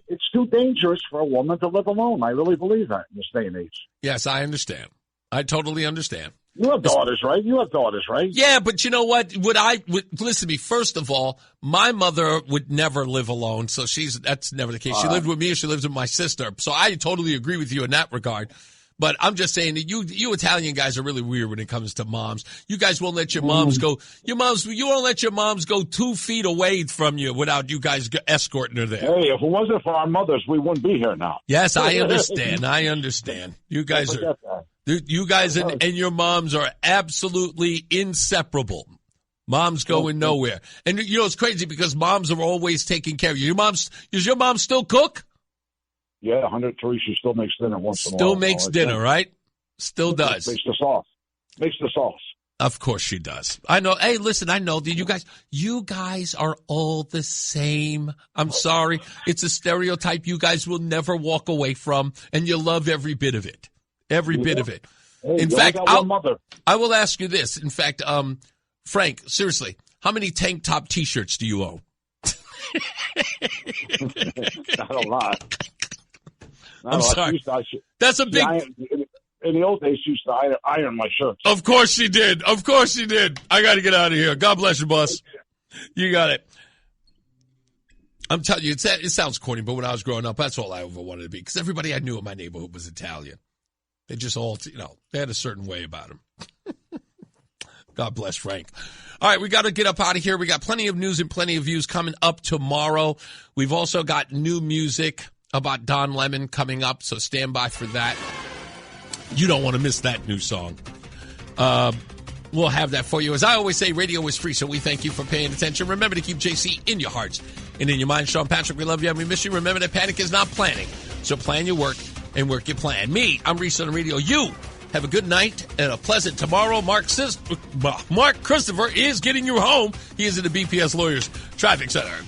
It's too dangerous for a woman to live alone. I really believe that in this day and age. Yes, I understand. I totally understand. You have daughters, right? Yeah, but you know what? Listen to me. First of all, my mother would never live alone, so that's never the case. She lived with me, or she lives with my sister. So I totally agree with you in that regard. But I'm just saying that you Italian guys are really weird when it comes to moms. You guys won't let your moms go. You won't let your moms go 2 feet away from you without you guys escorting her there. Hey, if it wasn't for our mothers, we wouldn't be here now. Yes, I understand. You guys and your moms are absolutely inseparable. Moms going nowhere. And you know, it's crazy because moms are always taking care of you. Does your mom still cook? Yeah, 103. She still makes dinner once in a while. Still makes dinner, right? Still does. Makes the sauce. Of course she does. I know. Hey, listen, I know that you guys are all the same. I'm sorry. It's a stereotype you guys will never walk away from, and you love every bit of it. Every bit of it. Hey, in fact, I will ask you this. In fact, Frank, seriously, how many tank top T-shirts do you own? Not a lot. I'm sorry. That's a big... In the old days, she used to iron my shirts. Of course she did. I got to get out of here. God bless you, boss. You got it. I'm telling you, it sounds corny, but when I was growing up, that's all I ever wanted to be. Because everybody I knew in my neighborhood was Italian. They just all, they had a certain way about them. God bless Frank. All right, we got to get up out of here. We got plenty of news and plenty of views coming up tomorrow. We've also got new music about Don Lemon coming up, so stand by for that. You don't want to miss that new song. We'll have that for you. As I always say, radio is free, so we thank you for paying attention. Remember to keep JC in your hearts and in your mind. Sean Patrick, we love you and we miss you. Remember that panic is not planning, so plan your work and work your plan. I'm Reese on the radio. You have a good night and a pleasant tomorrow. Mark Christopher is getting you home. He is at the BPS Lawyers Traffic Center.